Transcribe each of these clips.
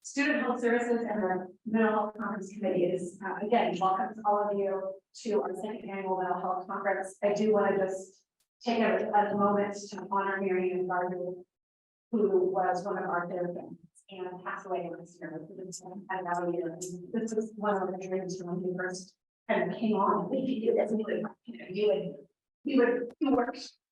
Student Health Services and the Mental Health Conference Committee is, again, welcomes all of you to our second annual Mental Health Conference. I do want to just take a moment to honor Marion Gardner, who was one of our therapists and passed away last year. This was one of the dreams when he first kind of came on. He worked and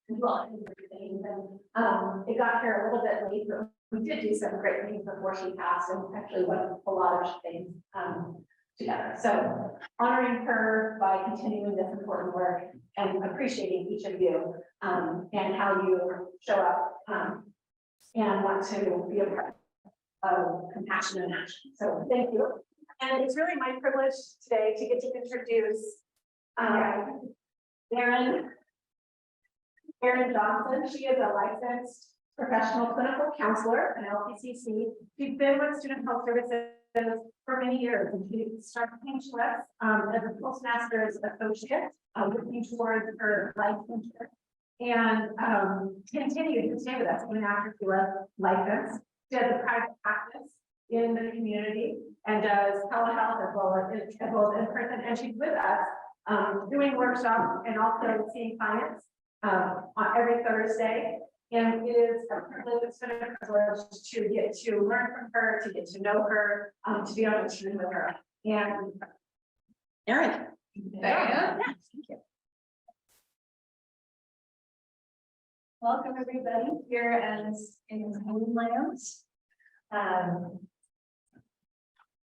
everything. And it got here a little bit late, but we did do some great things before she passed, and actually went a lot of things together. So honoring her by continuing this important work and appreciating each of you and how you show up and want to be a part of compassion and action. So thank you. And it's really my privilege today to get to introduce Erin Johnson. She is a licensed professional clinical counselor, an LPCC. She's been with Student Health Services for many years, and she started with us as a postmaster's associate, working towards her licensure, and continued to stay with us even after she was licensed. She has a private practice in the community and does telehealth as well as in person, and she's with us doing workshops and also seeing clients on every Thursday. And it is a privilege to get to learn from her, to get to know her, to be on a team with her. And Erin. Yeah, thank you. Welcome everybody here as in Homeland.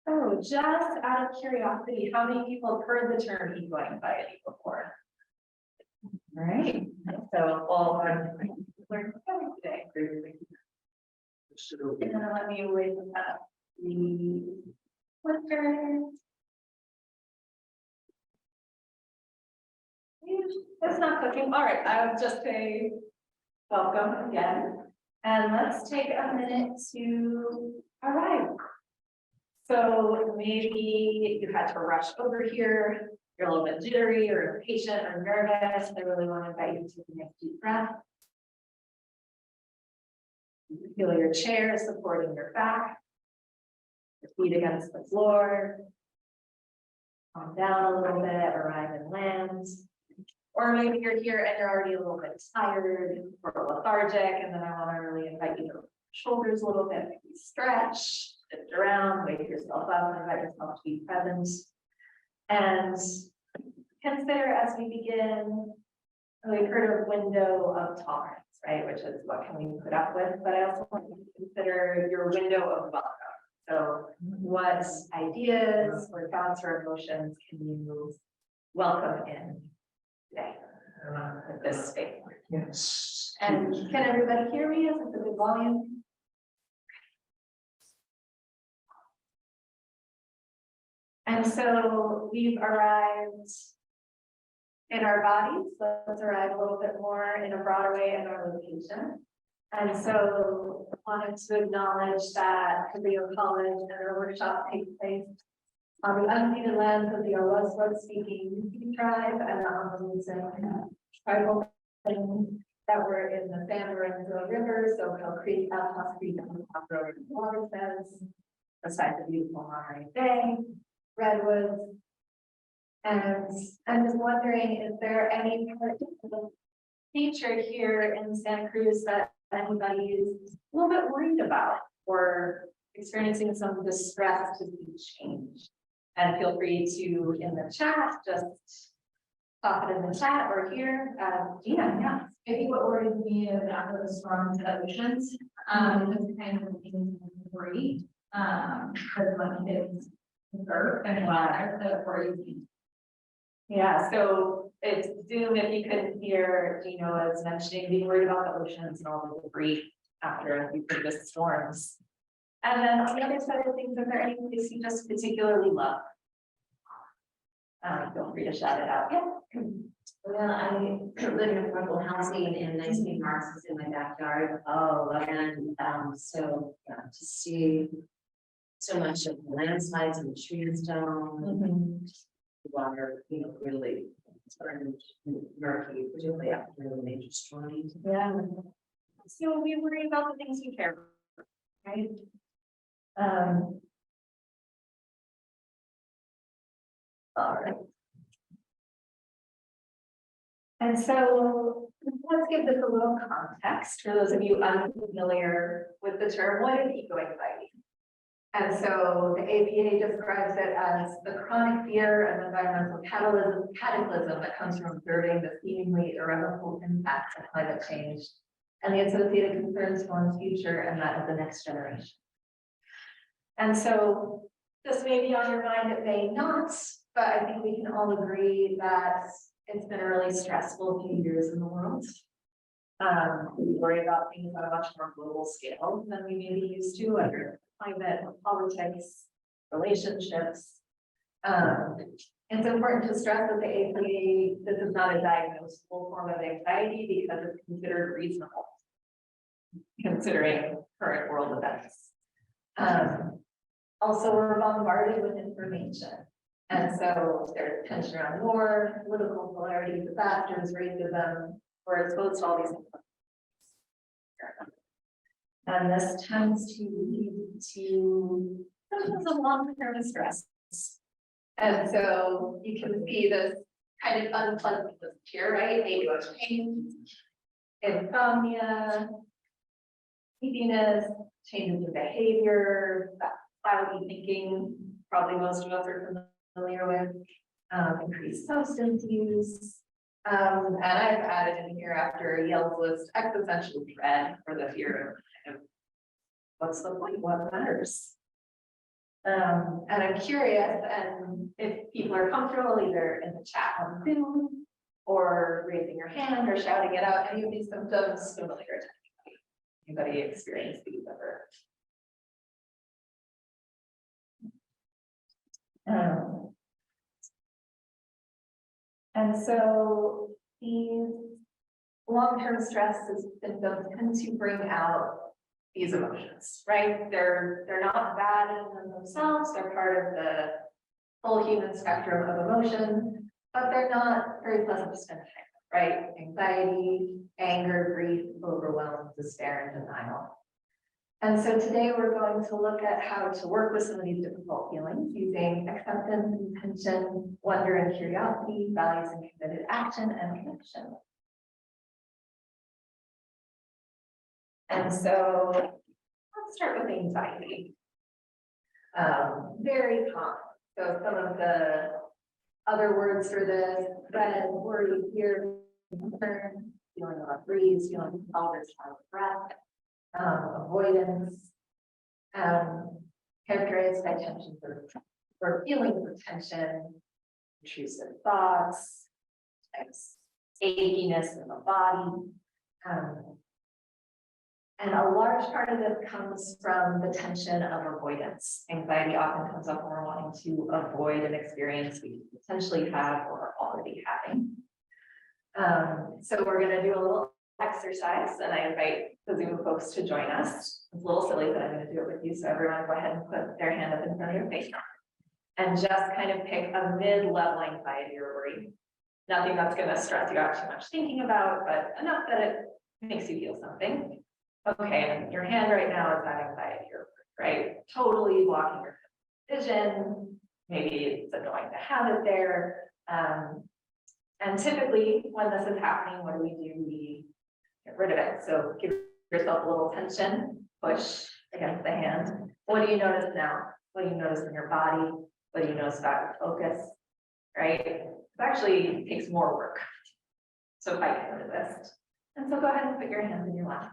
Oh, just out of curiosity, how many people have heard the term eco-anxiety before? All right, so all learn today. And then let me wait up the clicker. That's not cooking. All right, I would just say welcome again. And let's take a minute to arrive. So maybe you had to rush over here, you're a little bit jittery or impatient or nervous. I really want to invite you to take a nice deep breath. Feel your chair supporting your back, your feet against the floor. Calm down a little bit, arrive and land. Or maybe you're here and you're already a little bit tired or lethargic, and then I want to really invite you to lift your shoulders a little bit, maybe stretch, shift around, wake yourself up, and invite yourself to be present. And consider as we begin, we've heard of window of tolerance, right? Which is what can we put up with, but I also want you to consider your window of welcome. So what ideas or thoughts or emotions can you welcome in today at this space? Yes. And can everybody hear me? Is it a good volume? And so we've arrived in our bodies. Let's arrive a little bit more in a broader way in our location. And so I wanted to acknowledge that Cabrillo College and our workshop takes place on the unceded lands of the Orwell speaking tribe and the Amazon tribal that were in the San Lorenzo River, Soquel Creek, Altos Creek, and the top road watersheds, beside the beautiful Monterey Bay, redwoods. And I'm just wondering, is there any particular feature here in Santa Cruz that anybody is a little bit worried about or experiencing some distress to see change? And feel free to, in the chat, just pop it in the chat or here. Gina, yeah. I think what worries me is after the storms and oceans, just kind of things worry, because when it's hurt and water, that worries me. Yeah, so it's Zoom, if you couldn't hear, Gina was mentioning being worried about the oceans and all the debris after the previous storms. And then on the other side of things, is there any place you just particularly love? Feel free to shout it out. Yeah. Well, I live in affordable housing and nice big parks is in my backyard. Oh, And so to see so much of the landslides and the trees down, the water, really turned murky, particularly after the major storm. yeah. So we worry about the things you care about, right? All right. And so let's give this a little context for those of you unfamiliar with the term. What is eco-anxiety? And so the APA describes it as the chronic fear of environmental cataclysm that comes from observing the seemingly irrevocable impacts of climate change and the associated concerns for one's future and that of the next generation. And so this may be on your mind, it may not, but I think we can all agree that it's been a really stressful few years in the world. We worry about things on a much more global scale than we may be used to under climate, politics, relationships. It's important to stress that the APA, this is not a diagnosable form of anxiety because it's considered reasonable, considering current world events. Also, we're bombarded with information. And so there's tension around war, political polarity, disasters, racism, we're exposed to all these things. And this tends to lead to sometimes a long-term stress. And so you can see this kind of unpleasantness here, right? Maybe pain, insomnia, sleepiness, changes in behavior, cloudy thinking, probably most of us are familiar with, increased substance use. And I've added in here after Yale's list, existential dread for the fear of what's the point, what matters? And I'm curious, and if people are comfortable either in the chat on Zoom or raising your hand or shouting it out, any of these symptoms familiar to anybody experience these ever? And so these long-term stress symptoms tend to bring out these emotions, right? They're not bad in and of themselves, they're part of the full human spectrum of emotion, but they're not very pleasant to spend time with, right? Anxiety, anger, grief, overwhelm, despair, and denial. And so today we're going to look at how to work with some of these difficult feelings using acceptance, intention, wonder and curiosity, values and committed action, and connection. And so let's start with anxiety. Very common. So some of the other words for this: dread, worry, fear, concern, feeling of breeze, feeling compelled or out of breath. Avoidance, characterized by tension or feelings of tension, intrusive thoughts, achiness in the body. And a large part of this comes from the tension of avoidance. Anxiety often comes up when we're wanting to avoid an experience we potentially have or are already having. So we're going to do a little exercise, and I invite the Zoom folks to join us. It's a little silly, but I'm going to do it with you. So everyone go ahead and put their hand up in front of your face and just kind of pick a mid-level anxiety or worry. Nothing that's going to stress you out too much thinking about, but enough that it makes you feel something. Okay, and your hand right now is that anxiety or worry, right? Totally blocking your vision. Maybe it's annoying to have it there. And typically when this is happening, what do? We get rid of it. So give yourself a little tension, push against the hand. What do you notice now? What do you notice in your body? What do you notice about your focus? Right? It actually takes more work. So if I can resist. And so go ahead and put your hands in your lap.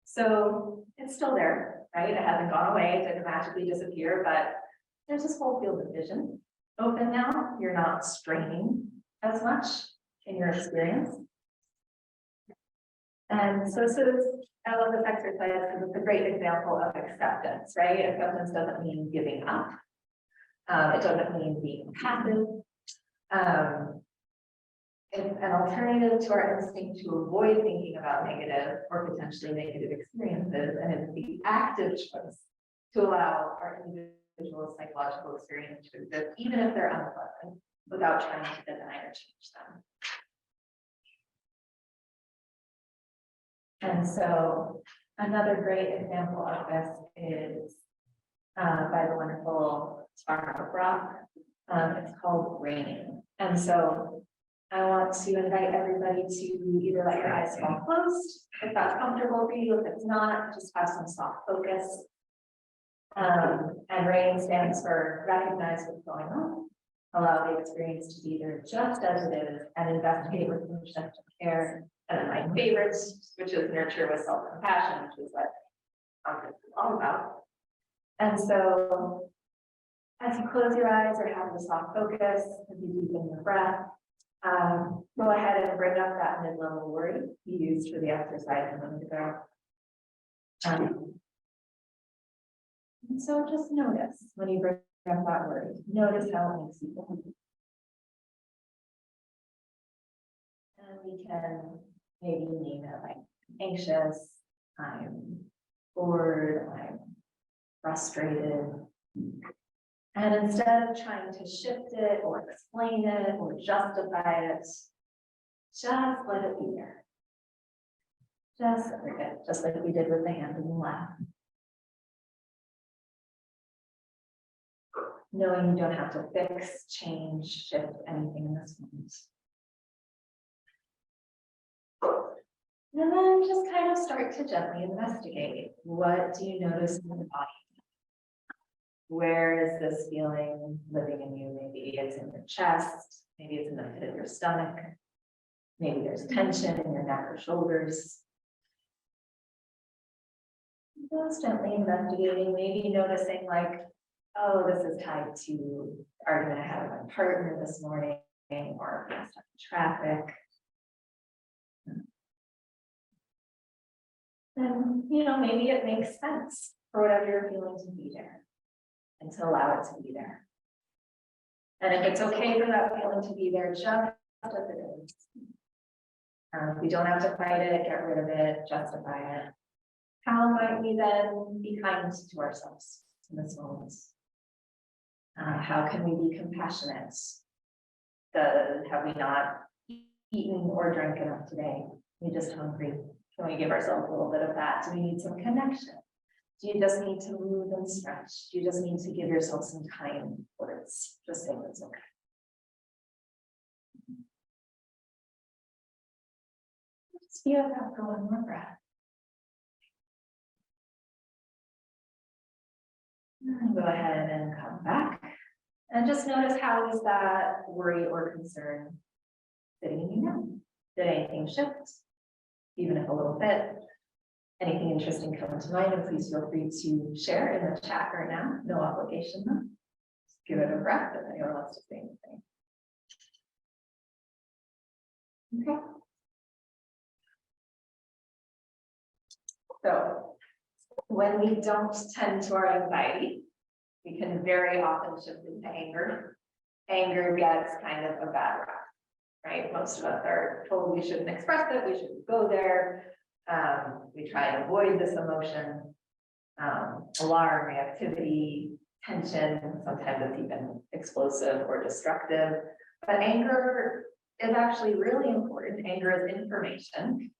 So it's still there, right? It hasn't gone away, it didn't magically disappear, but there's this whole field of vision open now. You're not straining as much in your experience. And so this is, I love this exercise because it's a great example of acceptance, right? Acceptance doesn't mean giving up. It doesn't mean being passive. It's an alternative to our instinct to avoid thinking about negative or potentially negative experiences, and it's the active choice to allow our individual psychological experience to exist, even if they're unpleasant, without trying to deny or change them. And so another great example of this is by the wonderful Spark Rock. It's called Raining. And so I want to invite everybody to either let your eyes fall closed, if that's comfortable for you. If it's not, just have some soft focus. And RAIN stands for recognize what's going on, allow the experience to be there just as it is, and investigate with perceptive care. And then my favorite, which is nurture with self-compassion, which is what conference is all about. And so, as you close your eyes or have the soft focus, as you deepen your breath, go ahead and bring up that mid-level word you used for the exercise a moment ago. And so just notice when you bring up that word, notice how it makes you feel. And we can maybe name it like anxious, I'm bored, I'm frustrated. And instead of trying to shift it or explain it or justify it, just let it be there. Just like we did with the hand in the lap. Knowing you don't have to fix, change, shift anything in this moment. And then just kind of start to gently investigate. What do you notice in the body? Where is this feeling living in you? Maybe it's in your chest, maybe it's in the pit of your stomach, maybe there's tension in your neck or shoulders. Just gently investigating, maybe noticing like, oh, this is tied to the argument I had with my partner this morning, or stuck in traffic. And maybe it makes sense for whatever you're feeling to be there, and to allow it to be there. And if it's okay for that feeling to be there, just as it is. We don't have to fight it, get rid of it, justify it. How might we then be kind to ourselves in this moment? How can we be compassionate? Have we not eaten or drank enough today? We're just hungry. Can we give ourselves a little bit of that? Do we need some connection? Do you just need to move and stretch? Do you just need to give yourself some kind words? Just say it's okay. Just feel that for one more breath. And go ahead and come back. And just notice, how is that worry or concern sitting in you now? Did anything shift? Even if a little bit? Anything interesting come to mind, and please feel free to share in the chat right now. No obligation though. Just give it a breath if anyone wants to say anything. Okay. So when we don't tend to our anxiety, we can very often shift into anger. Anger gets kind of a bad rap, right? Most of us are told we shouldn't express it, we shouldn't go there. We try and avoid this emotion. Alarm, reactivity, tension, sometimes it's even explosive or destructive. But anger is actually really important. Anger is information.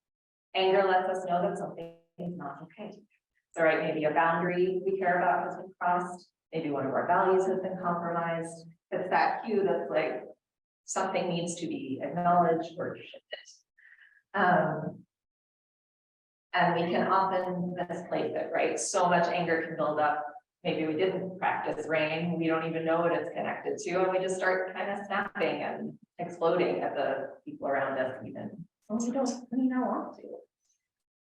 Anger lets us know that something is not okay. So, right, maybe a boundary we care about has been crossed. Maybe one of our values has been compromised. It's that cue that's like something needs to be acknowledged or shifted. And we can often misplace it, right? So much anger can build up. Maybe we didn't practice RAIN. We don't even know what it's connected to. And we just start kind of snapping and exploding at the people around us even when we don't want to.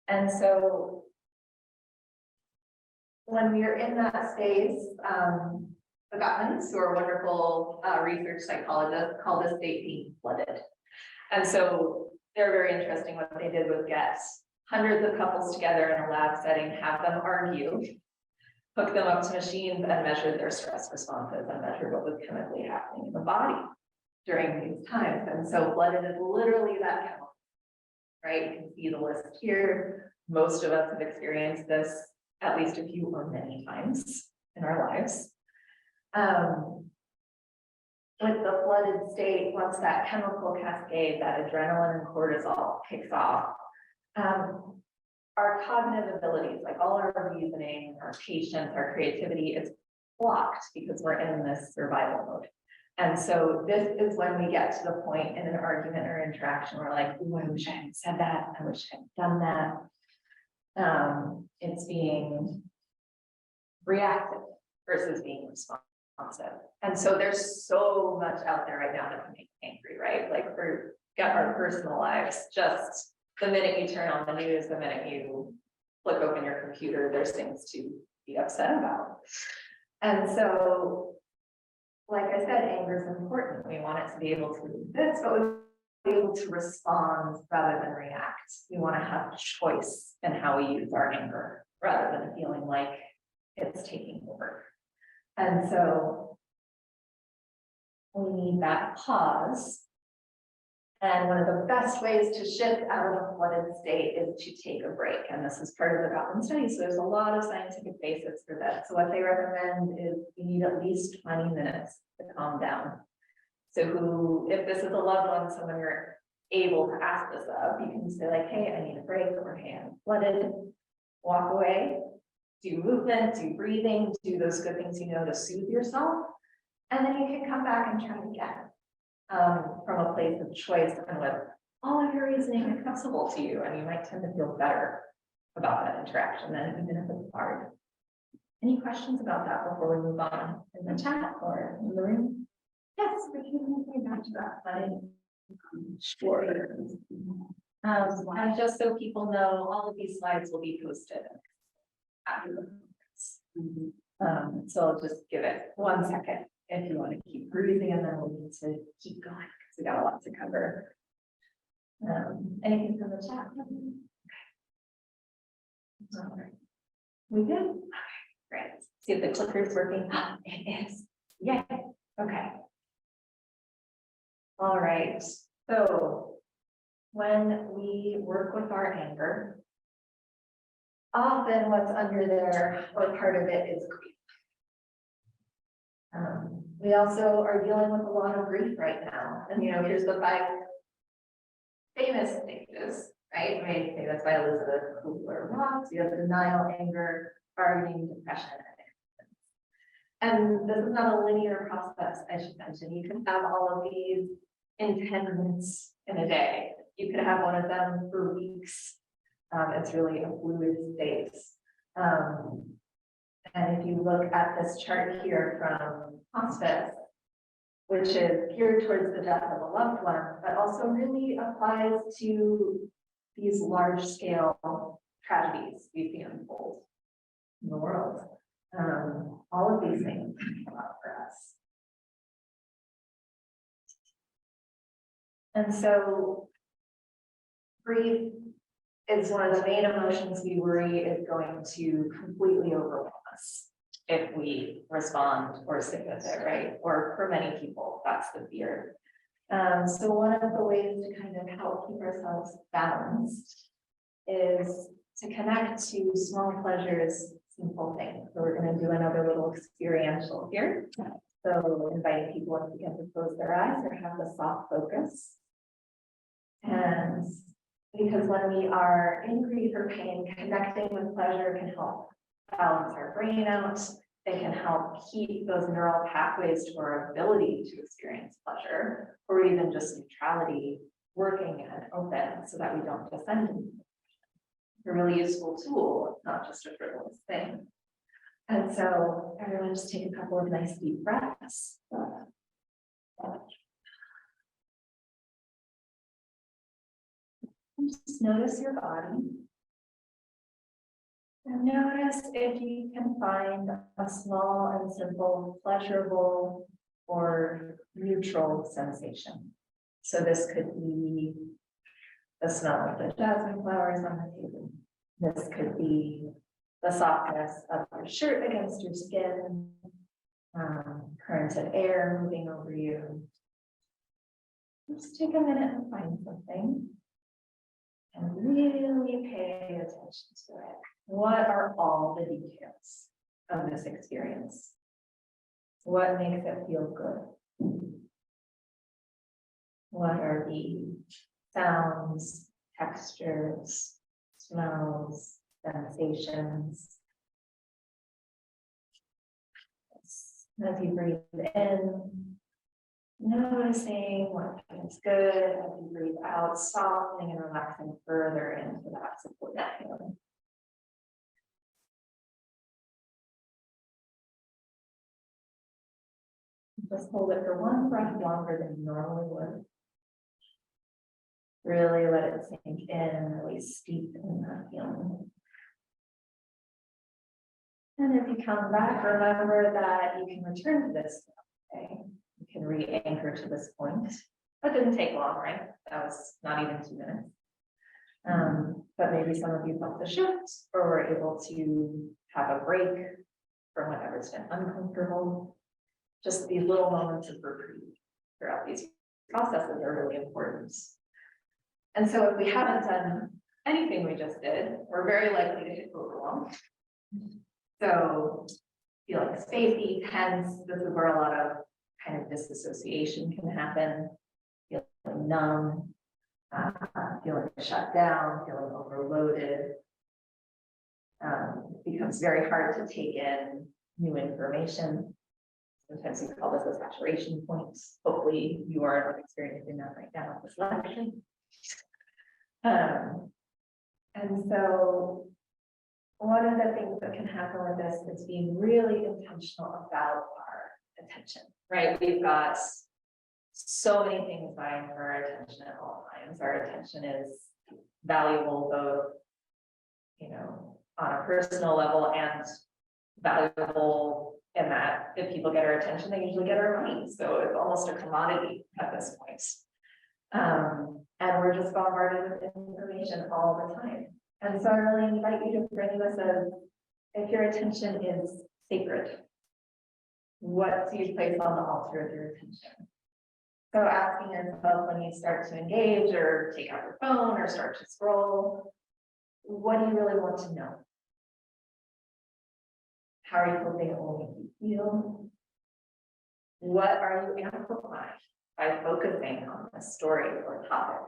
And so when we're in that space, the Gottmans, who are wonderful research psychologists, call this state being flooded. And so they're very interesting. What they did was get hundreds of couples together in a lab setting, have them argue, hook them up to machines, and measure their stress responses and measure what was chemically happening in the body during these times. And so flooded is literally that chemical, right? You can see the list here. Most of us have experienced this at least a few or many times in our lives. With the flooded state, once that chemical cascade, that adrenaline and cortisol kicks off, our cognitive abilities, like all our reasoning, our patience, our creativity is blocked because we're in this survival mode. And so this is when we get to the point in an argument or interaction where like, ooh, I wish I hadn't said that. I wish I had done that. It's being reactive versus being responsive. And so there's so much out there right now that can make me angry, right? Like for our personal lives, just the minute you turn on the news, the minute you flick open your computer, there's things to be upset about. And so, like I said, anger is important. We want it to be able to exist, but we want to be able to respond rather than react. We want to have choice in how we use our anger rather than feeling like it's taking over. And so we need that pause. And one of the best ways to shift out of a flooded state is to take a break. And this is part of the Gottman study. So there's a lot of scientific basis for this. So what they recommend is you need at least 20 minutes to calm down. So if this is a loved one, someone you're able to ask this of, you can say like, hey, I need a break, or hey, I'm flooded, walk away, do movement, do breathing, do those good things you know to soothe yourself. And then you can come back and try again. From a place of choice and with all of your reasoning accessible to you, and you might tend to feel better about that interaction than even if it's hard. Any questions about that before we move on in the chat or in the room? Yes, we can go back to that. Sure. And just so people know, all of these slides will be posted after the conference. So I'll just give it 1 second. If you want to keep breathing, and then we'll need to keep going because we got a lot to cover. Anything from the chat? Okay. All right. We good? Okay, great. See if the clicker's working. It is. Yay. Okay. All right. So when we work with our anger, often what's under there or part of it is grief. We also are dealing with a lot of grief right now. And, here's the 5 famous stages, right? Made famous by Elizabeth Kubler-Ross. You have denial, anger, bargaining, depression, and this is not a linear process, I should mention. You can have all of these in 10 minutes in a day. You could have one of them for weeks. It's really a fluid state. And if you look at this chart here from hospice, which is geared towards the death of a loved one, but also really applies to these large scale tragedies we see unfold in the world. All of these things come up for us. And so grief is one of the main emotions we worry is going to completely overwhelm us if we respond or sit with it, right? Or for many people, that's the fear. So one of the ways to kind of help keep ourselves balanced is to connect to small pleasures, simple things. So we're going to do another little experiential here. So inviting people to begin to close their eyes or have a soft focus. And because when we are in grief or pain, connecting with pleasure can help balance our brain out. It can help keep those neural pathways to our ability to experience pleasure, or even just neutrality, working and open so that we don't descend into depression. It's a really useful tool, it's not just a frivolous thing. And so everyone just take a couple of nice deep breaths. And just notice your body. And notice if you can find a small and simple, pleasurable or neutral sensation. So this could be the smell of the jasmine flowers on the table. This could be the softness of your shirt against your skin, currents of air moving over you. Just take a minute and find something and really pay attention to it. What are all the details of this experience? What makes it feel good? What are the sounds, textures, smells, sensations. As you breathe in, noticing what feels good. As you breathe out, softening and relaxing further into that support feeling. Just hold it for one breath longer than you normally would. Really let it sink in, really steep in that feeling. And if you come back, remember that you can return to this. Okay? You can re-anchor to this point. That didn't take long, right? That was not even 2 minutes. But maybe some of you felt the shift or were able to have a break from whatever's been uncomfortable. Just these little moments of reprieve throughout these processes are really important. And so if we haven't done anything we just did, we're very likely to hit overwhelm. So feeling spacey, tense, this is where a lot of kind of disassociation can happen. Feeling numb, feeling shut down, feeling overloaded. It becomes very hard to take in new information. Sometimes we call this a saturation point. Hopefully you are not experiencing that right now with this lecture. And so one of the things that can happen with this is being really intentional about our attention, right? We've got so many things vying for our attention at all times. Our attention is valuable both, you know, on a personal level and valuable in that if people get our attention, they usually get our money. So it's almost a commodity at this point. And we're just bombarded with information all the time. And so I really invite you to bring this as if your attention is sacred, what do you place on the altar of your attention? So asking yourself when you start to engage or take out your phone or start to scroll, what do you really want to know? How are you hoping it will make you feel? What are you amplifying by focusing on a story or topic?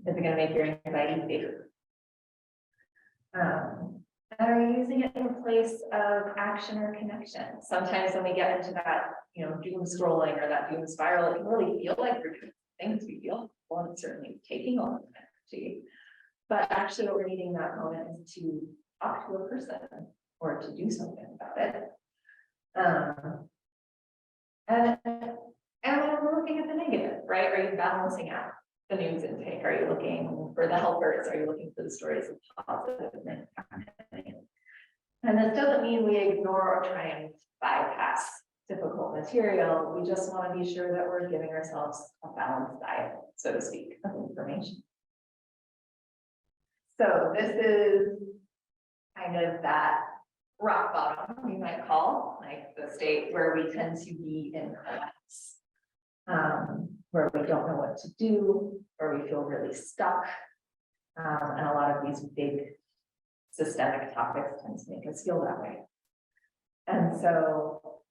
Is it going to make your anxiety bigger? And are you using it in a place of action or connection? Sometimes when we get into that, you know, doom scrolling or that doom spiral, it can really feel like we're doing things we feel. Well, it's certainly taking all the energy. But actually what we're needing that moment is to talk to a person or to do something about it. And we're looking at the negative, right? Are you balancing out the news intake? Are you looking for the helpers? Are you looking for the stories of positive and happening? And this doesn't mean we ignore or try and bypass difficult material. We just want to be sure that we're giving ourselves a balanced diet, so to speak, of information. So this is kind of that rock bottom, you might call, like the state where we tend to be in collapse, where we don't know what to do, where we feel really stuck. And a lot of these big systemic topics tend to make us feel that way. And so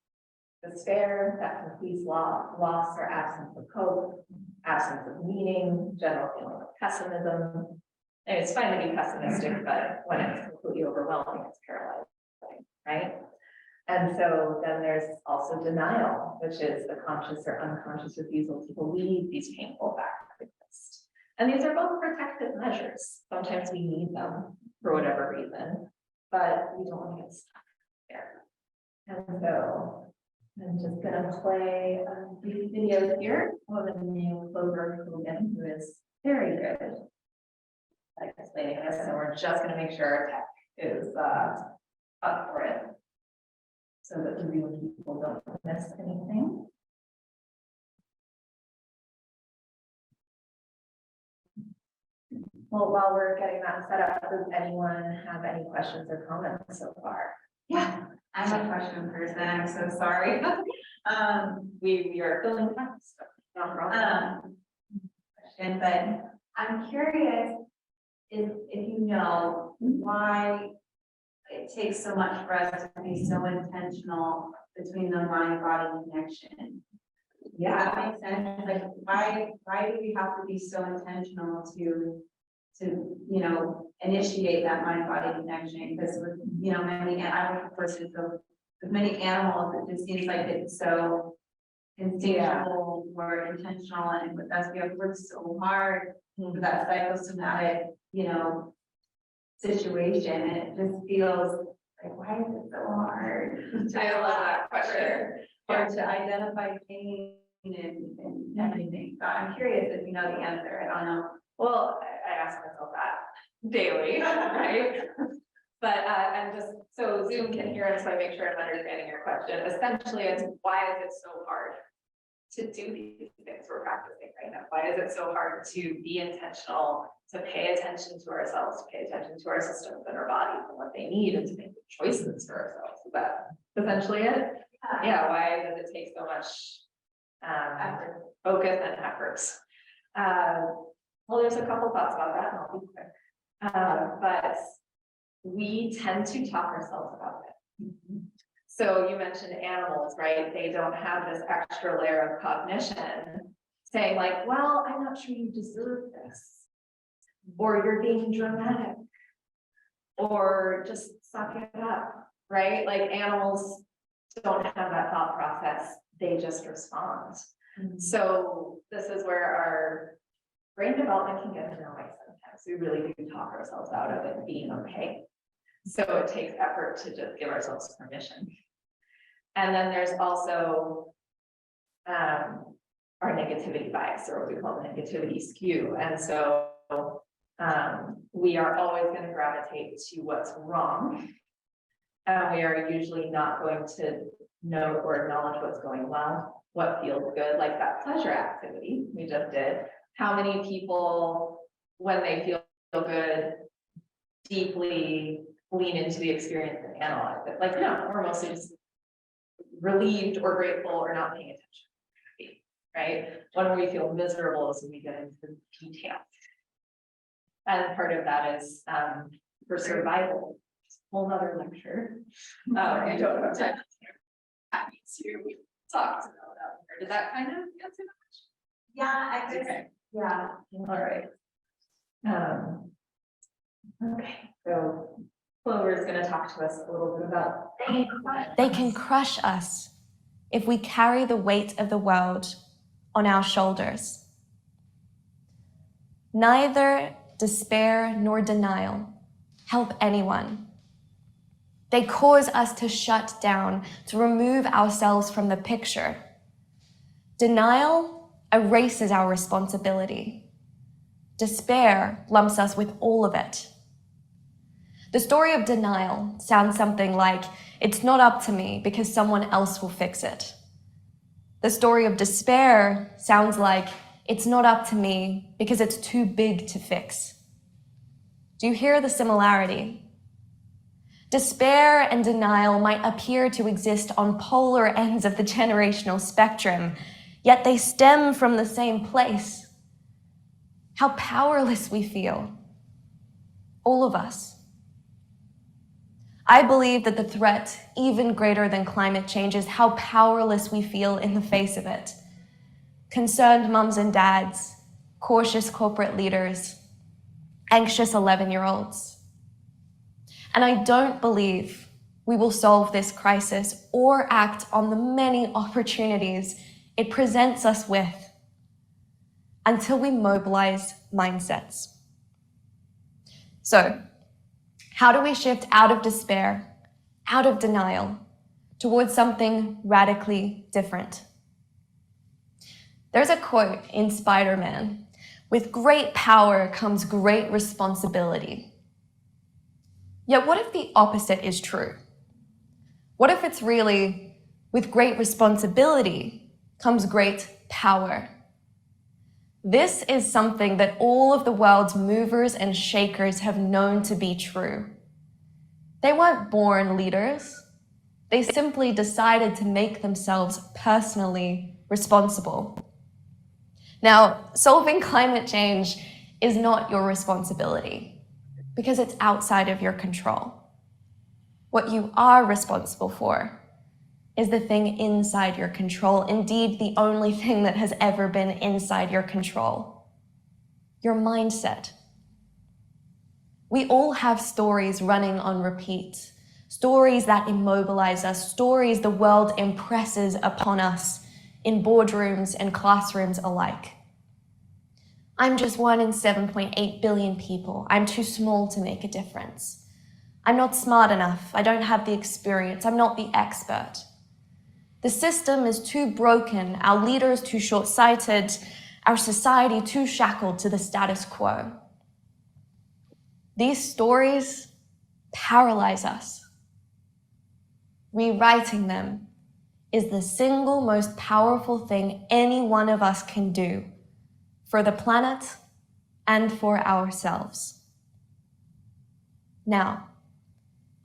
despair, that complete loss or absence of hope, absence of meaning, general feeling of pessimism. And it's fine to be pessimistic, but when it's completely overwhelming, it's paralyzing, right? And so then there's also denial, which is the conscious or unconscious refusal to believe these painful facts exist. And these are both protective measures. Sometimes we need them for whatever reason, but we don't want to get stuck there. And so I'm just going to play a few videos here of a new Clover Hogan, who is very good at explaining this. And we're just going to make sure our tech is up for it, so that the real people don't miss anything. Well, while we're getting that set up, does anyone have any questions or comments so far? Yeah, I have a question first, and I'm so sorry. We are filling time, so no problem. Question, but I'm curious if you know why it takes so much for us to be so intentional between the mind-body connection. Yeah, that makes sense. Like, why do we have to be so intentional to you know, initiate that mind-body connection, because with, you know, many, and I would, of course, with many animals, it just seems like it's so instinctual or intentional, and with us, we have worked so hard for that psychosomatic, you know, situation, and it just feels like, why is it so hard? I love that question. Or to identify pain and everything. So I'm curious if you know the answer. I don't know. Well, I ask myself that daily, right? But I'm just, so Zoom can hear us, so I make sure I'm understanding your question. Essentially, it's why is it so hard to do these things we're practicing right now? Why is it so hard to be intentional, to pay attention to ourselves, to pay attention to our systems and our bodies and what they need, and to make choices for ourselves? Is that essentially it? Yeah, why does it take so much focus and efforts? Well, there's a couple thoughts about that, and I'll be quick. But we tend to talk ourselves about it. So you mentioned animals, right? They don't have this extra layer of cognition saying like, well, I'm not sure you deserve this, or you're being dramatic, or just suck it up, right? Like animals don't have that thought process. They just respond. So this is where our brain development can get in our way sometimes. We really do talk ourselves out of it being okay. So it takes effort to just give ourselves permission. And then there's also our negativity bias, or what we call the negativity skew. And so we are always going to gravitate to what's wrong. And we are usually not going to know or acknowledge what's going well, what feels good, like that pleasure activity we just did. How many people, when they feel good, deeply lean into the experience and analyze it? Like, no, we're mostly just relieved or grateful or not paying attention, right? When we feel miserable is when we get into the details. And part of that is for survival. Whole nother lecture. I don't have time. Happy to talk about that. Did that kind of answer the question? Yeah, I guess. Okay. Yeah. All right. Okay, so Clover is going to talk to us a little bit about. They can crush us if we carry the weight of the world on our shoulders. Neither despair nor denial help anyone. They cause us to shut down, to remove ourselves from the picture. Denial erases our responsibility. Despair lumps us with all of it. The story of denial sounds something like, it's not up to me because someone else will fix it. The story of despair sounds like, it's not up to me because it's too big to fix. Do you hear the similarity? Despair and denial might appear to exist on polar ends of the generational spectrum, yet they stem from the same place. How powerless we feel. All of us. I believe that the threat, even greater than climate change, is how powerless we feel in the face of it. Concerned mums and dads, cautious corporate leaders, anxious 11-year-olds. And I don't believe we will solve this crisis or act on the many opportunities it presents us with until we mobilize mindsets. So, how do we shift out of despair, out of denial, towards something radically different? There's a quote in Spider-Man, "With great power comes great responsibility." Yet what if the opposite is true? What if it's really, with great responsibility comes great power? This is something that all of the world's movers and shakers have known to be true. They weren't born leaders. They simply decided to make themselves personally responsible. Now, solving climate change is not your responsibility, because it's outside of your control. What you are responsible for is the thing inside your control, indeed the only thing that has ever been inside your control, your mindset. We all have stories running on repeat, stories that immobilize us, stories the world impresses upon us in boardrooms and classrooms alike. I'm just one in 7.8 billion people. I'm too small to make a difference. I'm not smart enough. I don't have the experience. I'm not the expert. The system is too broken, our leaders too short-sighted, our society too shackled to the status quo. These stories paralyze us. Rewriting them is the single most powerful thing any one of us can do for the planet and for ourselves. Now,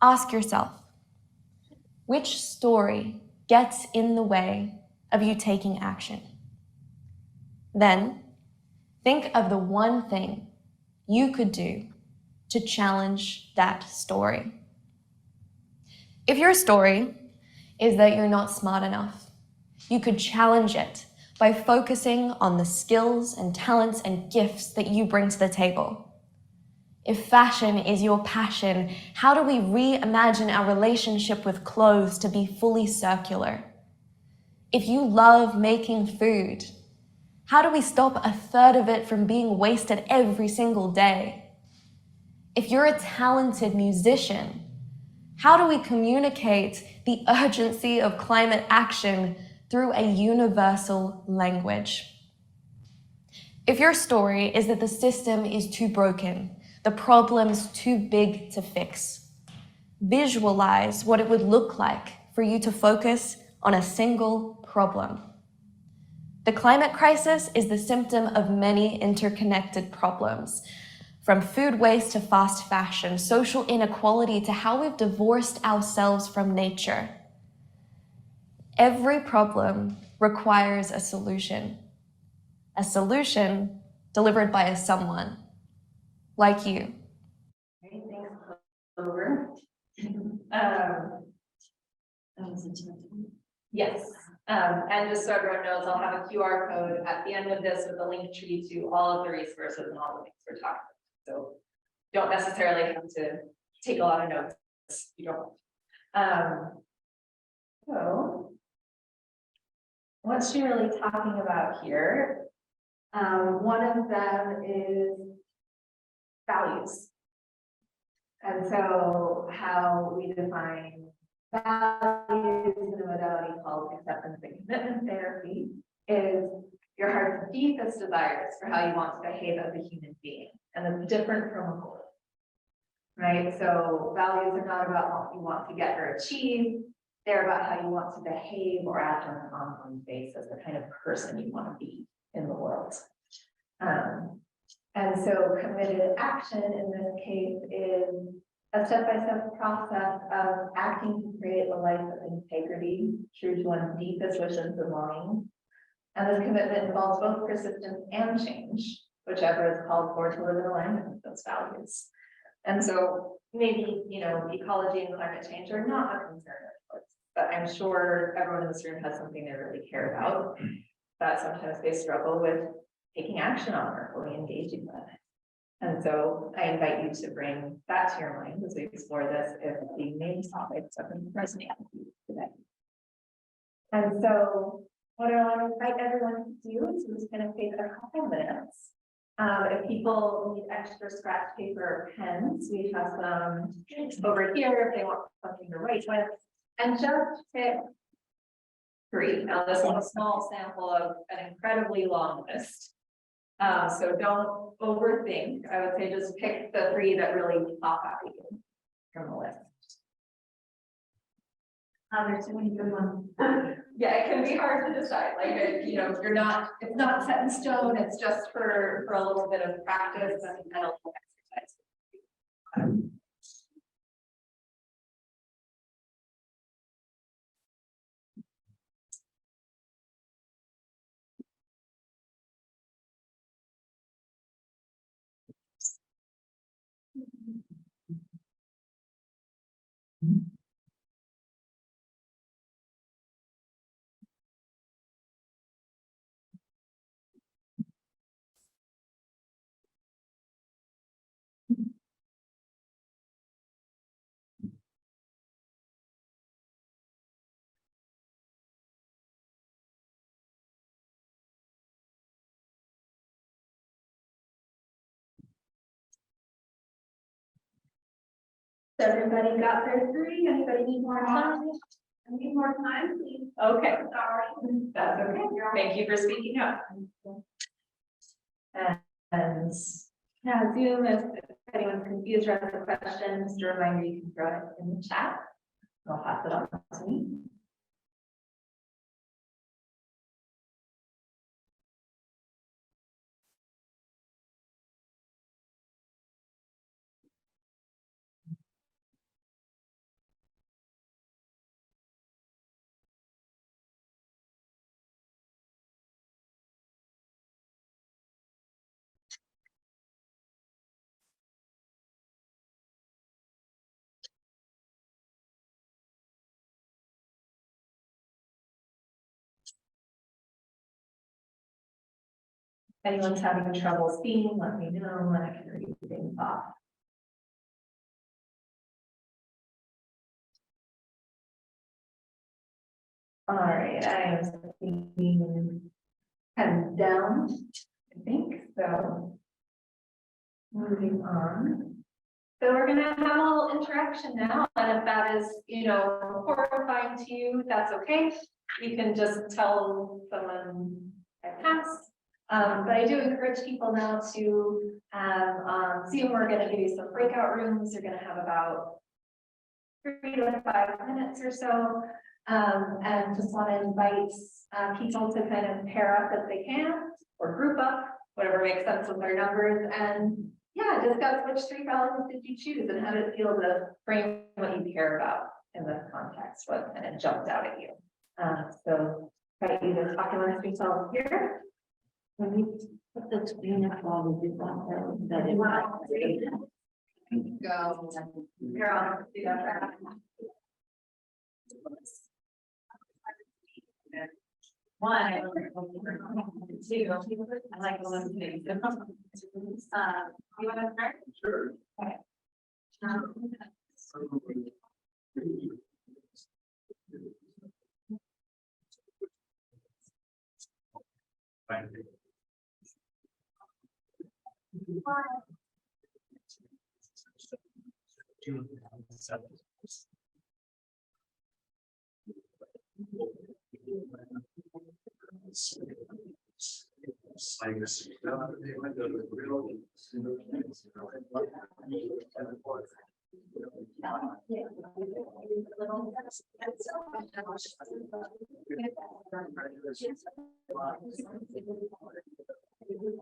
ask yourself, which story gets in the way of you taking action? Then, think of the one thing you could do to challenge that story. If your story is that you're not smart enough, you could challenge it by focusing on the skills and talents and gifts that you bring to the table. If fashion is your passion, how do we reimagine our relationship with clothes to be fully circular? If you love making food, how do we stop a third of it from being wasted every single day? If you're a talented musician, how do we communicate the urgency of climate action through a universal language? If your story is that the system is too broken, the problem's too big to fix, visualize what it would look like for you to focus on a single problem. The climate crisis is the symptom of many interconnected problems, from food waste to fast fashion, social inequality to how we've divorced ourselves from nature. Every problem requires a solution delivered by a someone like you. Great, thanks, Clover. Yes, and just so everyone knows, I'll have a QR code at the end of this with a link tree to all of the resources and all the things we're talking about. So don't necessarily have to take a lot of notes. You don't. So what's she really talking about here? One of them is values. And so how we define values in a modality called acceptance and commitment therapy is your heart's deepest desires for how you want to behave as a human being. And it's different from a goal, right? So values are not about what you want to get or achieve. They're about how you want to behave or act on an ongoing basis, the kind of person you want to be in the world. And so committed action in this case is a step-by-step process of acting to create a life of integrity, true to one's deepest wishes and longings. And this commitment involves both persistence and change, whichever is called for to live in alignment with those values. And so maybe, ecology and climate change are not a concern, of course, but I'm sure everyone in this room has something they really care about that sometimes they struggle with taking action on or fully engaging with. And so I invite you to bring that to your mind as we explore this if the main topics are resonate with you today. And so what I want to invite everyone to do is we're just going to take a couple minutes. If people need extra scratch paper or pens, we have some over here if they want something to write with. And just pick 3. Now this is a small sample of an incredibly long list. So don't overthink. I would say just pick the 3 that really pop out at you from the list. There's so many good ones. Yeah, it can be hard to decide. Like, you're not, it's not set in stone. It's just for a little bit of practice and a little exercise. Everybody got their 3, anybody need more time? I need more time, please. Okay, Sorry. that's okay, thank you for speaking up. And yeah, Zoom, if anyone's confused or has a question, just a reminder, you can throw it in the chat. I'll pass it on to me. If anyone's having trouble seeing, let me know, and I can read things off. All right, I am seeing heads down, I think, so. Moving on. So we're gonna have a little interaction now, and if that is, horrifying to you, that's okay. You can just tell someone I passed. But I do encourage people now to have, Zoom, we're gonna give you some breakout rooms. You're gonna have about 3 to 5 minutes or so. And just want to invite people to kind of pair up if they can, or group up, whatever makes sense with their numbers. And yeah, discuss which 3 values did you choose and how did it feel to frame what you care about in this context, what kind of jumped out at you. So invite you to talk amongst yourselves here. When we put the screen up while we do that it Go. Here, I'll do that. One, I like 2, I like eliminating. You want to start? Sure. Okay. Thank you.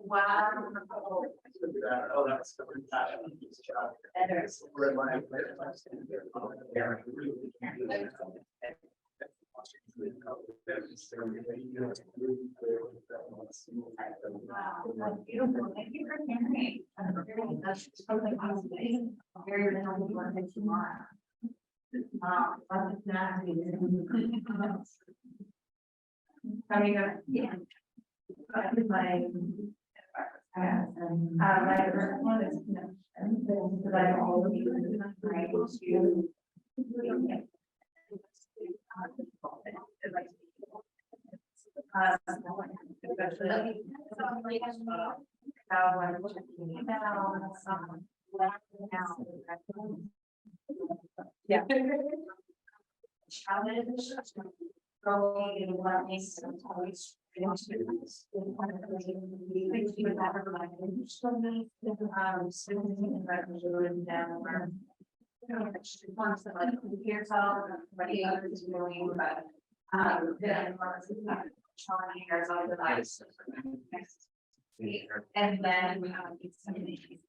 Wow. Oh, that's Wow, beautiful. Thank you for sharing. That's totally awesome. Very little people that you want. But it's not. How you go? Yeah. My first one is connection, because I always try to. Especially how I'm checking yeah. Challenge growing in what makes sense always. Once the like here's all ready is doing, but then trying years on the lives. And then we have somebody.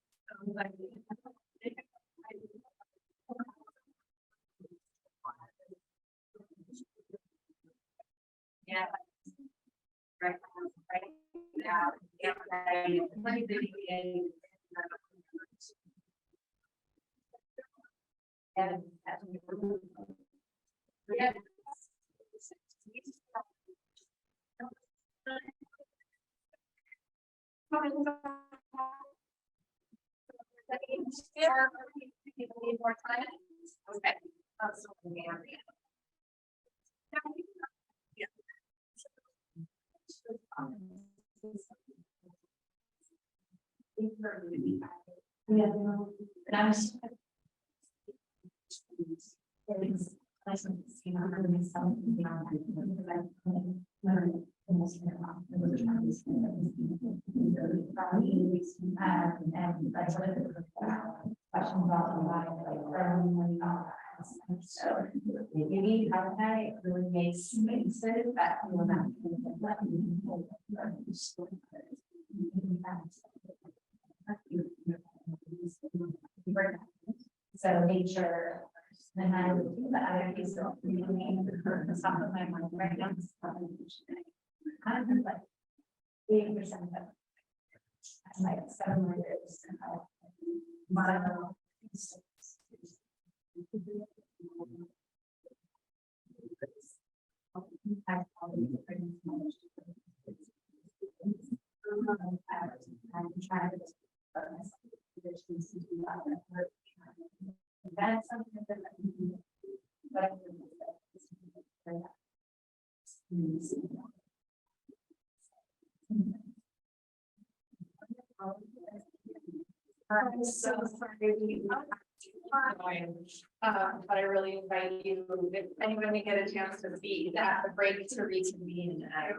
Yeah. Right now, yeah, and yeah. Need more time? Okay. Yeah. And I'm It's nice to see how I'm doing something beyond that, because I've learned almost a lot. And that's what it is. Questions about the life, so maybe how can I really makes it that you're not. So nature, and I would do that. I guess so. The top of my mind right now is kind of like 80% of it. I'm like 7 years. That's something that I can do. But I I'm so sorry. But I really invite you, if anyone can get a chance to speak at the break to reconvene at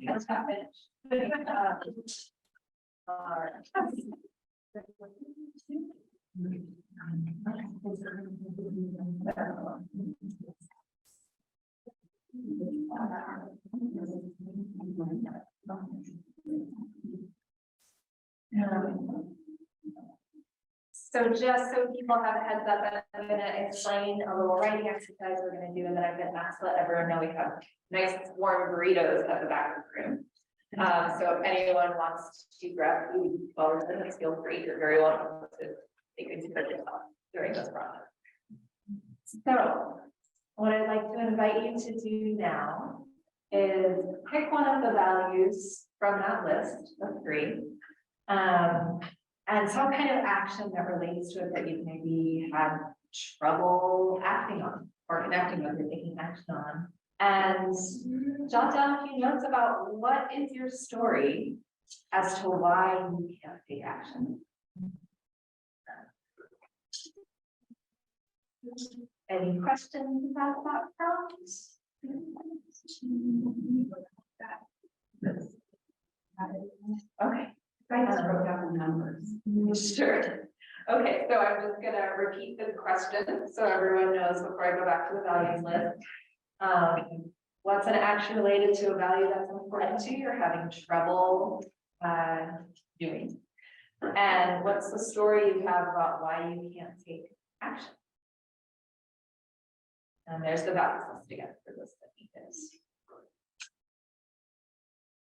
that's happened. So just so people have a heads up, I'm gonna explain a little writing exercise we're gonna do, and then I'm gonna ask to let everyone know we have nice warm burritos at the back of the room. So if anyone wants to grab food while we're sitting, feel free, you're very welcome to take into yourself during this process. So what I'd like to invite you to do now is pick one of the values from that list of 3. And some kind of action that relates to it that you've maybe had trouble acting on or connecting with or taking action on. And jot down a few notes about what is your story as to why you can't take action. Any questions about that prompt? Okay. I just wrote down the numbers. Sure. Okay, so I'm just gonna repeat the question so everyone knows before I go back to the values list. What's an action related to a value that's important to you, you're having trouble doing? And what's the story you have about why you can't take action? And there's the values list again for this that we did.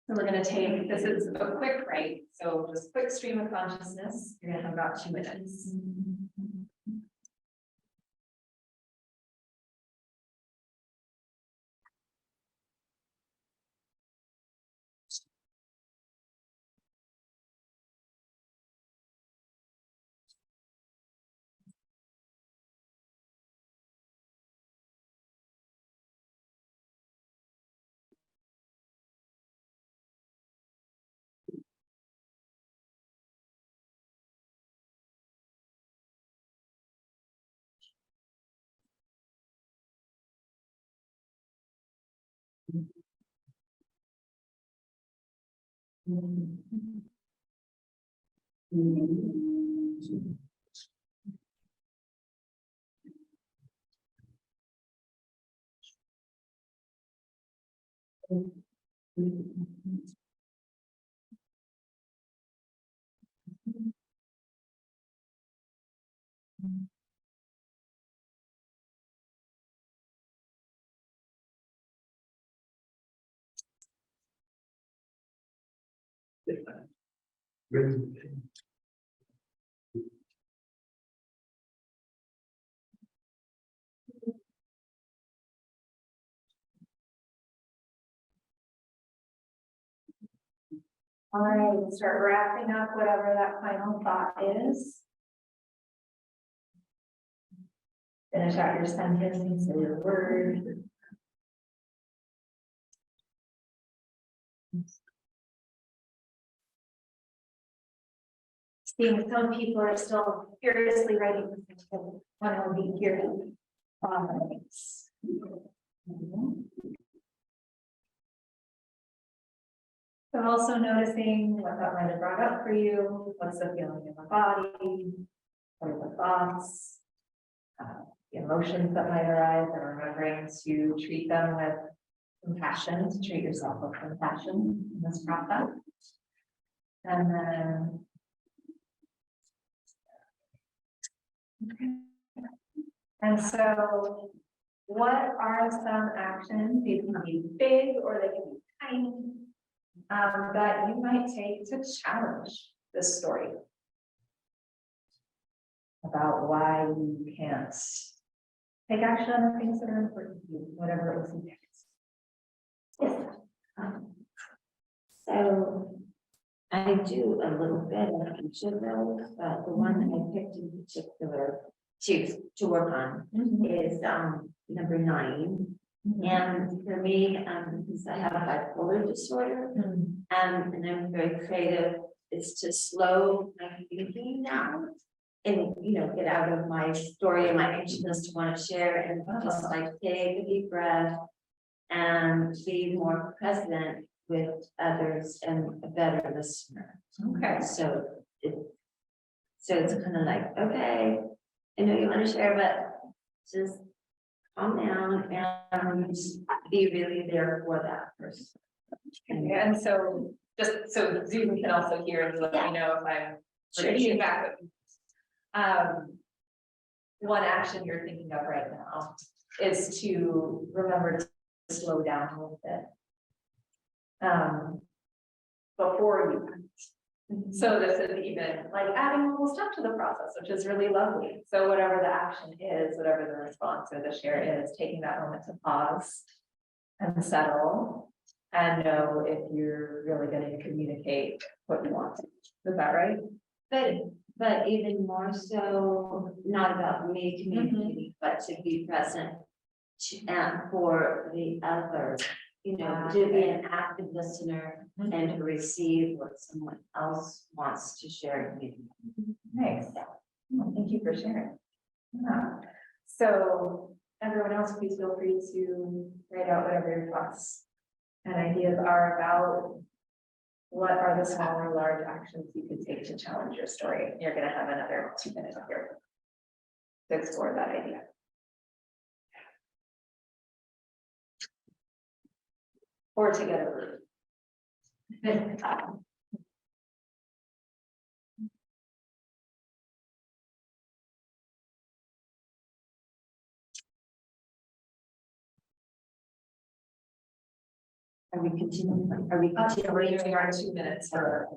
So we're gonna take, this is a quick write, so just quick stream of consciousness. You're gonna have about 2 minutes. All right, we'll start wrapping up whatever that final thought is. Finish out your sentence or your word. Seeing some people are still furiously writing, want to be here. All right. I'm also noticing what that might have brought up for you. What's the feeling in the body? What are the thoughts? The emotions that might arise, and remembering to treat them with compassion, to treat yourself with compassion in this process. And then. Okay. And so, what are some actions, these can be big or they can be tiny, that you might take to challenge this story about why you can't take action on the things that are important to you, whatever it was next? Yes. So I do a little bit of each of those, but the one I picked in particular to work on is number 9. And for me, because I have a bipolar disorder, and I'm very creative, is to slow my thinking down and get out of my story and my anxiousness to want to share, and just like take a deep breath and be more present with others and a better listener. Okay. So it's kind of like, okay, I know you want to share, but just calm down and be really there for that person. And so just so Zoom can also hear and let me know if I'm repeating back. One action you're thinking of right now is to remember to slow down a little bit. Before you act. So this is even like adding a little step to the process, which is really lovely. So whatever the action is, whatever the response or the share is, taking that moment to pause and settle and know if you're really going to communicate what you want. Is that right? But even more so, not about me communicating, but to be present for the other, to be an active listener and to receive what someone else wants to share with me. Nice. Well, thank you for sharing. Yeah. So everyone else, please feel free to write out whatever your thoughts and ideas are about what are the small or large actions you could take to challenge your story. You're going to have another 2 minutes here to explore that idea. Or to get over it. Are we continuing? Are we continuing? We're doing our 2 minutes for.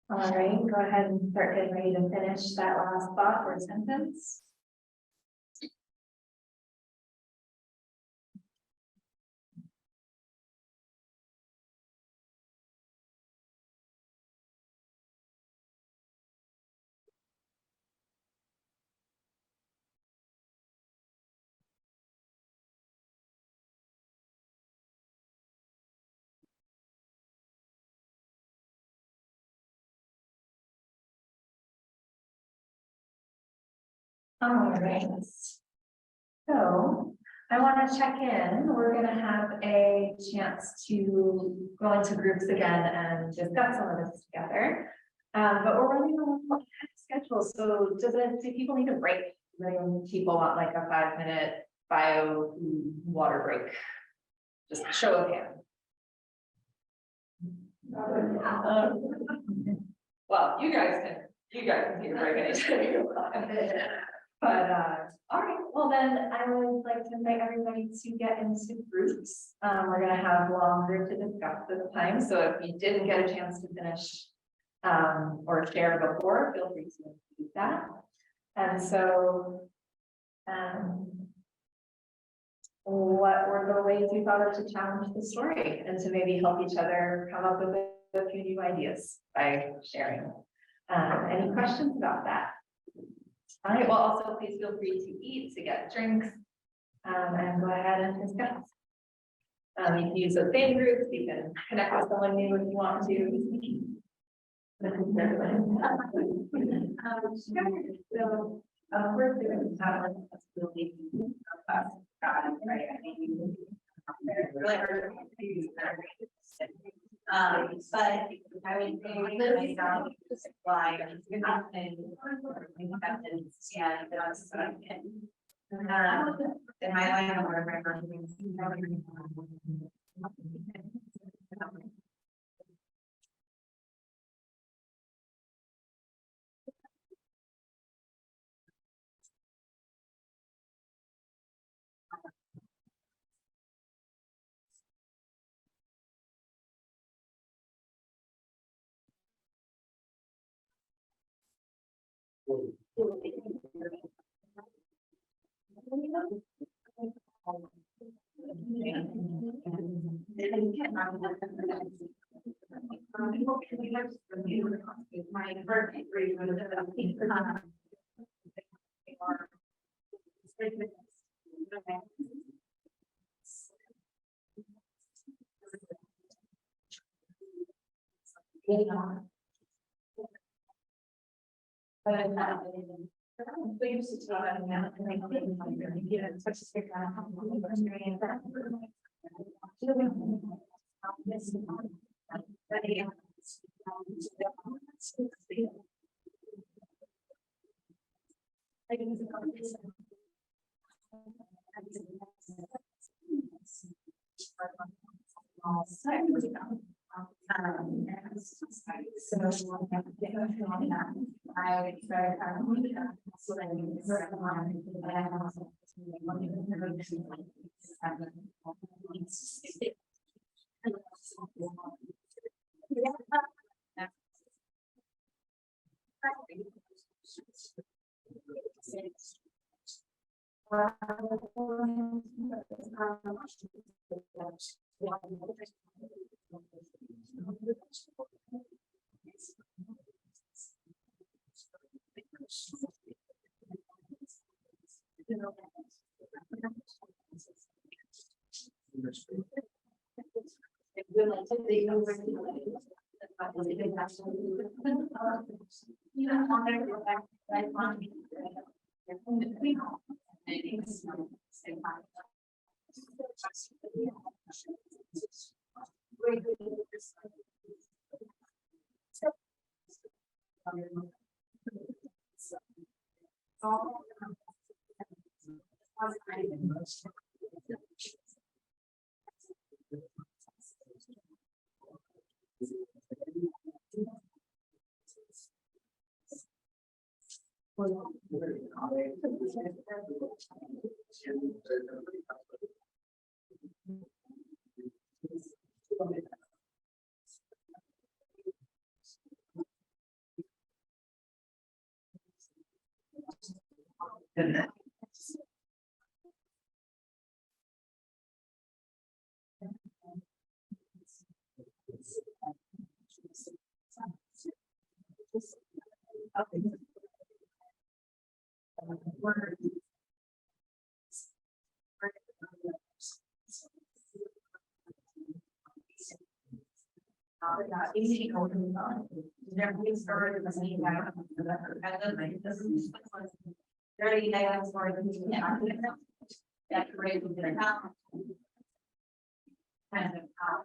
All right, go ahead and start getting ready to finish that last thought or sentence. All right. So I want to check in. We're going to have a chance to go into groups again and discuss some of this together. But we're running on a schedule. So do people need a break? Do people want like a 5-minute bio water break? Just show of hands. Well, you guys can take a break anytime you want. But all right, well then I would like to invite everybody to get into groups. We're gonna have longer to discuss this time, so if you didn't get a chance to finish or share before, feel free to do that. And so what were the ways you thought of to challenge the story and to maybe help each other come up with a few new ideas by sharing? Any questions about that? All right, well, also please feel free to eat, to get drinks, and go ahead and discuss. You can use those same groups, you can connect with someone new if you want to. So, we're doing talent possibility class, right? I mean, but I would say myself, why and acceptance, yeah, that's what I'm getting. In my line of work, I remember. My birthday grade was we used to talk about it now, and I didn't really get it, such a big experience. 30 items for the decorated the house. Kind of how.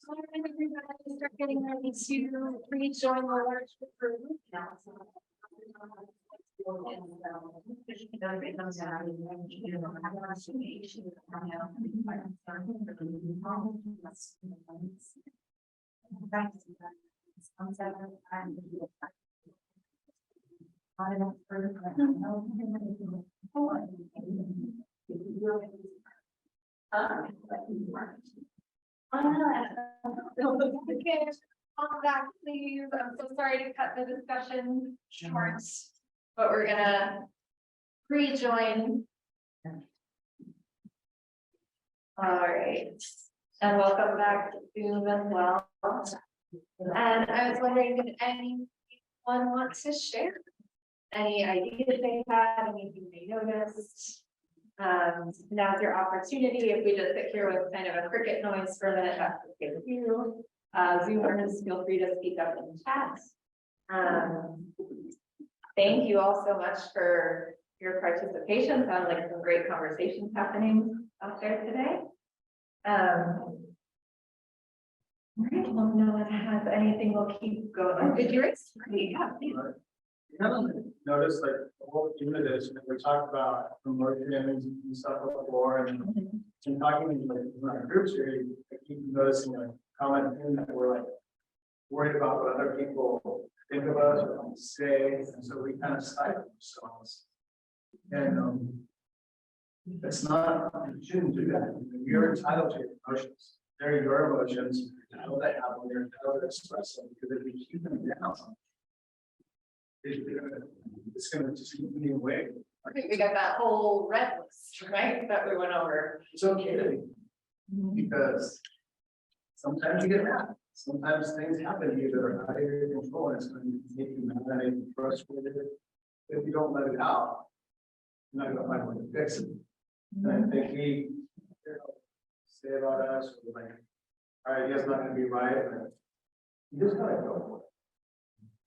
Start getting ready to rejoin the large group. Okay, on back, please. I'm so sorry to cut the discussion short, but we're gonna rejoin. All right, and welcome back to Zoom as well. And I was wondering if anyone wants to share any ideas they had, anything they noticed. Now's your opportunity. If we just sit here with kind of a cricket noise for a minute, that's okay with you. Zoomers, feel free to speak up in the chat. Thank you all so much for your participation. Sounds like some great conversations happening out there today. All right, well, no one has anything, we'll keep going. Did you raise? Yeah. Kind of notice like the whole unit is, we talked about promotion and stuff before, and talking like in our groups here, I keep noticing like common thing that we're like worried about what other people think of us or say, and so we kind of stifle ourselves. And it's not, you shouldn't do that. You're entitled to your emotions. They're your emotions. You're entitled to have them. You're entitled to express them, because if you keep them down, it's gonna just keep me away. Okay, we got that whole red list, right, that we went over. It's okay to be, because sometimes you get mad. Sometimes things happen to you that are out of your control, and it's going to make you mad and make you frustrated. If you don't let it out, you're not gonna find a way to fix it. And I think we, say about us, or like, all right, it's not gonna be right, but you just gotta go for it.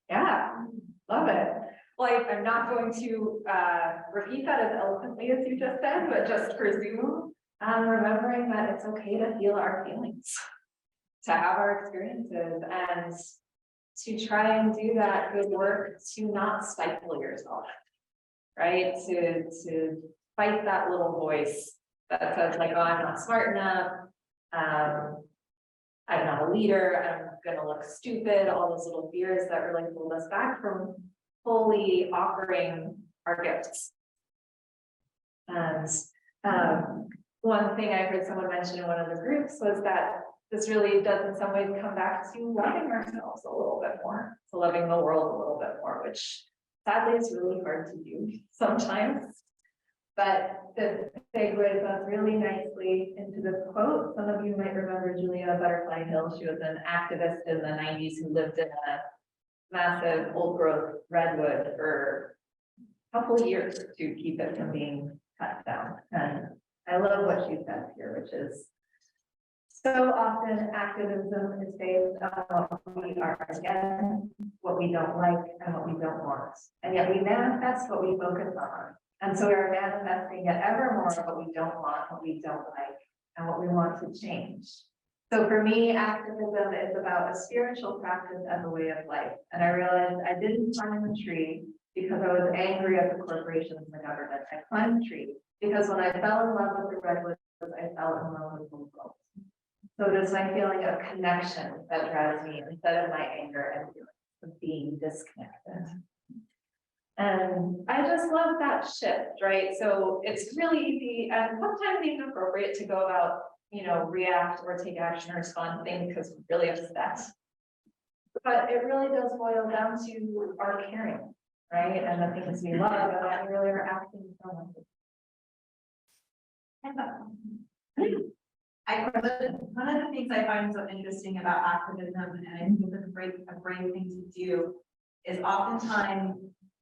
Yeah, love it. Like, I'm not going to repeat that as eloquently as you just said, but just for Zoom, remembering that it's okay to feel our feelings, to have our experiences, and to try and do that good work to not stifle yourself, right? To fight that little voice that says like, oh, I'm not smart enough. I'm not a leader. I'm gonna look stupid. All those little fears that really hold us back from fully offering our gifts. And one thing I heard someone mention in one of the groups was that this really does in some ways come back to loving ourselves a little bit more, to loving the world a little bit more, which sadly is really hard to do sometimes. But the segues us really nicely into this quote. Some of you might remember Julia Butterfly Hill. She was an activist in the 90s who lived in a massive old growth redwood for a couple of years to keep it from being cut down. And I love what she says here, which is, so often activism is based on what we are against, what we don't like, and what we don't want. And yet we manifest what we focus on. And so we are manifesting yet ever more what we don't want, what we don't like, and what we want to change. So for me, activism is about a spiritual practice as a way of life. And I realized I didn't climb the tree because I was angry at the corporations and the government. I climbed the tree because when I fell in love with the redwoods, I fell in love with the world. So it is my feeling of connection that drives me instead of my anger and feeling of being disconnected. And I just love that shift, right? So it's really easy and sometimes even appropriate to go about, react or take action or respond to things because we're really upset. But it really does boil down to our caring, right? And the things we love and that we really are acting from. One of the things I find so interesting about activism, and I think it's a brave thing to do, is oftentimes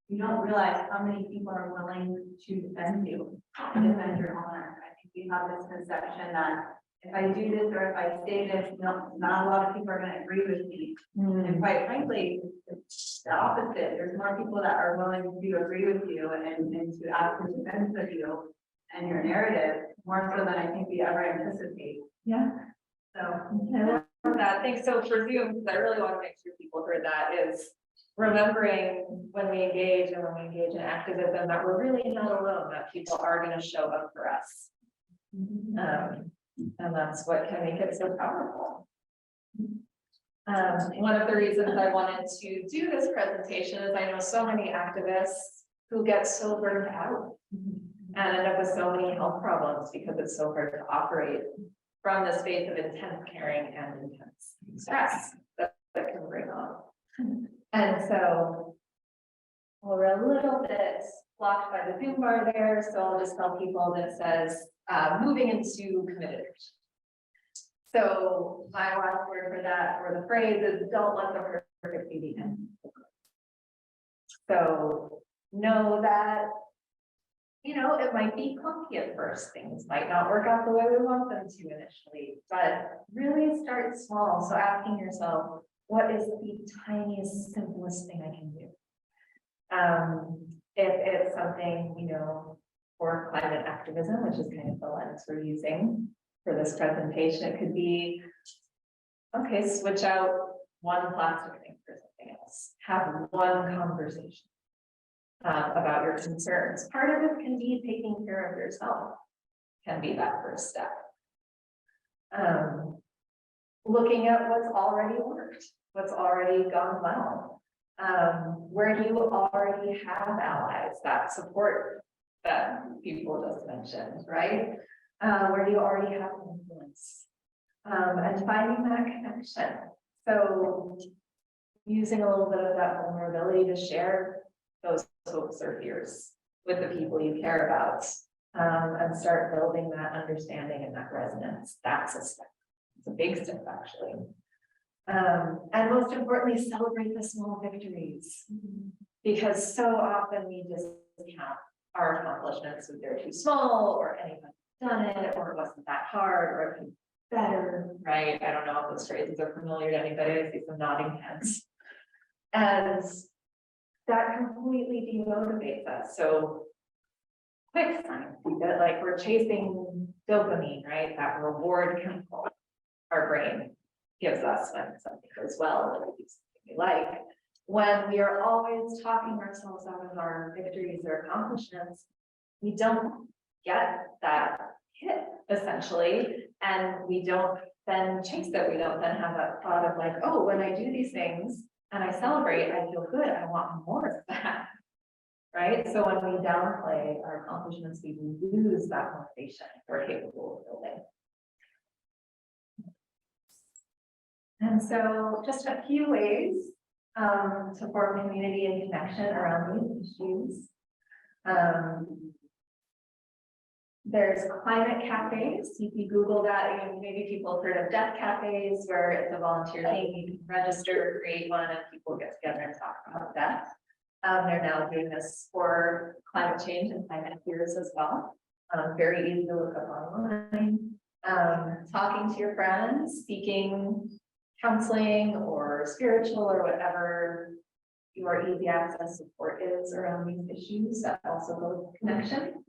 you don't realize how many people are willing to defend you and defend your honor. I think we have this conception that if I do this or if I say this, not a lot of people are going to agree with me. And quite frankly, it's the opposite. There's more people that are willing to agree with you and to ask in defense of you and your narrative, more so than I think we ever anticipate. Yeah. So I love that. think so for Zoom, because I really want to make sure people heard that, is remembering when we engage and when we engage in activism, that we're really not alone, that people are going to show up for us. And that's what can make it so powerful. One of the reasons I wanted to do this presentation is I know so many activists who get so burned out and end up with so many health problems because it's so hard to operate from the space of intense caring and intense stress that can bring on. And so we're a little bit blocked by the Zoom bar there, so I'll just tell people that it says moving into committed action. So my last word for that, or the phrase, is don't let the perfect be the end. So know that, you know, it might be clunky at first. Things might not work out the way we want them to initially, but really start small. So asking yourself, what is the tiniest, simplest thing I can do? If it's something, you know, for climate activism, which is kind of the lens we're using for this presentation, it could be, okay, switch out one plastic thing for something else. Have one conversation about your concerns. Part of it can be taking care of yourself, can be that first step. Looking at what's already worked, what's already gone well. Where you already have allies that support that people just mentioned, right? Where you already have influence, and finding that connection. So using a little bit of that vulnerability to share those hopes or fears with the people you care about, and start building that understanding and that resonance. That's a step. It's a big step, actually. And most importantly, celebrate the small victories, because so often we just count our accomplishments if they're too small, or anyone done it, or it wasn't that hard, or it could be better, right? I don't know if those phrases are familiar to anybody. I see some nodding heads. And that completely demotivates us. So quick sign that like we're chasing dopamine, right? That reward chemical our brain gives us when something goes well, when we do something we like. When we are always talking ourselves out of our victories or accomplishments, we don't get that hit essentially, and we don't then chase it. We don't then have that thought of like, oh, when I do these things and I celebrate, I feel good, I want more of that, right? So when we downplay our accomplishments, we lose that motivation we're capable of building. And so just a few ways to form community and connection around these issues. There's climate cafes. You can Google that. You know, maybe people have heard of death cafes, where it's a volunteer thing. You can register, create one, and people get together and talk about death. They're now doing this for climate change and climate fears as well. Very easy to look up online. Talking to your friends, seeking counseling or spiritual or whatever your easy access support is around these issues. That also builds connection.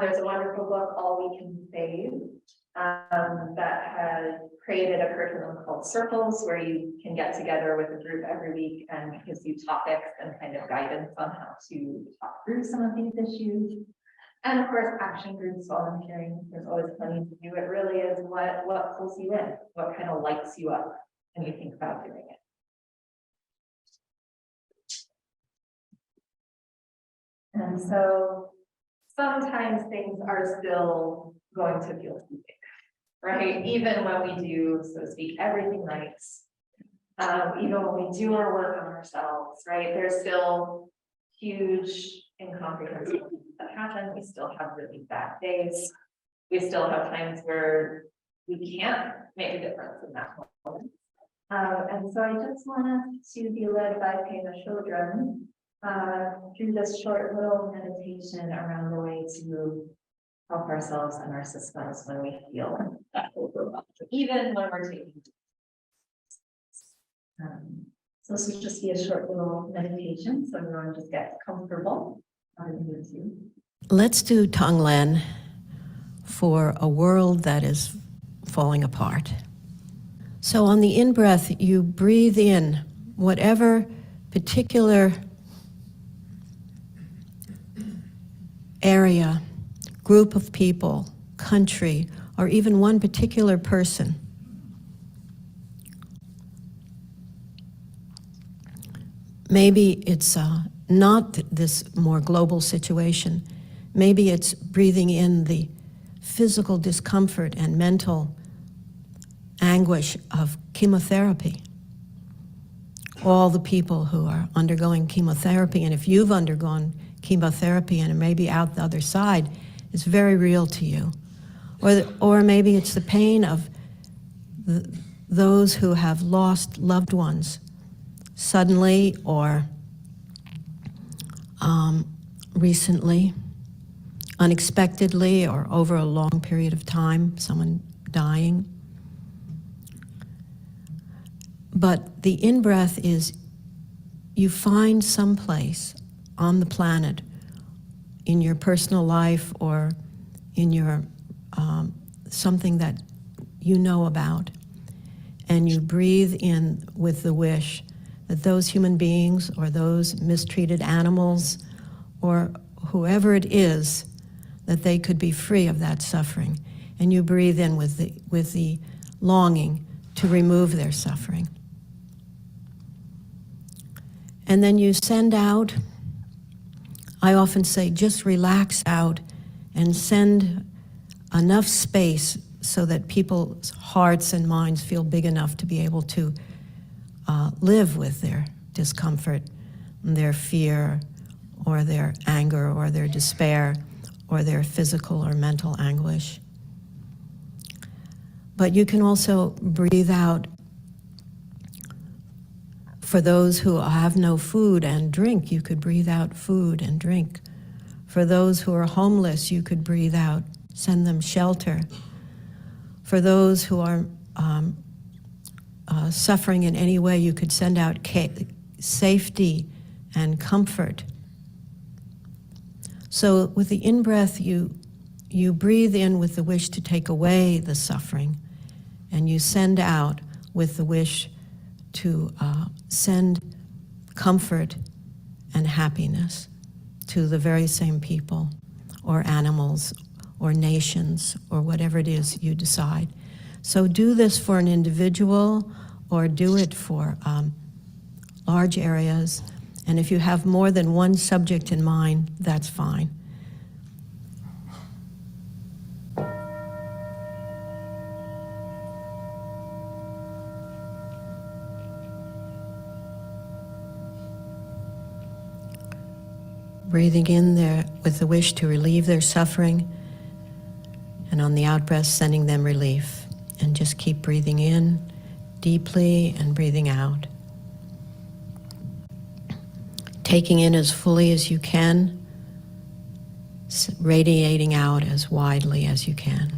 There's a wonderful book, All We Can Save, that had created a curriculum called Circles, where you can get together with a group every week and gives you topics and kind of guidance on how to talk through some of these issues. And of course, action groups, volunteering, there's always plenty to do. It really is what pulls you in, what kind of lights you up when you think about doing it. And so sometimes things are still going to feel too big, right? Even when we do, so to speak, everything right, even when we do our work on ourselves, right? There's still huge incomprehensible things that happen. We still have really bad days. We still have times where we can't make a difference in that moment. And so I just want us to be led by Pema Chodron through this short little meditation around the way to help ourselves and our systems when we feel that overwhelmed, even when we're taking. So this will just be a short little meditation, so everyone just gets comfortable. Let's do Tonglen for a world that is falling apart. So on the in-breath, you breathe in whatever particular area, group of people, country, or even one particular person. Maybe it's not this more global situation. Maybe it's breathing in the physical discomfort and mental anguish of chemotherapy. All the people who are undergoing chemotherapy, and if you've undergone chemotherapy and maybe out the other side, it's very real to you. Or maybe it's the pain of those who have lost loved ones suddenly or recently, unexpectedly, or over a long period of time, someone dying. But the in-breath is you find some place on the planet, in your personal life or in your something that you know about, and you breathe in with the wish that those human beings or those mistreated animals or whoever it is, that they could be free of that suffering. And you breathe in with the longing to remove their suffering. And then you send out, I often say, just relax out and send enough space so that people's hearts and minds feel big enough to be able to live with their discomfort, their fear, or their anger, or their despair, or their physical or mental anguish. But you can also breathe out for those who have no food and drink. You could breathe out food and drink. For those who are homeless, you could breathe out, send them shelter. For those who are suffering in any way, you could send out safety and comfort. So with the in-breath, you breathe in with the wish to take away the suffering, and you send out with the wish to send comfort and happiness to the very same people or animals or nations or whatever it is you decide. So do this for an individual or do it for large areas. And if you have more than one subject in mind, that's fine. Breathing in there with the wish to relieve their suffering, and on the out-breath, sending them relief. And just keep breathing in deeply and breathing out. Taking in as fully as you can, radiating out as widely as you can.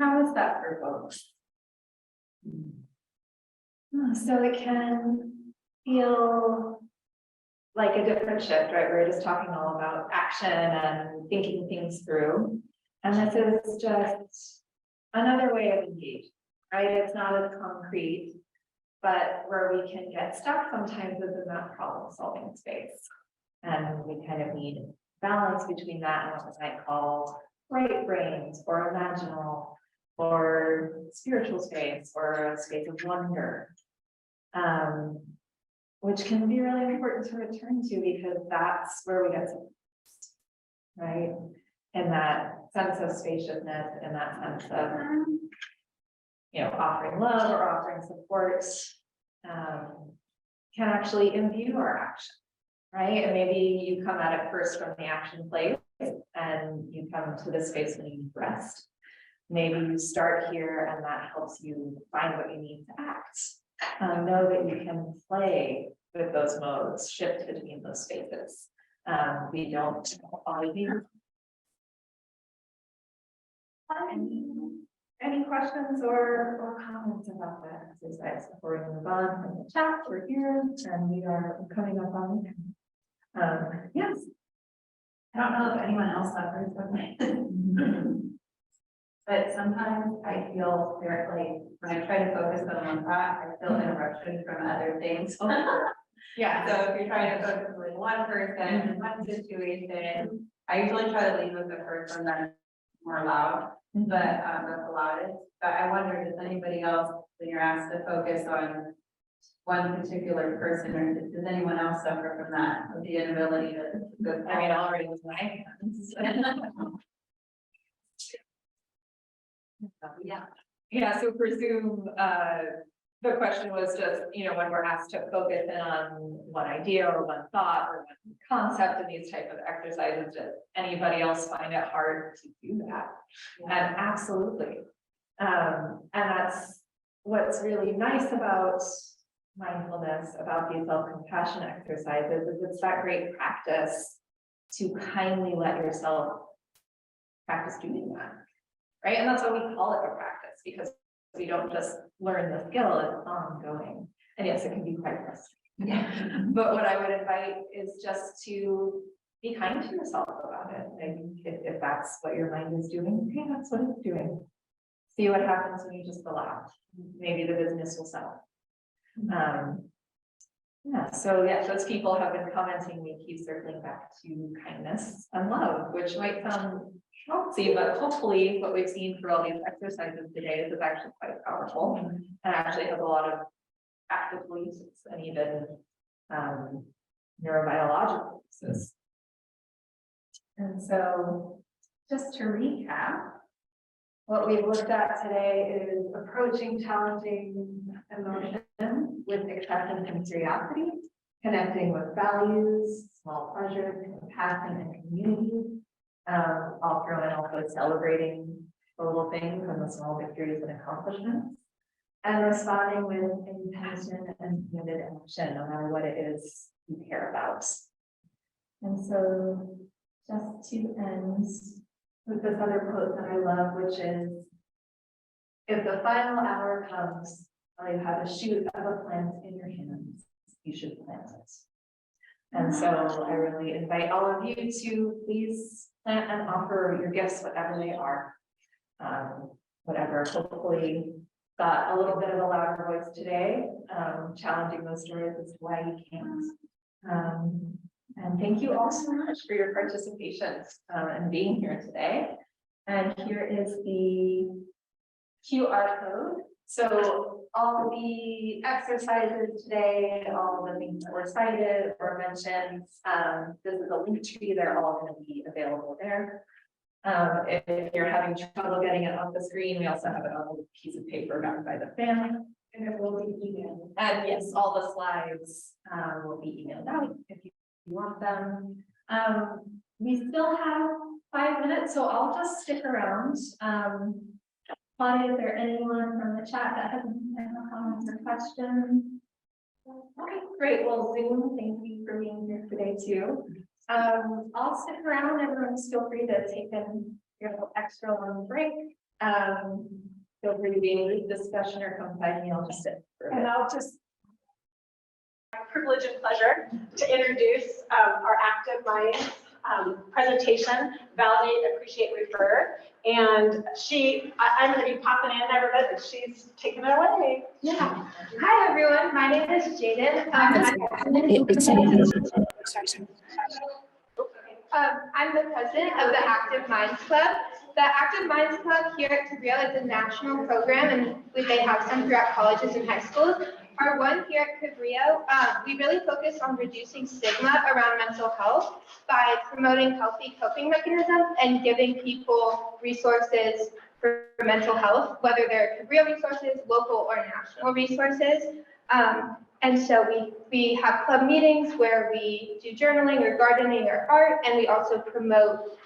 How is that for folks? So it can feel like a different shift, right? We're just talking all about action and thinking things through. And this is just another way of engaging, right? It's not as concrete, but where we can get stuck sometimes is in that problem-solving space. And we kind of need balance between that and what we might call right brains or imaginal or spiritual space or a space of wonder. Which can be really important to return to because that's where we get to, right? In that sense of spaciousness, in that sense of, offering love or offering support, can actually imbue our action, right? And maybe you come at it first from the action place and you come to this space when you need rest. Maybe you start here and that helps you find what you need to act. Know that you can play with those modes, shift between those spaces. We don't always need. Any questions or comments about that exercise before we move on from the chat? We're here and we are coming up on. Yes. I don't know if anyone else suffers with it. But sometimes I feel like when I try to focus on one thought, I feel interruption from other things. Yeah. So if you're trying to focus on one person, one situation, I usually try to lead with the first one that's more loud, but that's the loudest. But I wonder, does anybody else, when you're asked to focus on one particular person, or does anyone else suffer from that, with the inability to? I mean, already with my hands. Yeah, so presume, the question was just, when we're asked to focus in on one idea or one thought or one concept in these type of exercises, does anybody else find it hard to do that? And absolutely. And that's what's really nice about mindfulness, about these self-compassion exercises, is it's that great practice to kindly let yourself practice doing that. Right, and that's why we call it a practice, because we don't just learn the skill, it's ongoing. And yes, it can be quite frustrating. But what I would invite is just to be kind to yourself about it. And if that's what your mind is doing, okay, that's what it's doing. See what happens when you just allow. Maybe the business will settle. Those people have been commenting, we keep circling back to kindness and love, which might sound schmaltzy, but hopefully what we've seen through all these exercises today is it's actually quite powerful and actually has a lot of practical uses and even neurobiological uses. And so just to recap, what we've looked at today is approaching challenging emotion with acceptance and curiosity, connecting with values, small pleasures, compassion, and community. I'll throw in also celebrating the little things and the small victories and accomplishments, and responding with intention and committed action, no matter what it is you care about. And so just to end with this other quote that I love, which is, if the final hour comes while you have a shoot of a plant in your hands, you should plant it. And so I really invite all of you to please plant and offer your gifts, whatever they are. Whatever, hopefully got a little bit of a louder voice today, challenging those stories as to why you can't. And thank you all so much for your participation and being here today. And here is the QR code. So all the exercises today, all the things that were cited or mentioned, this is a link tree. They're all going to be available there. If you're having trouble getting it off the screen, we also have it on a piece of paper backed by the fan. And it will be emailed. And yes, all the slides will be emailed out if you want them. We still have 5 minutes, so I'll just stick around. Claudia, is there anyone from the chat that has any comments or questions? Okay, great. Well, Zoom, thank you for being here today too. I'll stick around. Everyone's feel free to take in your little extra long break. Feel free to be in a discussion or come find me. I'll just sit for a bit. And I'll just privilege and pleasure to introduce our Active Minds presentation, Validate, Appreciate, Refer. And I'm gonna be popping in every bit, but she's taking it away. Yeah. Hi, everyone. My name is Jaden. I'm the president of the Active Minds Club. The Active Minds Club here at Cabrillo is a national program, and they have some throughout colleges and high schools. Our one here at Cabrillo, we really focus on reducing stigma around mental health by promoting healthy coping mechanisms and giving people resources for mental health, whether they're Cabrillo resources, local or national resources. And so we have club meetings where we do journaling or gardening or art, and we also promote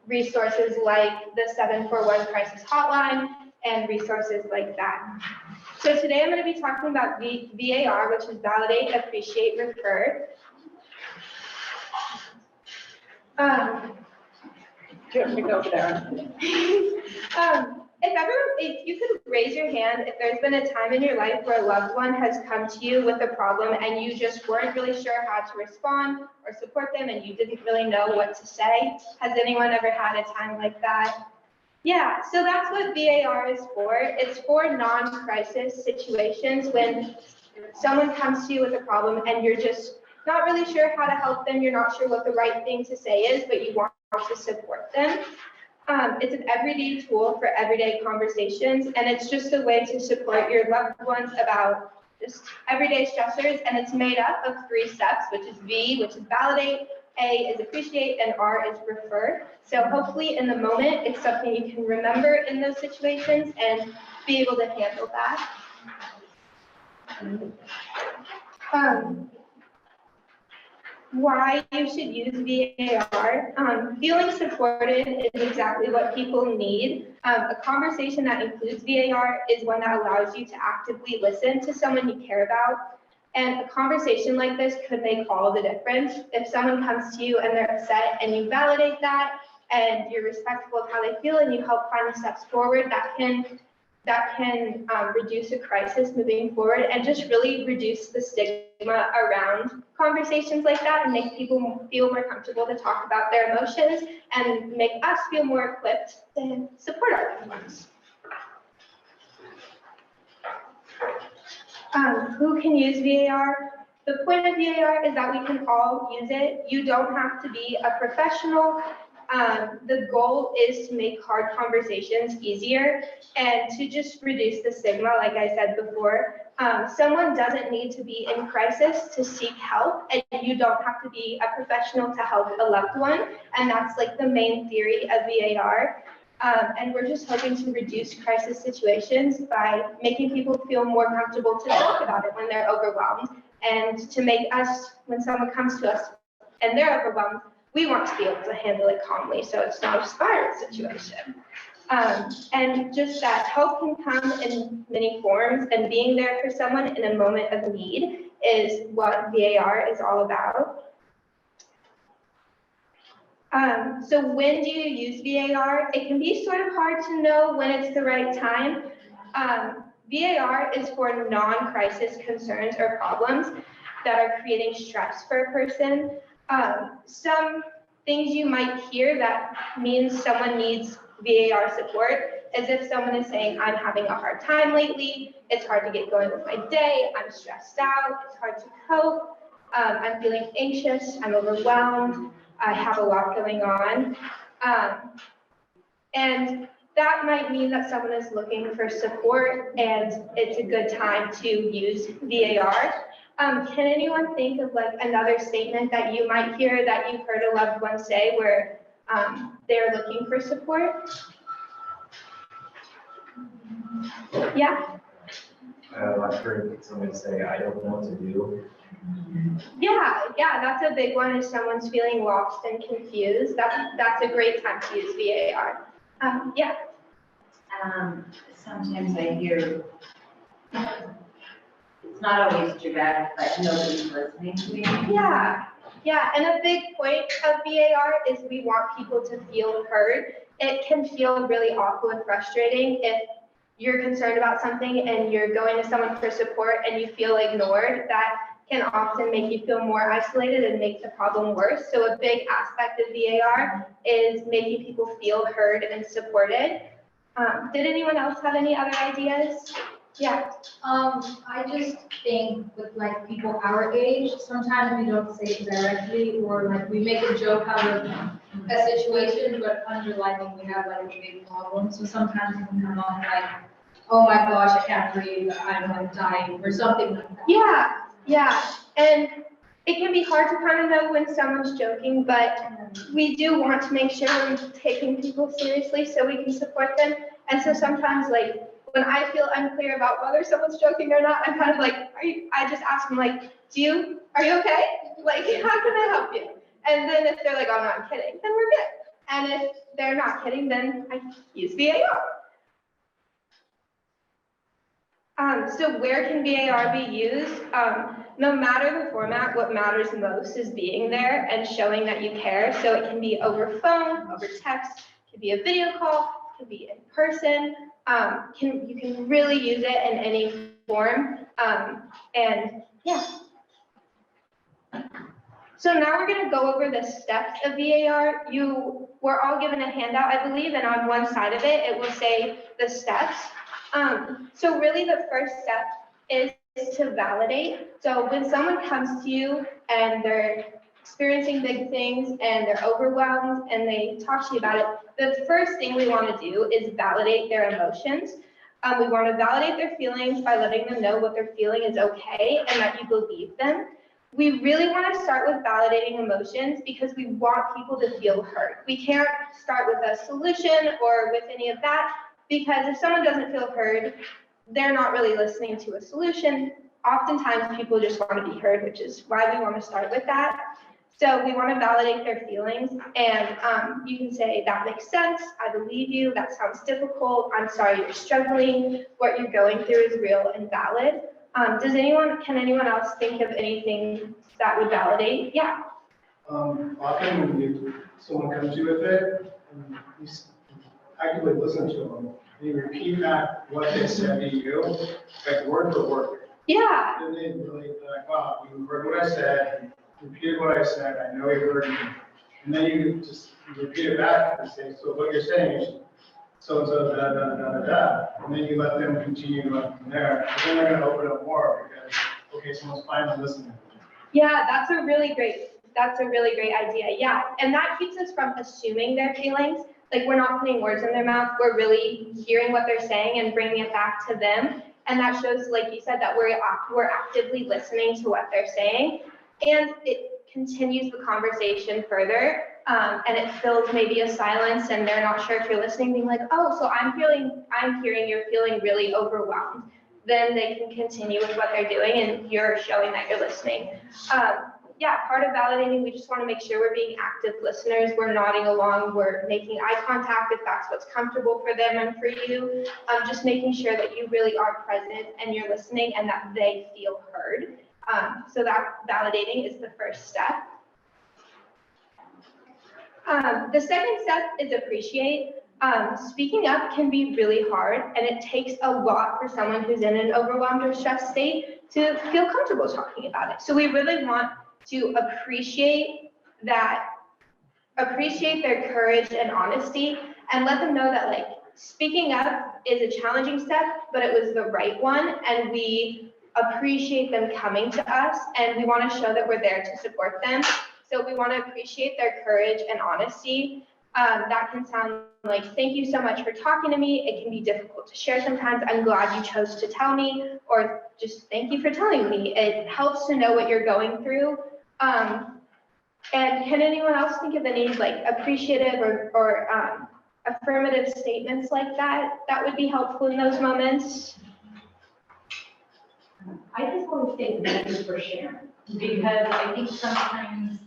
resources like the 741 crisis hotline and resources like that. So today I'm going to be talking about VAR, which is validate, appreciate, refer. If you could raise your hand, if there's been a time in your life where a loved one has come to you with a problem and you just weren't really sure how to respond or support them and you didn't really know what to say. Has anyone ever had a time like that? Yeah, so that's what VAR is for. It's for non-crisis situations when someone comes to you with a problem and you're just not really sure how to help them. You're not sure what the right thing to say is, but you want to support them. It's an everyday tool for everyday conversations, and it's just a way to support your loved ones about just everyday stressors, and it's made up of 3 steps, which is V, which is validate, A is appreciate, and R is refer. So hopefully in the moment, it's something you can remember in those situations and be able to handle that. Why you should use VAR. Feeling supported is exactly what people need. A conversation that includes VAR is one that allows you to actively listen to someone you care about. And a conversation like this could make all the difference. If someone comes to you and they're upset and you validate that and you're respectful of how they feel and you help find the steps forward, that can reduce a crisis moving forward and just really reduce the stigma around conversations like that and make people feel more comfortable to talk about their emotions and make us feel more equipped to support our loved ones. Who can use VAR? The point of VAR is that we can all use it. You don't have to be a professional. The goal is to make hard conversations easier and to just reduce the stigma, like I said before. Someone doesn't need to be in crisis to seek help, and you don't have to be a professional to help a loved one, and that's like the main theory of VAR. And we're just hoping to reduce crisis situations by making people feel more comfortable to talk about it when they're overwhelmed, and to make us, when someone comes to us and they're overwhelmed, we want to be able to handle it calmly so it's not a spiral situation. And just that help can come in many forms, and being there for someone in a moment of need is what VAR is all about. So when do you use VAR? It can be sort of hard to know when it's the right time. VAR is for non-crisis concerns or problems that are creating stress for a person. Some things you might hear that means someone needs VAR support is if someone is saying, I'm having a hard time lately, it's hard to get going with my day, I'm stressed out, it's hard to cope, I'm feeling anxious, I'm overwhelmed, I have a lot going on. And that might mean that someone is looking for support and it's a good time to use VAR. Can anyone think of like another statement that you might hear that you've heard a loved one say where they're looking for support? Yeah? I've heard somebody say, I don't know what to do. Yeah, that's a big one if someone's feeling lost and confused. That's a great time to use VAR. Yeah. Sometimes I hear, it's not always direct, but nobody's listening to me. Yeah, and a big point of VAR is we want people to feel heard. It can feel really awful and frustrating if you're concerned about something and you're going to someone for support and you feel ignored. can often make you feel more isolated and make the problem worse. So a big aspect of VAR is making people feel heard and supported. Did anyone else have any other ideas? Yeah. I just think with like people our age, sometimes we don't say it directly, or like we make a joke out of a situation, but underlying we have like a big problem. So sometimes it can come off like, oh my gosh, I can't breathe, I'm like dying, or something like that. Yeah, and it can be hard to kind of know when someone's joking, but we do want to make sure we're taking people seriously so we can support them. And so sometimes, like, when I feel unclear about whether someone's joking or not, I'm kind of like, I just ask them, like, are you okay? Like, how can I help you? And then if they're like, oh, no, I'm kidding, then we're good. And if they're not kidding, then I use VAR. So where can VAR be used? No matter the format, what matters most is being there and showing that you care. So it can be over phone, over text, it can be a video call, it can be in person. You can really use it in any form. And yeah. So now we're going to go over the steps of VAR. We're all given a handout, I believe, and on one side of it, it will say the steps. So really the first step is to validate. So when someone comes to you and they're experiencing big things and they're overwhelmed and they talk to you about it, the first thing we want to do is validate their emotions. We want to validate their feelings by letting them know what they're feeling is okay and that you believe them. We really want to start with validating emotions because we want people to feel heard. We can't start with a solution or with any of that, because if someone doesn't feel heard, they're not really listening to a solution. Oftentimes people just want to be heard, which is why we want to start with that. So we want to validate their feelings, and you can say, that makes sense, I believe you, that sounds difficult, I'm sorry you're struggling, what you're going through is real and valid. Can anyone else think of anything that would validate? Yeah. Often when someone comes to you with it, and you actively listen to them, and you repeat back what they said to you, like word for word. Yeah. And they really like, wow, you heard what I said, you repeated what I said, I know you heard me. And then you just repeat it back and say, so what you're saying is so-and-so, da, da, da, da, da. And then you let them continue up from there. And then they're going to open up more because, okay, someone's finally listening. Yeah, that's a really great idea. Yeah, and that keeps us from assuming their feelings. Like, we're not putting words in their mouth, we're really hearing what they're saying and bringing it back to them. And that shows, like you said, that we're actively listening to what they're saying. And it continues the conversation further, and it fills maybe a silence and they're not sure if you're listening, being like, oh, so I'm hearing you're feeling really overwhelmed. Then they can continue with what they're doing and you're showing that you're listening. Yeah, part of validating, we just want to make sure we're being active listeners. We're nodding along, we're making eye contact if that's what's comfortable for them and for you. Just making sure that you really are present and you're listening and that they feel heard. So that validating is the first step. The second step is appreciate. Speaking up can be really hard, and it takes a lot for someone who's in an overwhelmed or stressed state to feel comfortable talking about it. So we really want to appreciate their courage and honesty, and let them know that, like, speaking up is a challenging step, but it was the right one, and we appreciate them coming to us, and we want to show that we're there to support them. So we want to appreciate their courage and honesty. That can sound like, thank you so much for talking to me. It can be difficult to share sometimes. I'm glad you chose to tell me, or just thank you for telling me. It helps to know what you're going through. And can anyone else think of any like appreciative or affirmative statements like that would be helpful in those moments? I just want to say thank you for sharing, because I think sometimes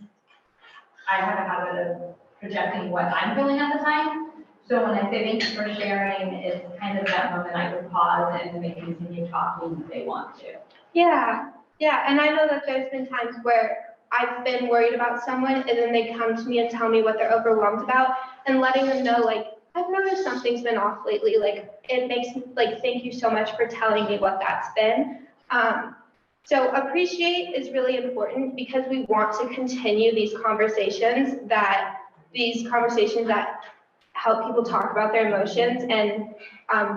I have a habit of projecting what I'm feeling at the time. So when I say thank you for sharing, it's kind of that moment I would pause and they continue talking if they want to. Yeah, and I know that there's been times where I've been worried about someone and then they come to me and tell me what they're overwhelmed about, and letting them know, like, I've noticed something's been off lately. Like, it makes me, like, thank you so much for telling me what that's been. So appreciate is really important because we want to continue these conversations that help people talk about their emotions and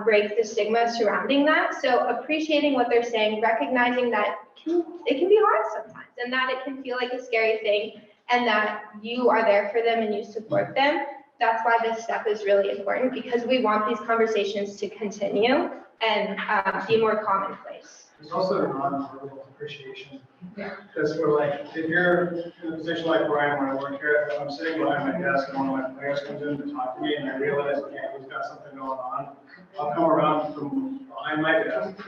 break the stigma surrounding that. So appreciating what they're saying, recognizing that it can be hard sometimes and that it can feel like a scary thing and that you are there for them and you support them. That's why this step is really important because we want these conversations to continue and be more commonplace. There's also a non-verbal appreciation. Because we're like, if you're in a position like where I am, where I work here, if I'm sitting behind my desk and one of my players comes in to talk to me and I realize, okay, he's got something going on, I'll come around from behind my desk,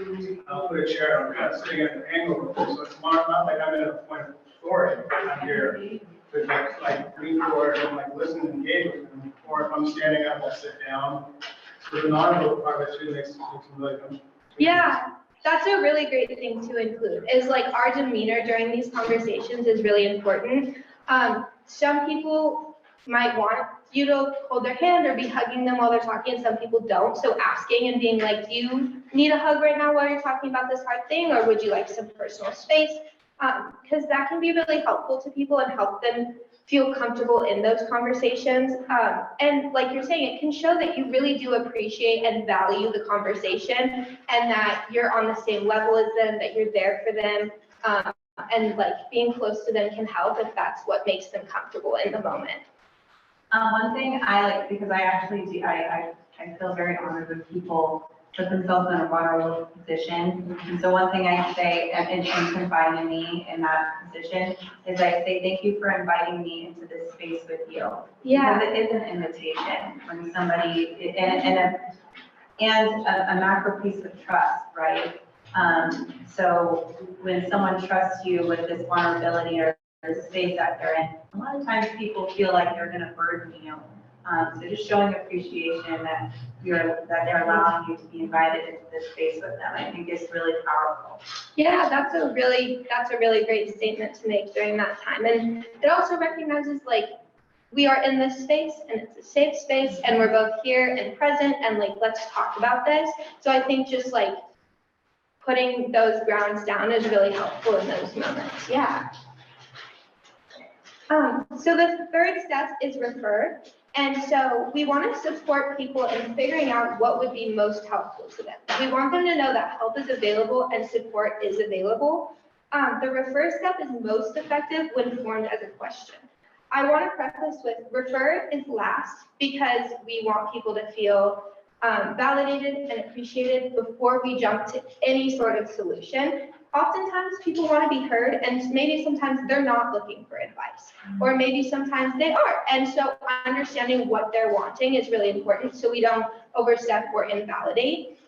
I'll put a chair, I'm kind of sitting at an angle, so it's not like I'm in a point of authority. I'm here to like lean forward and like listen and engage with them. Or if I'm standing up, I'll sit down. So the non-verbal part of it too makes it really come. Yeah. That's a really great thing to include, is like our demeanor during these conversations is really important. Some people might want you to hold their hand or be hugging them while they're talking, and some people don't. So asking and being like, do you need a hug right now while you're talking about this hard thing, or would you like some personal space? Because that can be really helpful to people and help them feel comfortable in those conversations. And like you're saying, it can show that you really do appreciate and value the conversation and that you're on the same level as them, that you're there for them. And like being close to them can help if that's what makes them comfortable in the moment. One thing I like, because I actually do, I feel very honored when people put themselves in a vulnerable position. And so one thing I say, and confiding in me in that position, is I say, thank you for inviting me into this space with you. Yeah. Because it is an invitation when somebody, and a macro piece of trust, right? So when someone trusts you with this vulnerability or the space that they're in, a lot of times people feel like they're gonna burden you. So just showing appreciation that they're allowing you to be invited into this space with them, I think is really powerful. Yeah, that's a really great statement to make during that time. And it also recognizes like we are in this space and it's a safe space and we're both here and present and like, let's talk about this. So I think just like putting those grounds down is really helpful in those moments. Yeah. So the third step is refer. And so we want to support people in figuring out what would be most helpful to them. We want them to know that help is available and support is available. The refer step is most effective when formed as a question. I want to preface with refer is last because we want people to feel validated and appreciated before we jump to any sort of solution. Oftentimes people want to be heard and maybe sometimes they're not looking for advice or maybe sometimes they are. And so understanding what they're wanting is really important so we don't overstep or invalidate.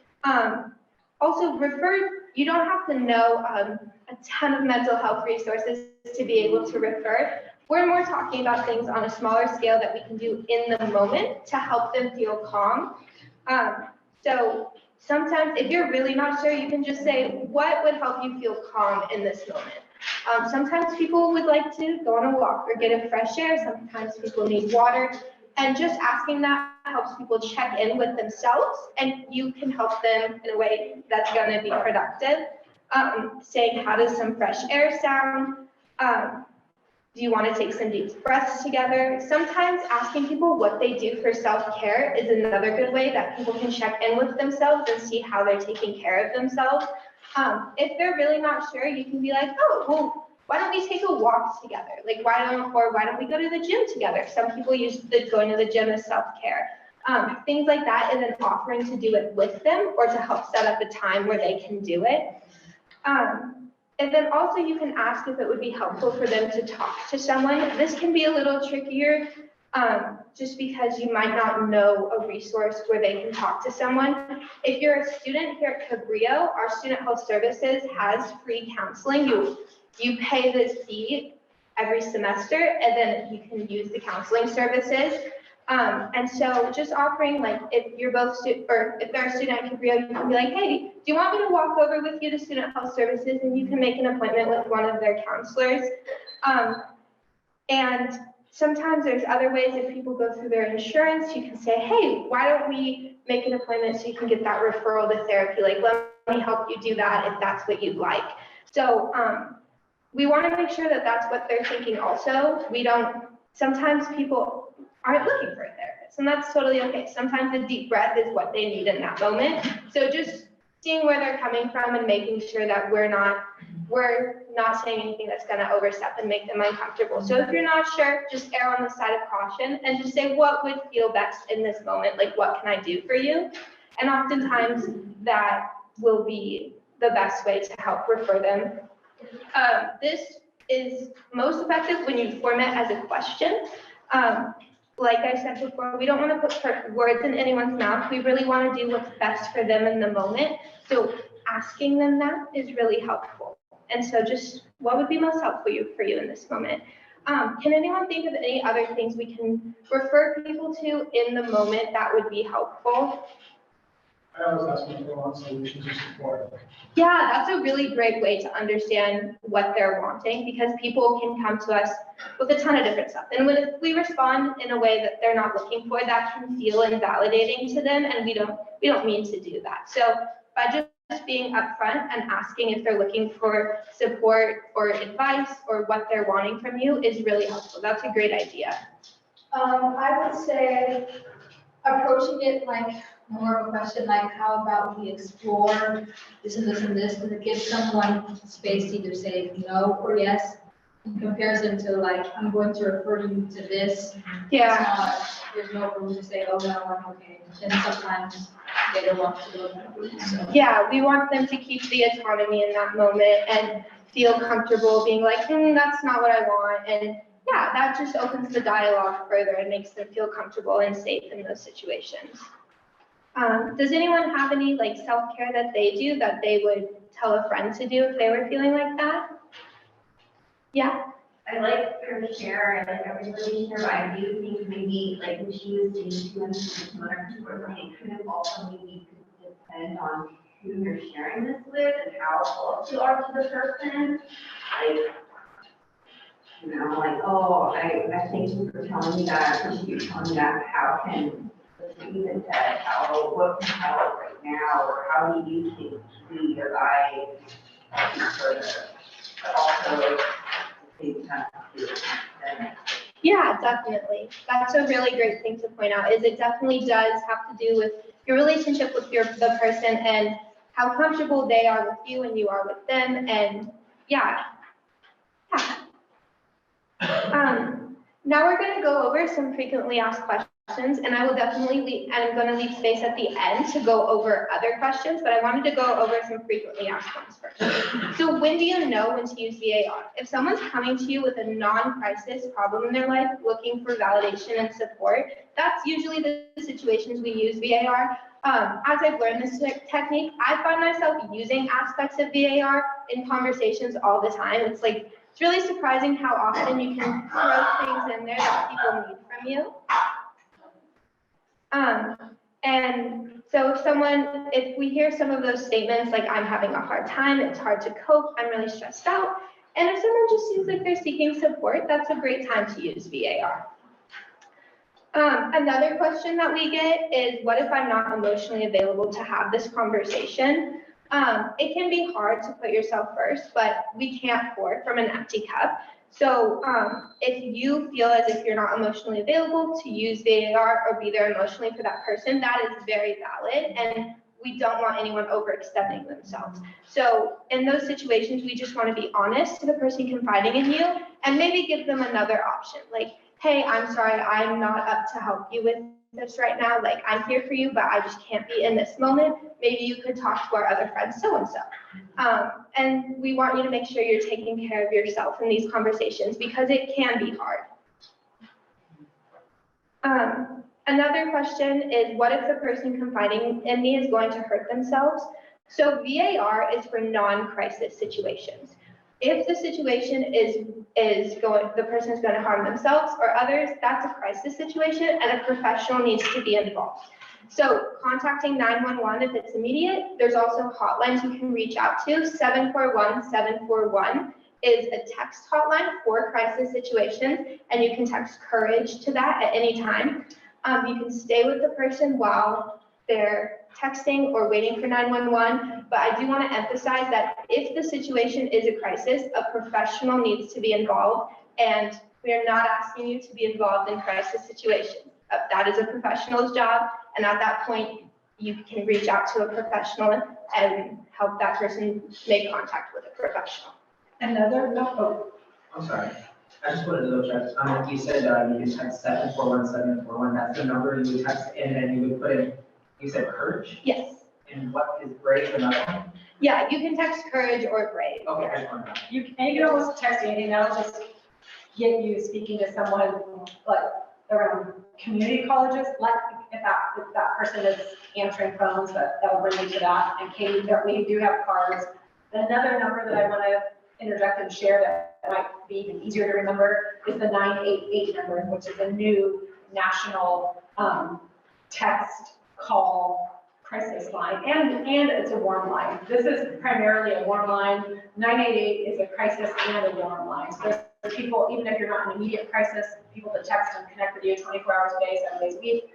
Also refer, you don't have to know a ton of mental health resources to be able to refer. We're more talking about things on a smaller scale that we can do in the moment to help them feel calm. So sometimes if you're really not sure, you can just say, what would help you feel calm in this moment? Sometimes people would like to go on a walk or get a fresh air. Sometimes people need water. And just asking that helps people check in with themselves and you can help them in a way that's going to be productive. Saying, how does some fresh air sound? Do you want to take some deep breaths together? Sometimes asking people what they do for self-care is another good way that people can check in with themselves and see how they're taking care of themselves. If they're really not sure, you can be like, oh, well, why don't we take a walk together? Like, why don't we go to the gym together? Some people use going to the gym as self-care. Things like that, and then offering to do it with them or to help set up a time where they can do it. And then also you can ask if it would be helpful for them to talk to someone. This can be a little trickier just because you might not know a resource where they can talk to someone. If you're a student here at Cabrillo, our Student Health Services has free counseling. You pay this fee every semester and then you can use the counseling services. And so just offering, like, if you're both if they're a student at Cabrillo, you can be like, hey, do you want me to walk over with you to Student Health Services? And you can make an appointment with one of their counselors. And sometimes there's other ways if people go through their insurance, you can say, hey, why don't we make an appointment so you can get that referral to therapy? Like, let me help you do that if that's what you'd like. So we want to make sure that that's what they're thinking also. Sometimes people aren't looking for a therapist, and that's totally okay. Sometimes a deep breath is what they need in that moment. So just seeing where they're coming from and making sure that we're not saying anything that's going to overstep and make them uncomfortable. So if you're not sure, just err on the side of caution and just say, what would feel best in this moment? Like, what can I do for you? And oftentimes that will be the best way to help refer them. This is most effective when you form it as a question. Like I said before, we don't want to put words in anyone's mouth. We really want to do what's best for them in the moment. So asking them that is really helpful. And so just what would be most helpful for you in this moment? Can anyone think of any other things we can refer people to in the moment that would be helpful? I always ask when people want solutions or support. Yeah, that's a really great way to understand what they're wanting, because people can come to us with a ton of different stuff. And if we respond in a way that they're not looking for, that can feel invalidating to them, and we don't mean to do that. So by just being upfront and asking if they're looking for support or advice or what they're wanting from you is really helpful. That's a great idea. I would say approaching it like more of a question like, how about we explore this and this and this, and it gives someone space to either say no or yes, in comparison to like, I'm going to refer you to this. Yeah. There's no room to say, oh no, I'm okay. And sometimes they don't want to go that route, so. Yeah, we want them to keep the autonomy in that moment and feel comfortable being like, that's not what I want. And yeah, that just opens the dialogue further and makes them feel comfortable and safe in those situations. Does anyone have any like self-care that they do that they would tell a friend to do if they were feeling like that? Yeah. I like her share, I like everybody here, but I do think maybe like when she was saying too much to other people, it could have also maybe depend on who you're sharing this with and how close you are to the person. Like, like, oh, I thank you for telling me that, I appreciate you telling me that, how can, even said, what can help right now, or how do you think we or I can further, but also yeah, definitely. That's a really great thing to point out, is it definitely does have to do with your relationship with the person and how comfortable they are with you and you are with them. And yeah. Now we're going to go over some frequently asked questions, and I will definitely I'm going to leave space at the end to go over other questions, but I wanted to go over some frequently asked ones first. So when do you know when to use VAR? If someone's coming to you with a non-crisis problem in their life, looking for validation and support, that's usually the situations we use VAR. As I've learned this technique, I find myself using aspects of VAR in conversations all the time. It's really surprising how often you can throw things in there that people need from you. And so if we hear some of those statements, like I'm having a hard time, it's hard to cope, I'm really stressed out, and if someone just seems like they're seeking support, that's a great time to use VAR. Another question that we get is, what if I'm not emotionally available to have this conversation? It can be hard to put yourself first, but we can't pour from an empty cup. So if you feel as if you're not emotionally available to use VAR or be there emotionally for that person, that is very valid, and we don't want anyone overextending themselves. So in those situations, we just want to be honest to the person confiding in you and maybe give them another option. Like, hey, I'm sorry, I'm not up to help you with this right now. Like, I'm here for you, but I just can't be in this moment. Maybe you could talk to our other friend so-and-so. And we want you to make sure you're taking care of yourself in these conversations because it can be hard. Another question is, what if the person confiding in me is going to hurt themselves? So VAR is for non-crisis situations. If the situation the person is going to harm themselves or others, that's a crisis situation and a professional needs to be involved. So contacting 911 if it's immediate. There's also hotlines you can reach out to. 741-741 is a text hotline for crisis situations, and you can text courage to that at any time. You can stay with the person while they're texting or waiting for 911, but I do want to emphasize that if the situation is a crisis, a professional needs to be involved, and we are not asking you to be involved in crisis situations. That is a professional's job, and at that point, you can reach out to a professional and help that person make contact with a professional. I'm sorry. I just wanted to double check. You said you could text 741-741. That's the number you would text in, and you would put in. You said courage. Yes. And what is brave another one? Yeah, you can text courage or brave. Okay, I just wanted to know. You can almost text anything, that'll just get you speaking to someone like around community colleges, like if that person is answering phones, that'll bring you to that. And Katie, we do have cards. Another number that I want to interject and share that might be even easier to remember is the 988 number, which is a new national text call crisis line, and it's a warm line. This is primarily a warm line. 988 is a crisis and a warm line. So there's people, even if you're not in immediate crisis, people that text and connect with you 24 hours a day, 7 days a week.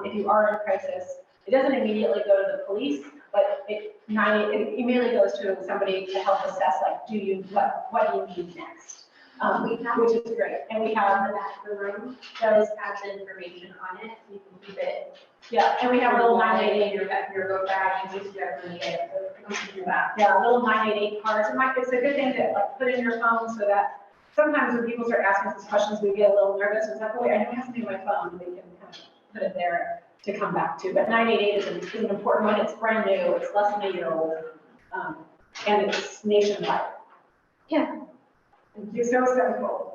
If you are in crisis, it doesn't immediately go to the police, but it immediately goes to somebody to help assess, like, what do you need next? Which is great. And we have The back of the room does have the information on it, you can keep it. yeah, and we have a little 988. Your book bag, in case you ever need it, so you can do that. Yeah, little 988 cards. It's a good thing to like put in your phone so that sometimes when people start asking us these questions, we get a little nervous. It's like, oh wait, I don't have something on my phone. We can kind of put it there to come back to. But 988 is an important one. It's brand new. It's less than a year old, and it's nationwide. Yeah. And you so simple.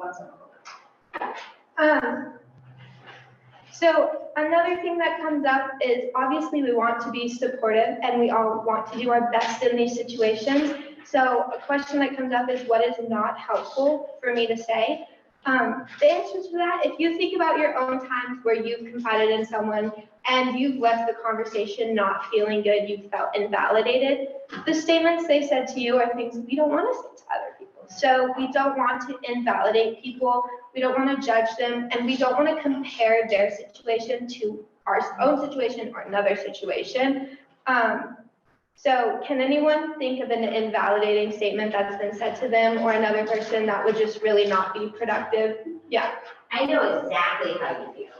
So another thing that comes up is obviously we want to be supportive and we all want to do our best in these situations. So a question that comes up is what is not helpful for me to say? The answer to that, if you think about your own times where you've confided in someone and you've left the conversation not feeling good, you felt invalidated, the statements they said to you are things we don't want to say to other people. So we don't want to invalidate people, we don't want to judge them, and we don't want to compare their situation to our own situation or another situation. So can anyone think of an invalidating statement that's been said to them or another person that would just really not be productive? Yeah. I know exactly how you feel.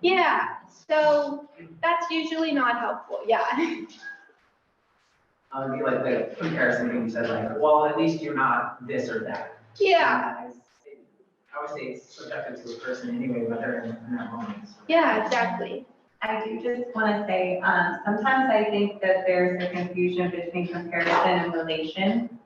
Yeah, so that's usually not helpful, yeah. Be like the comparison thing you said, like, well, at least you're not this or that. Yeah. I would say it's subjective to a person anyway, whether in that moment. So. Yeah, exactly. I do just want to say, sometimes I think that there's a confusion between comparison and relation.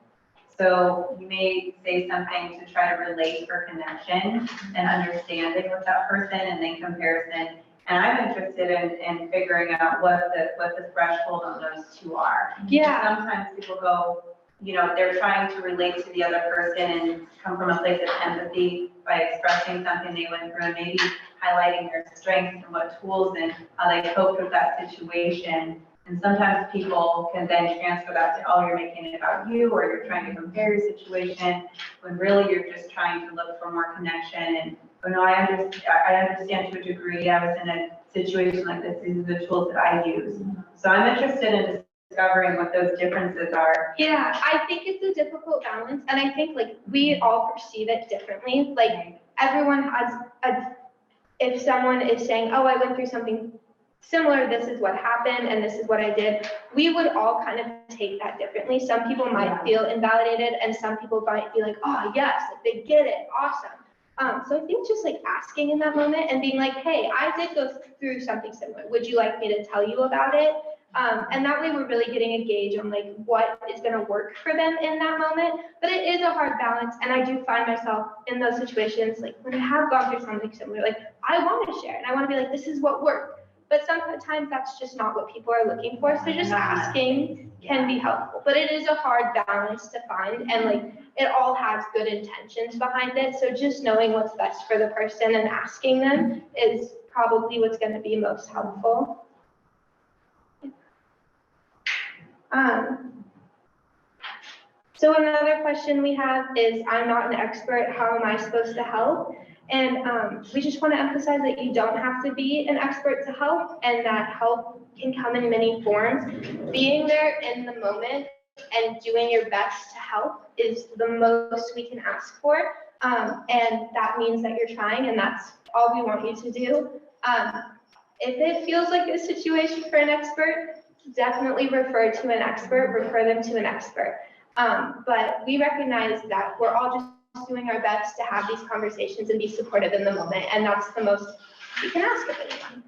So you may say something to try to relate for connection and understanding with that person, and then comparison. And I'm interested in figuring out what the threshold of those two are. Yeah. Sometimes people go, they're trying to relate to the other person and come from a place of empathy by expressing something they went through and maybe highlighting their strengths and what tools and how they coped with that situation. And sometimes people can then transfer that to, oh, you're making it about you, or you're trying to compare your situation, when really you're just trying to look for more connection. And no, I understand to a degree. I was in a situation like this. These are the tools that I use. So I'm interested in discovering what those differences are. Yeah, I think it's a difficult balance, and I think like we all perceive it differently. Like everyone has if someone is saying, oh, I went through something similar, this is what happened, and this is what I did, we would all kind of take that differently. Some people might feel invalidated, and some people might be like, oh yes, like they get it, awesome. So I think just like asking in that moment and being like, hey, I did go through something similar. Would you like me to tell you about it? And that way we're really getting a gauge on like what is going to work for them in that moment. But it is a hard balance. And I do find myself in those situations, like when I have gone through something similar, like I want to share and I want to be like, this is what worked. But sometimes that's just not what people are looking for. So just asking can be helpful. But it is a hard balance to find. And like it all has good intentions behind it. So just knowing what's best for the person and asking them is probably what's going to be most helpful. So another question we have is, I'm not an expert, how am I supposed to help? And we just want to emphasize that you don't have to be an expert to help, and that help can come in many forms. Being there in the moment and doing your best to help is the most we can ask for. And that means that you're trying, and that's all we want you to do. If it feels like a situation for an expert, definitely refer to an expert, refer them to an expert. But we recognize that we're all just doing our best to have these conversations and be supportive in the moment, and that's the most we can ask of anyone.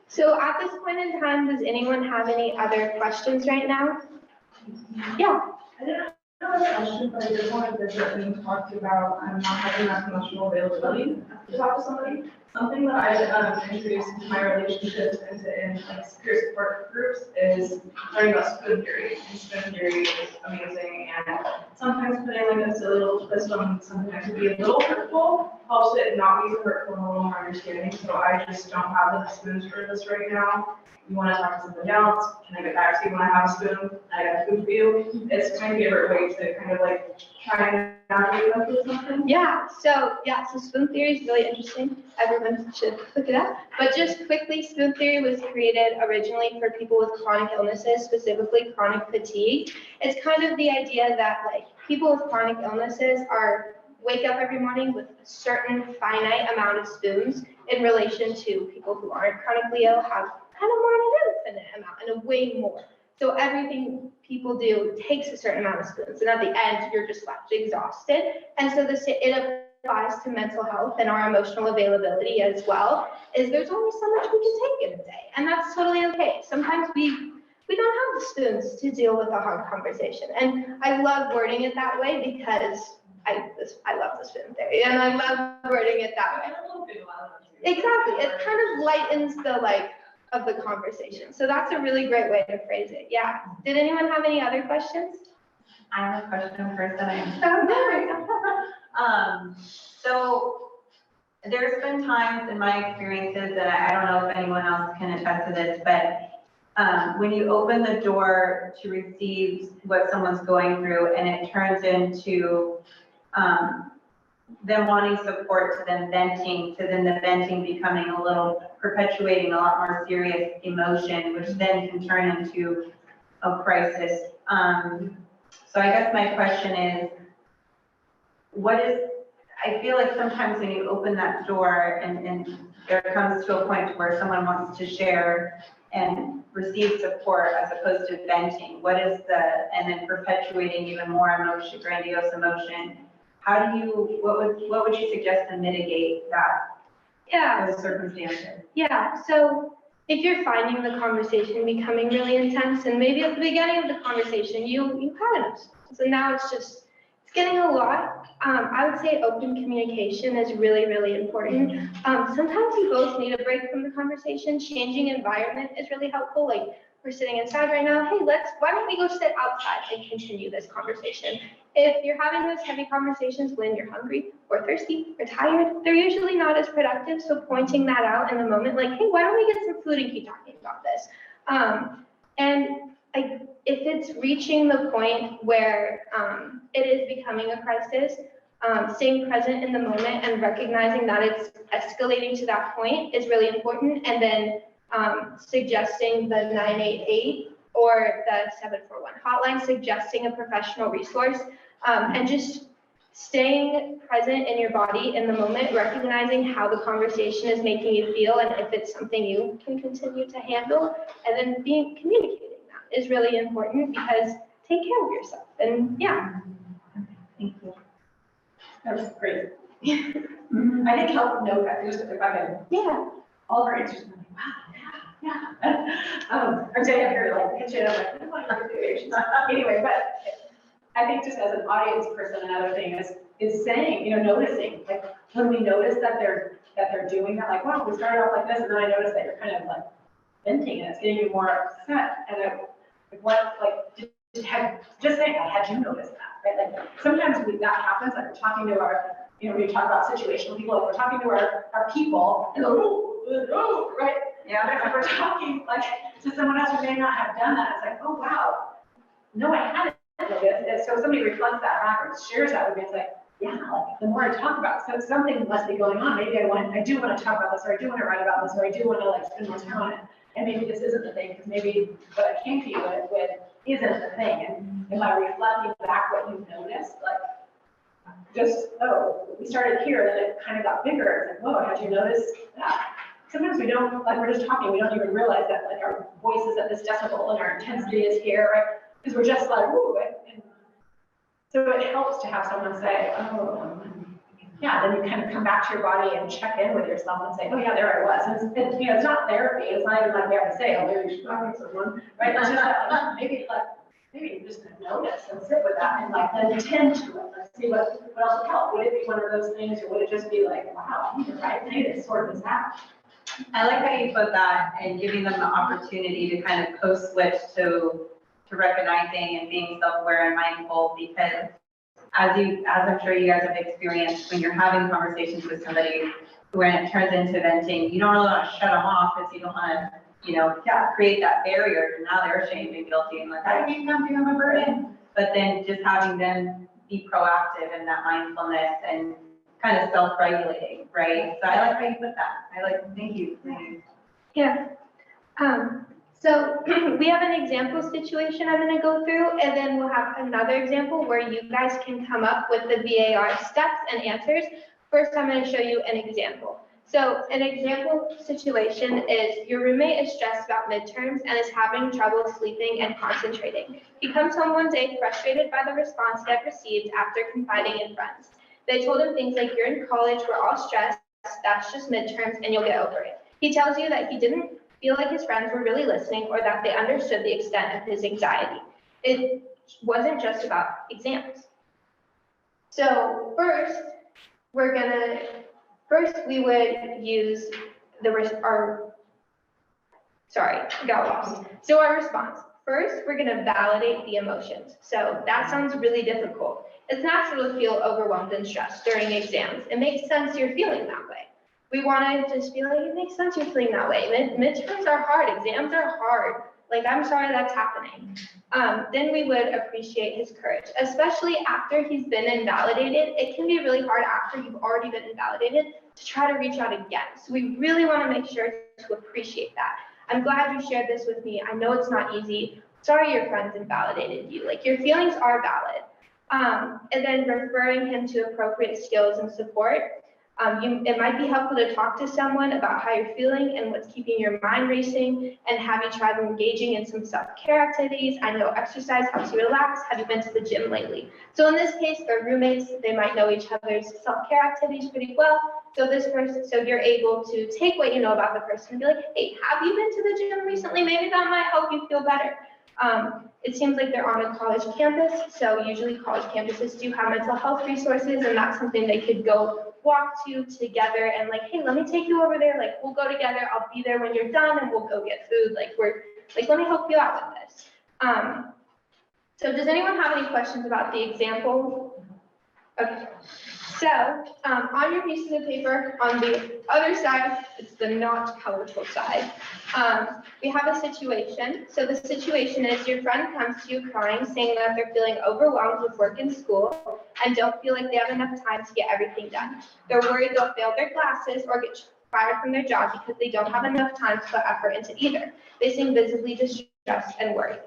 So at this point in time, does anyone have any other questions right now? Yeah. I didn't have a question, but I did want to visit when you talked about not having that emotional availability to talk to somebody. Something that I introduced into my relationships and in like peer support groups is learning about spoon theory. And spoon theory is amazing, and sometimes putting like a silly little twist on something that could be a little hurtful helps it not be so hurtful and a little more understanding. So I just don't have the spoons for this right now. You want to talk to somebody else? Can I get back to you when I have a spoon? I got a spoon for you. It's my favorite way to kind of like try and navigate up with something. So spoon theory is really interesting. Everyone should look it up. But just quickly, spoon theory was created originally for people with chronic illnesses, specifically chronic fatigue. It's kind of the idea that like people with chronic illnesses wake up every morning with a certain finite amount of spoons in relation to people who aren't chronically ill have kind of more an infinite amount and a way more. So everything people do takes a certain amount of spoons, and at the end you're just left exhausted. And so it applies to mental health and our emotional availability as well, is there's only so much we can take in a day, and that's totally okay. Sometimes we don't have the spoons to deal with a hard conversation, and I love wording it that way because I love the spoon theory, and I love wording it that way. Exactly, it kind of lightens the of the conversation. So that's a really great way to phrase it. Yeah. Did anyone have any other questions? I have a question first, and Oh, so there's been times in my experiences that I don't know if anyone else can attest to this, but when you open the door to receive what someone's going through and it turns into them wanting support to them venting, to then the venting becoming a little, perpetuating a lot more serious emotion, which then can turn into a crisis. So I guess my question is, I feel like sometimes when you open that door and there comes to a point where someone wants to share and receive support as opposed to venting, and then perpetuating even more emotion, grandiose emotion, what would you suggest to mitigate that? yeah. Those circumstances? Yeah, so if you're finding the conversation becoming really intense, and maybe at the beginning of the conversation, you had enough, so now it's getting a lot. I would say open communication is really, really important. Sometimes you both need a break from the conversation. Changing environment is really helpful. Like we're sitting inside right now. Hey, why don't we go sit outside and continue this conversation? If you're having those heavy conversations when you're hungry or thirsty or tired, they're usually not as productive. So pointing that out in the moment, like, hey, why don't we get some food and keep talking about this? If it's reaching the point where it is becoming a crisis, staying present in the moment and recognizing that it's escalating to that point is really important. And then suggesting the 988 or the 741 hotline, suggesting a professional resource, and just staying present in your body in the moment, recognizing how the conversation is making you feel and if it's something you can continue to handle, and then communicating that is really important, because take care of yourself. And yeah. Thank you. That was great. I think help know that, just if I can. Yeah. All of our answers, I'm like, wow, yeah. I'm saying I hear like pitch it, I'm like, oh my God, anyway, but I think just as an audience person, another thing is saying, noticing, like when we notice that they're doing that, like, wow, we started off like this, and then I noticed that you're kind of like venting and it's getting you more upset, and just saying, had you noticed that, right? Like sometimes that happens, like we're talking to our, we talk about situational people, like we're talking to our people, and right? Yeah, if we're talking like to someone else who may not have done that, it's like, oh, wow. No, I hadn't. And so somebody reflects that back or shares that with me, it's like, yeah, like the more I talk about it, so something must be going on. Maybe I do want to talk about this, or I do want to write about this, or I do want to like spend more time on it. And maybe this isn't the thing, because maybe what I came to you with isn't the thing. And by reflecting back what you noticed, like just, oh, we started here, then it kind of got bigger. It's like, whoa, had you noticed that? Sometimes we don't, like we're just talking, we don't even realize that like our voice is at this decibel and our intensity is here, right? Because we're just like, woo, and so it helps to have someone say, oh, yeah, then you kind of come back to your body and check in with yourself and say, oh yeah, there I was. And you know, it's not therapy. It's not even like we have to say, oh, maybe you should talk to someone, right? It's just that, maybe you just notice and sit with that and like then tend to it. Let's see what else would help. Would it be one of those things, or would it just be like, wow, you're right, I need to sort this out? I like how you put that and giving them the opportunity to kind of code switch to recognizing and being self-aware and mindful, because as I'm sure you guys have experienced, when you're having conversations with somebody, when it turns into venting, you don't really want to shut them off because you don't want to, you know, create that barrier. And now they're ashamed and guilty and like, I didn't even feel my burden. But then just having them be proactive in that mindfulness and kind of self-regulating, right? So I like how you put that. Thank you. Yeah. So we have an example situation I'm going to go through, and then we'll have another example where you guys can come up with the VAR steps and answers. First, I'm going to show you an example. So an example situation is your roommate is stressed about midterms and is having trouble sleeping and concentrating. He comes home one day frustrated by the response he had received after confiding in friends. They told him things like, you're in college, we're all stressed, that's just midterms and you'll get over it. He tells you that he didn't feel like his friends were really listening or that they understood the extent of his anxiety. It wasn't just about exams. So first we would use got lost. So our response. First, we're gonna validate the emotions. So that sounds really difficult. It's natural to feel overwhelmed and stressed during exams. It makes sense you're feeling that way. We want to just be like, it makes sense you're feeling that way. Midterms are hard, exams are hard. Like, I'm sorry that's happening. Then we would appreciate his courage, especially after he's been invalidated. It can be really hard after you've already been invalidated to try to reach out again. So we really want to make sure to appreciate that. I'm glad you shared this with me. I know it's not easy. Sorry your friends invalidated you. Like, your feelings are valid. And then referring him to appropriate skills and support. It might be helpful to talk to someone about how you're feeling and what's keeping your mind racing, and have you tried engaging in some self-care activities? I know exercise helps you relax. Have you been to the gym lately? So in this case, they're roommates. They might know each other's self-care activities pretty well. So you're able to take what you know about the person and be like, hey, have you been to the gym recently? Maybe that might help you feel better. It seems like they're on a college campus, so usually college campuses do have mental health resources, and that's something they could go walk to together and like, hey, let me take you over there. Like, we'll go together. I'll be there when you're done, and we'll go get food. Let me help you out with this. So does anyone have any questions about the example? Okay. So on your pieces of paper, on the other side, it's the not colorful side. We have a situation. So the situation is your friend comes to you crying, saying that they're feeling overwhelmed with work and school and don't feel like they have enough time to get everything done. They're worried they'll fail their classes or get fired from their job because they don't have enough time to put effort into either. They seem visibly distressed and worried.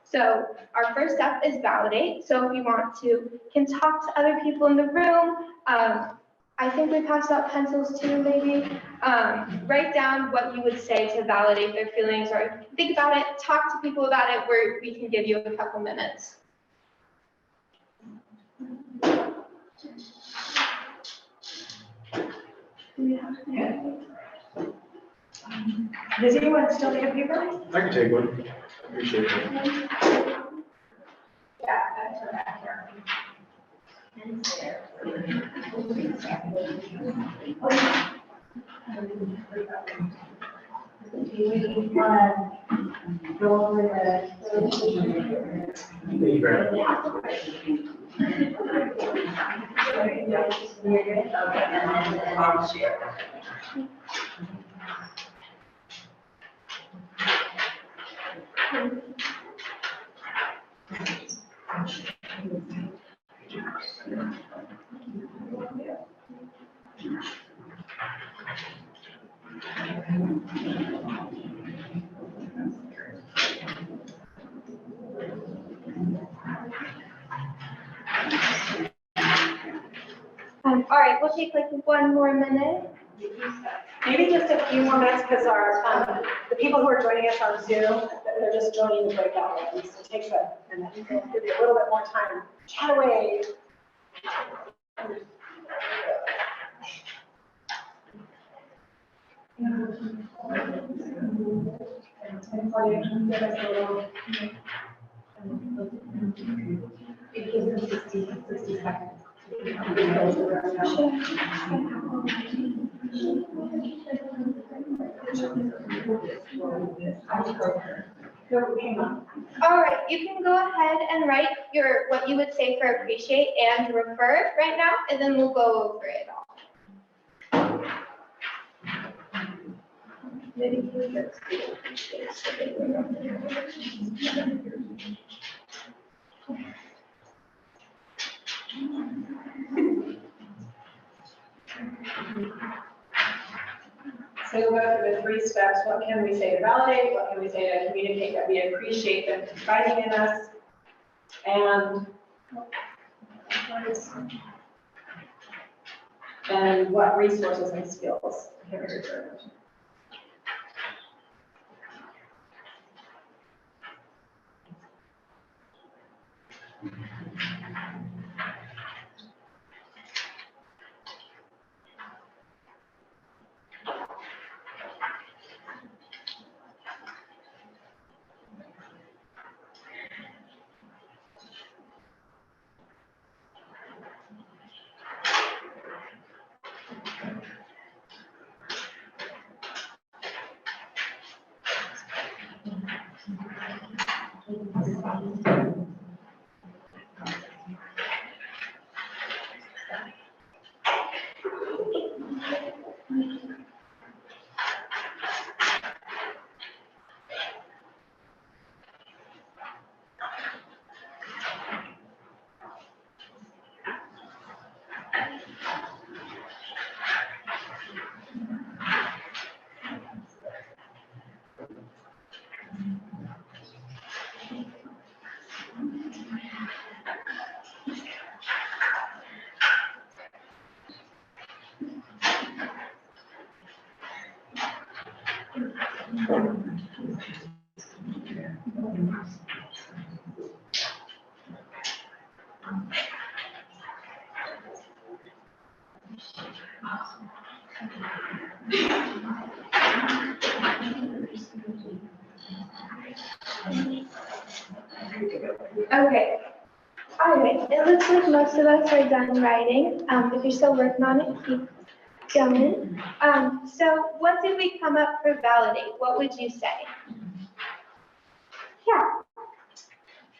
So our first step is validate. So if you want to, can talk to other people in the room. I think we passed out pencils too, maybe. Write down what you would say to validate their feelings, or think about it, talk to people about it, where we can give you a couple minutes. Does anyone still need a paper? I can take one. Appreciate it. Yeah, that's what I hear. Go over the. All right, we'll take like 1 more minute. Maybe just a few more minutes, because our, the people who are joining us on Zoom, they're just joining the breakout rooms, so it takes a minute, give you a little bit more time. Chat away. It gives them 60 seconds. Hang on. All right, you can go ahead and write what you would say for appreciate and refer right now, and then we'll go over it all. So we'll go through the 3 steps. What can we say to validate? What can we say to communicate that we appreciate them confiding in us? And what resources and skills can we refer to? Okay. All right, it looks like most of us are done writing. If you're still working on it, keep going. So what did we come up for validate? What would you say? Yeah.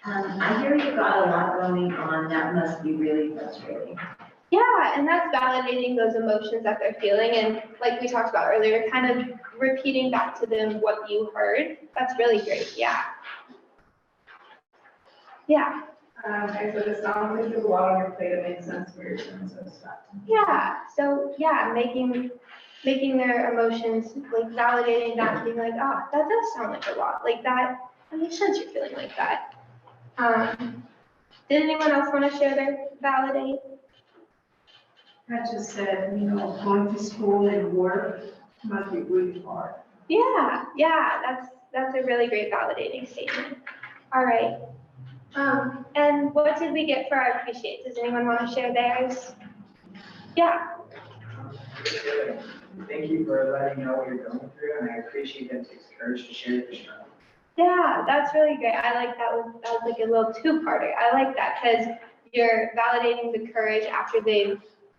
I hear you've got a lot going on. That must be really frustrating. Yeah, and that's validating those emotions that they're feeling. And like we talked about earlier, kind of repeating back to them what you heard. That's really great. Yeah. Yeah. Okay, so this sounds like there's a lot on your plate. It makes sense for your sense of stuff. Yeah. So yeah, making their emotions, like validating that, being like, oh, that does sound like a lot. Like that makes sense you're feeling like that. Did anyone else want to share their validate? I just said, going to school and work must be really hard. Yeah, that's a really great validating statement. All right. And what did we get for our appreciate? Does anyone want to share theirs? Yeah. Thank you for letting me know what you're going through, and I appreciate that it takes courage to share your struggle. Yeah, that's really great. I like that was like a little two-parter. I like that because you're validating the courage after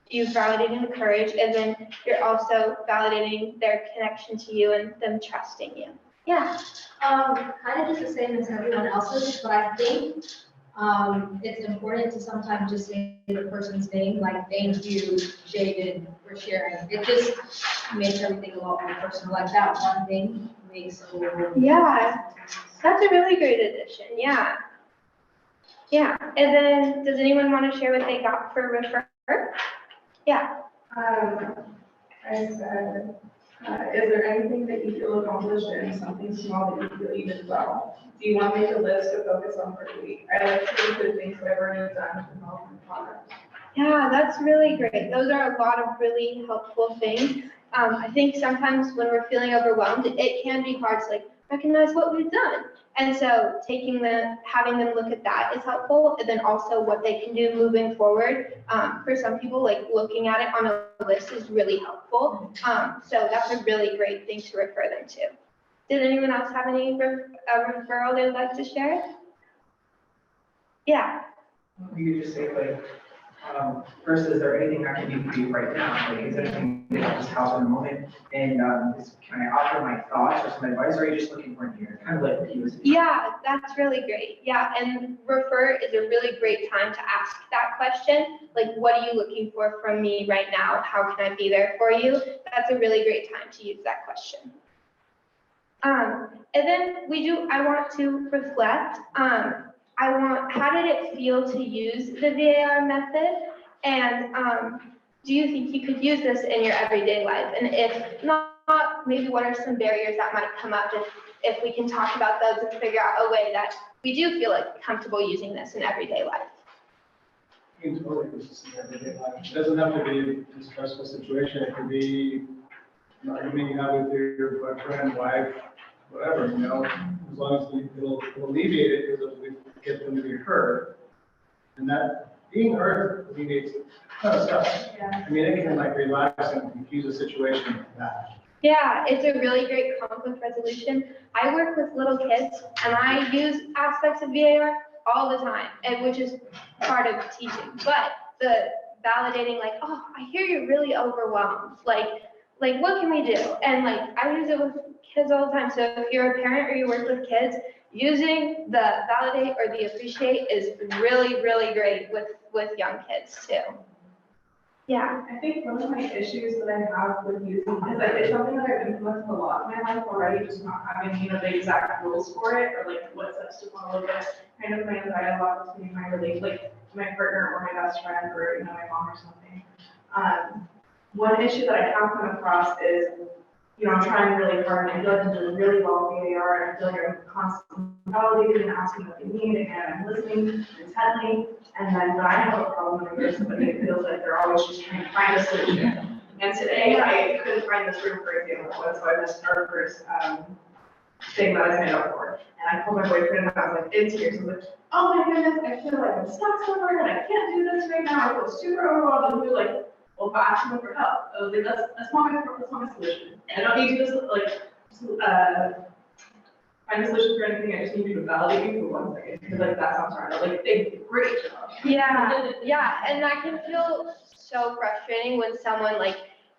you've validated the courage, and then you're also validating their connection to you and them trusting you. Yeah. Kind of just the same as everyone else's, but I think it's important to sometimes just say the person's name, like thank you, Jaden, for sharing. It just makes everything a lot more personal. Like that one thing makes a little. Yeah. That's a really great addition, yeah. Yeah, and then, does anyone want to share what they got for refer? Yeah, I said, is there anything that you feel accomplished and something small that you feel you did well? Do you want to make a list to focus on for the week? I like to include things that I've already done to help and progress. yeah, that's really great. Those are a lot of really helpful things. I think sometimes when we're feeling overwhelmed, it can be hard to like recognize what we've done. And so having them look at that is helpful. And then also what they can do moving forward. For some people, like looking at it on a list is really helpful. So that's a really great thing to refer them to. Did anyone else have any referral they'd like to share? Yeah. You could just say like, first, is there anything I can do for you right now? Like, is there anything that can just help in the moment? And can I offer my thoughts or some advice, or are you just looking for an ear? Kind of like what he was saying. Yeah, that's really great. Yeah, and refer is a really great time to ask that question. Like, what are you looking for from me right now? How can I be there for you? That's a really great time to use that question. And then I want to reflect. How did it feel to use the VAR method? And do you think you could use this in your everyday life? And if not, maybe what are some barriers that might come up if we can talk about those and figure out a way that we do feel like comfortable using this in everyday life? You can totally use this in everyday life. It doesn't have to be a stressful situation. It could be an argument you have with your boyfriend, wife, whatever, you know, as long as it'll alleviate it, because it'll get them to be heard. And that being heard alleviates a ton of stuff. Yeah. I mean, it can like relax and confuse a situation like that. Yeah, it's a really great conflict resolution. I work with little kids and I use aspects of VAR all the time, which is part of teaching. But the validating, like, oh, I hear you're really overwhelmed. Like what can we do? And like, I use it with kids all the time. So if you're a parent or you work with kids, using the validate or the appreciate is really, really great with young kids too. Yeah. I think one of my issues that I have with using is like it's something that I've implemented a lot in my life already, just not having, the exact rules for it or like what steps to follow, but kind of my dialogue between my my partner or my best friend or, my mom or something. One issue that I have come across is, I'm trying really hard and I feel like I'm doing really well with VAR and I feel like I'm constantly validating and asking what they need and I'm listening intently. And then when I have a problem with it, somebody feels like they're always just trying to find a solution. And today I couldn't find this room, for example, so I missed our first thing that I signed up for. And I called my boyfriend and I was like, in tears. I was like, oh my goodness, I feel like I'm stuck somewhere and I can't do this right now. I feel super overwhelmed. And we were like, well, ask someone for help. I was like, that's not my solution. I don't need you to find a solution for anything. I just need you to validate me for 1 second. Because that sounds hard. Great job. Yeah, and that can feel so frustrating when someone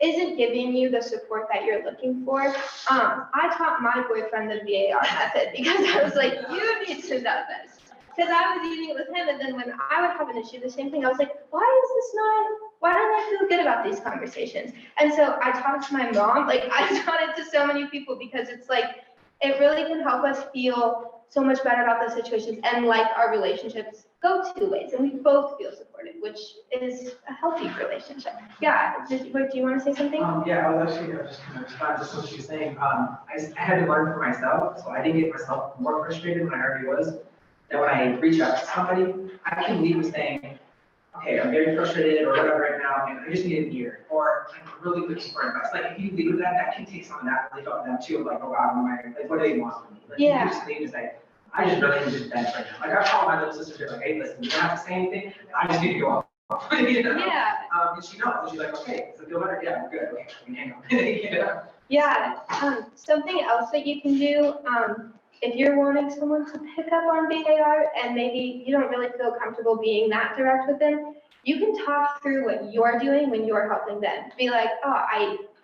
isn't giving you the support that you're looking for. I taught my boyfriend the VAR method because I was like, you need to know this. Because I was using it with him, and then when I would have an issue, the same thing, I was like, why don't I feel good about these conversations? And so I taught it to my mom, I taught it to so many people because it's it really can help us feel so much better about those situations and our relationships go 2 ways and we both feel supported, which is a healthy relationship. Yeah, do you want to say something? Yeah, I was actually just going to respond to what she was saying. I had to learn for myself, so I didn't get myself more frustrated when I already was. That when I reach out to somebody, I can leave with saying, okay, I'm very frustrated or whatever right now, and I just need an ear, or I'm really looking for advice. If you leave with that can take some of that relief off them too, oh wow, what do they want from me? You just leave and say, I just really need to vent right now. I call my little sister, hey, listen, you don't have to say anything, I just need to go off. Yeah. And she knows, and she's like, okay, so feel better? Yeah, we're good, okay, we can hang on. Yeah, something else that you can do, if you're wanting someone to pick up on VAR and maybe you don't really feel comfortable being that direct with them, you can talk through what you're doing when you're helping them. Be like, oh,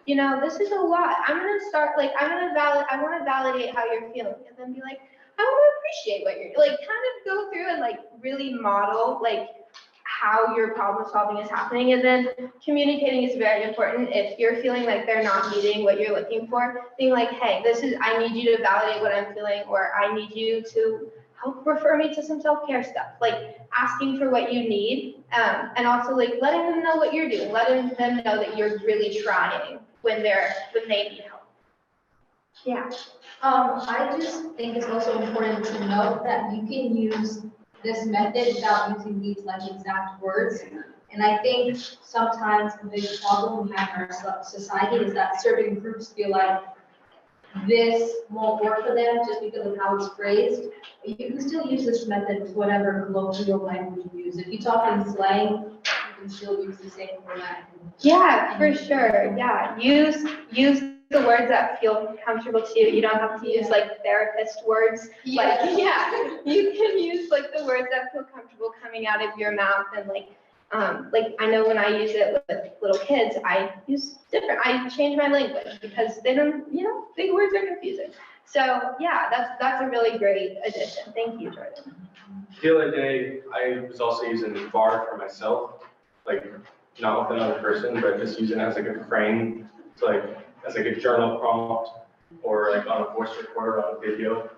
this is a lot. I'm going to start, I want to validate how you're feeling. And then be like, I want to appreciate what you're, kind of go through and really model, how your problem solving is happening. And then communicating is very important. If you're feeling like they're not meeting what you're looking for, being like, hey, I need you to validate what I'm feeling, or I need you to help refer me to some self-care stuff, like asking for what you need, and also like letting them know what you're doing, letting them know that you're really trying when they need help. Yeah. I just think it's also important to note that you can use this method without using these like exact words. And I think sometimes the big problem we have in our society is that certain groups feel like this won't work for them just because of how it's phrased. You can still use this method with whatever colloquial language you use. If you talk in slang, you can still use the same format. Yeah, for sure. Yeah, use the words that feel comfortable to you. You don't have to use like therapist words. Like, yeah, you can use like the words that feel comfortable coming out of your mouth, and like I know when I use it with little kids, I change my language because they don't, big words are confusing. So yeah, that's a really great addition. Thank you, Jordan. The other day, I was also using VAR for myself, like not with another person, but just using it as like a frame, to like as like a journal prompt or like on a voice recorder on a video.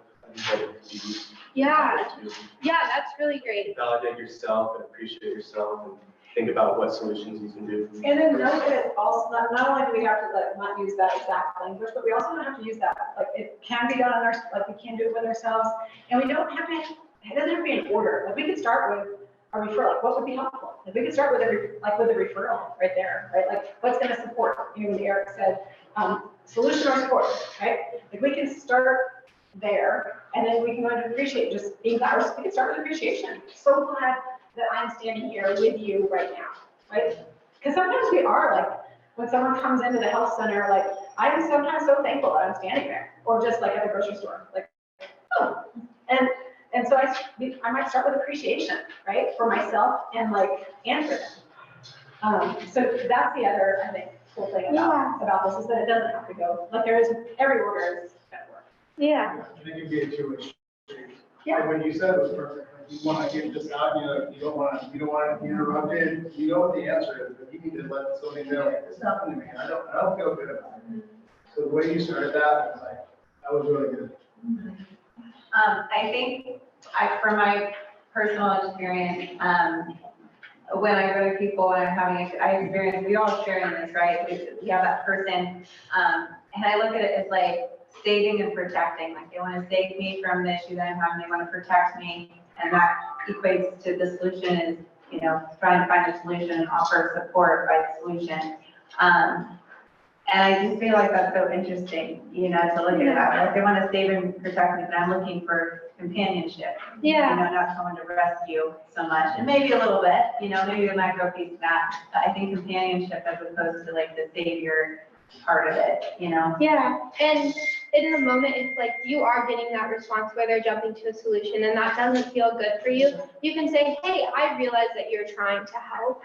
Yeah, that's really great. Validate yourself and appreciate yourself and think about what solutions you can do. And then note that also, not only do we have to like not use that exact language, but we also don't have to use that, like it can be done on our, like we can do it with ourselves. And we don't have to, it doesn't have to be in order. Like we could start with a referral, like what would be helpful? Like we could start with with a referral right there, right? Like what's going to support, Eric said, solution or support, right? Like we can start there, and then we can go into appreciate, just being ours. We can start with appreciation. So glad that I'm standing here with you right now, right? Because sometimes we are like, when someone comes into the health center, like I'm sometimes so thankful that I'm standing there, or just like at the grocery store, like, oh, and so I might start with appreciation, right, for myself and for them. So that's the other, I think, cool thing about this is that it doesn't have to go, like there is, every order is gonna work. Yeah. And it can be a two-way street. Yeah. Like what you said was perfect. Like you want to get this out, you don't want to be interrupted. You know what the answer is, but you need to let somebody know, like, this happened to me. I don't feel good about it. So the way you started that was like, that was really good. I think from my personal experience, when I go to people and I'm having, I experience, we all sharing this, right? We have that person, and I look at it as like saving and protecting. Like they want to save me from the issue that I'm having, they want to protect me, and that equates to the solution is, trying to find a solution and offer support by the solution. And I just feel like that's so interesting, to look at that. Like they want to save and protect me, but I'm looking for companionship. Yeah. Not someone to rescue so much, and maybe a little bit, maybe a micro piece of that. But I think companionship as opposed to like the savior part of it, Yeah, and in the moment, it's like you are getting that response where they're jumping to a solution and that doesn't feel good for you. You can say, hey, I realize that you're trying to help,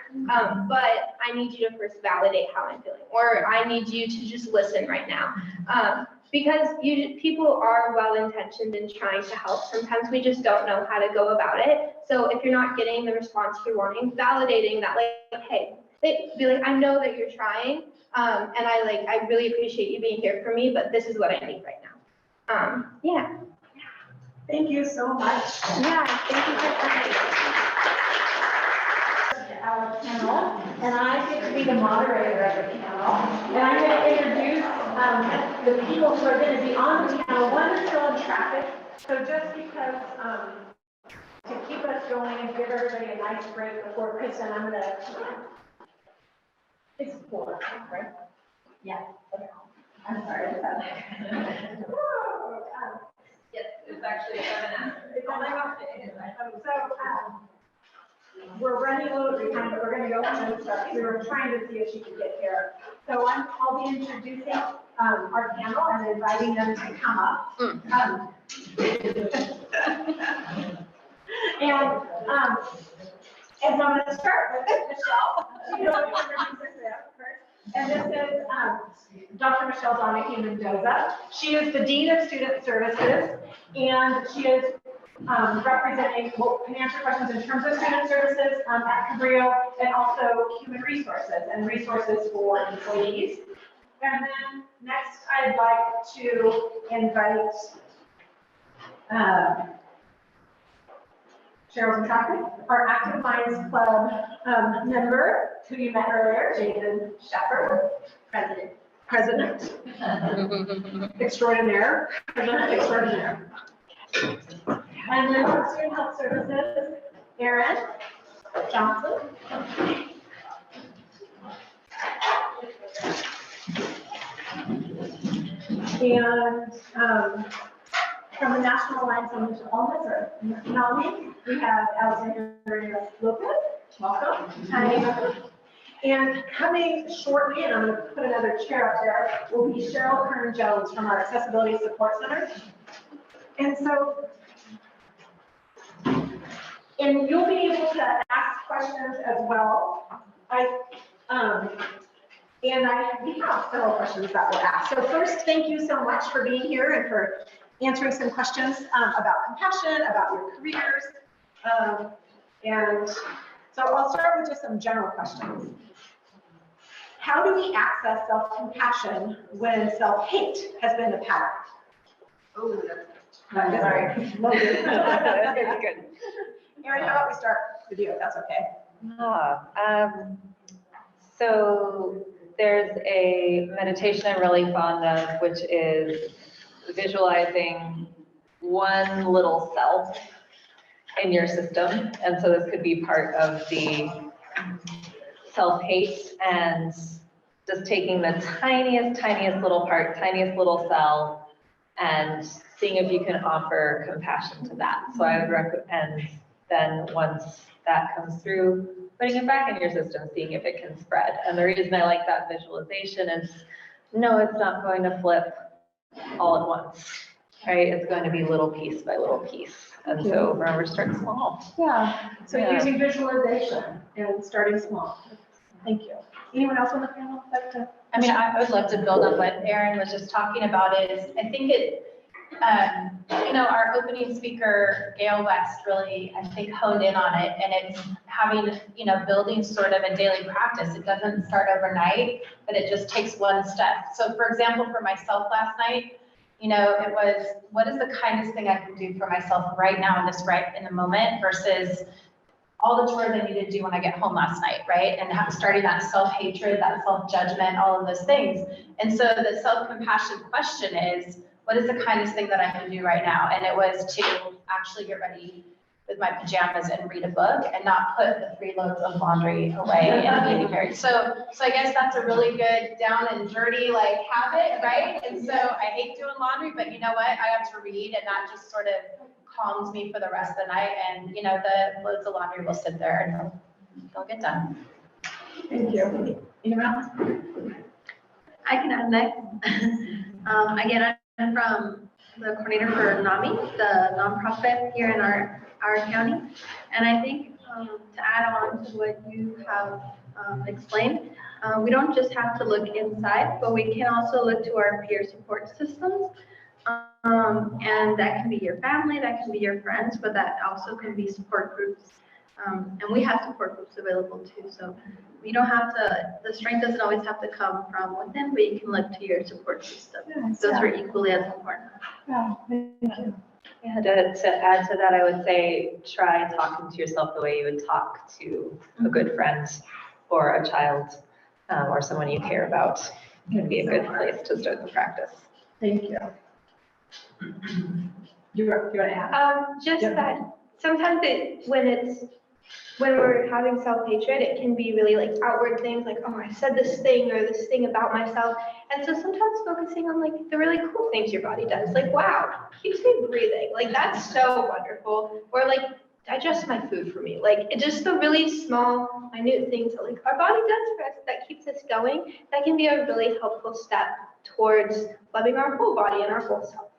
but I need you to first validate how I'm feeling, or I need you to just listen right now. Because people are well-intentioned in trying to help. Sometimes we just don't know how to go about it. So if you're not getting the response you're wanting, validating that, like, hey, be like, I know that you're trying, and I really appreciate you being here for me, but this is what I need right now. Yeah. Thank you so much. Yeah, thank you for coming. Our panel, and I get to be the moderator of the panel, and I'm going to introduce the people who are going to be on the panel. One is still in traffic, so just because to keep us going and give everybody a nice break before Kristen, I'm going to. It's 4, right? Yeah. Okay. I'm sorry. Yes, it's actually 7 after. We're running a little behind, but we're going to go on and start. We were trying to see if she could get here. So I'll be introducing our panel and inviting them to come up. And so I'm going to start with Michelle. And this is Dr. Michelle Donahue Mendoza. She is the Dean of Student Services, and she is representing, well, can answer questions in terms of student services at Cabrillo, and also human resources and resources for employees. And then next, I'd like to invite Cheryl's Traffic, our Active Minds Club member, who you met earlier, Jaden Shepard, President extraordinaire, President extraordinaire. And then for Student Health Services, Erin Johnson. And from the National Alliance on Mental Illness, or NAMI, we have Alexandria Lopez. Welcome. Hi. And coming shortly, and I'm going to put another chair up there, will be Cheryl Kern-Jones from our Accessibility Support Center. And so, and you'll be able to ask questions as well. We have several questions that we'll ask. So first, thank you so much for being here and for answering some questions about compassion, about your careers. And so I'll start with just some general questions. How do we access self-compassion when self-hate has been the pattern? Oh, that's sorry. Good. Erin, how about we start with you, if that's okay? So there's a meditation I'm really fond of, which is visualizing one little self in your system. And so this could be part of the self-hate, and just taking the tiniest little part, tiniest little cell, and seeing if you can offer compassion to that. So I would recommend then once that comes through, putting it back in your system, seeing if it can spread. And the reason I like that visualization is, no, it's not going to flip all at once, right? It's going to be little piece by little piece. And so remember, start small. Yeah, so using visualization and starting small. Thank you. Anyone else on the panel like to? I mean, I would love to build on what Erin was just talking about. Is I think our opening speaker, Gail West, really, I think, honed in on it, and it's having, building sort of a daily practice. It doesn't start overnight, but it just takes one step. So for example, for myself last night, it was, what is the kindest thing I can do for myself right now in the moment versus all the chores I needed to do when I get home last night, right? And starting that self-hatred, that self-judgment, all of those things. And so the self-compassion question is, what is the kindest thing that I can do right now? And it was to actually get ready with my pajamas and read a book and not put the 3 loads of laundry away and be married. So I guess that's a really good down and dirty habit, right? And so I hate doing laundry, but you know what? I have to read, and that just sort of calms me for the rest of the night. And the loads of laundry will sit there and they'll get done. Thank you. Anyone else? I can add next. Again, I'm from the coordinator for NAMI, the nonprofit here in our county. And I think to add on to what you have explained, we don't just have to look inside, but we can also look to our peer support systems. And that can be your family, that can be your friends, but that also can be support groups. And we have support groups available too. So you don't have to, the strength doesn't always have to come from within, but you can look to your support system. Those are equally as important. Yeah, thank you. Yeah, to add to that, I would say try talking to yourself the way you would talk to a good friend or a child or someone you care about. It would be a good place to start the practice. Thank you. You want to add? Just that sometimes when we're having self-hatred, it can be really outward things like, oh, I said this thing or this thing about myself. And so sometimes focusing on the really cool things your body does, wow, keeps me breathing. That's so wonderful. Or digest my food for me. It's just the really small, minute things that our body does for us that keeps us going. That can be a really helpful step towards loving our whole body and our whole self.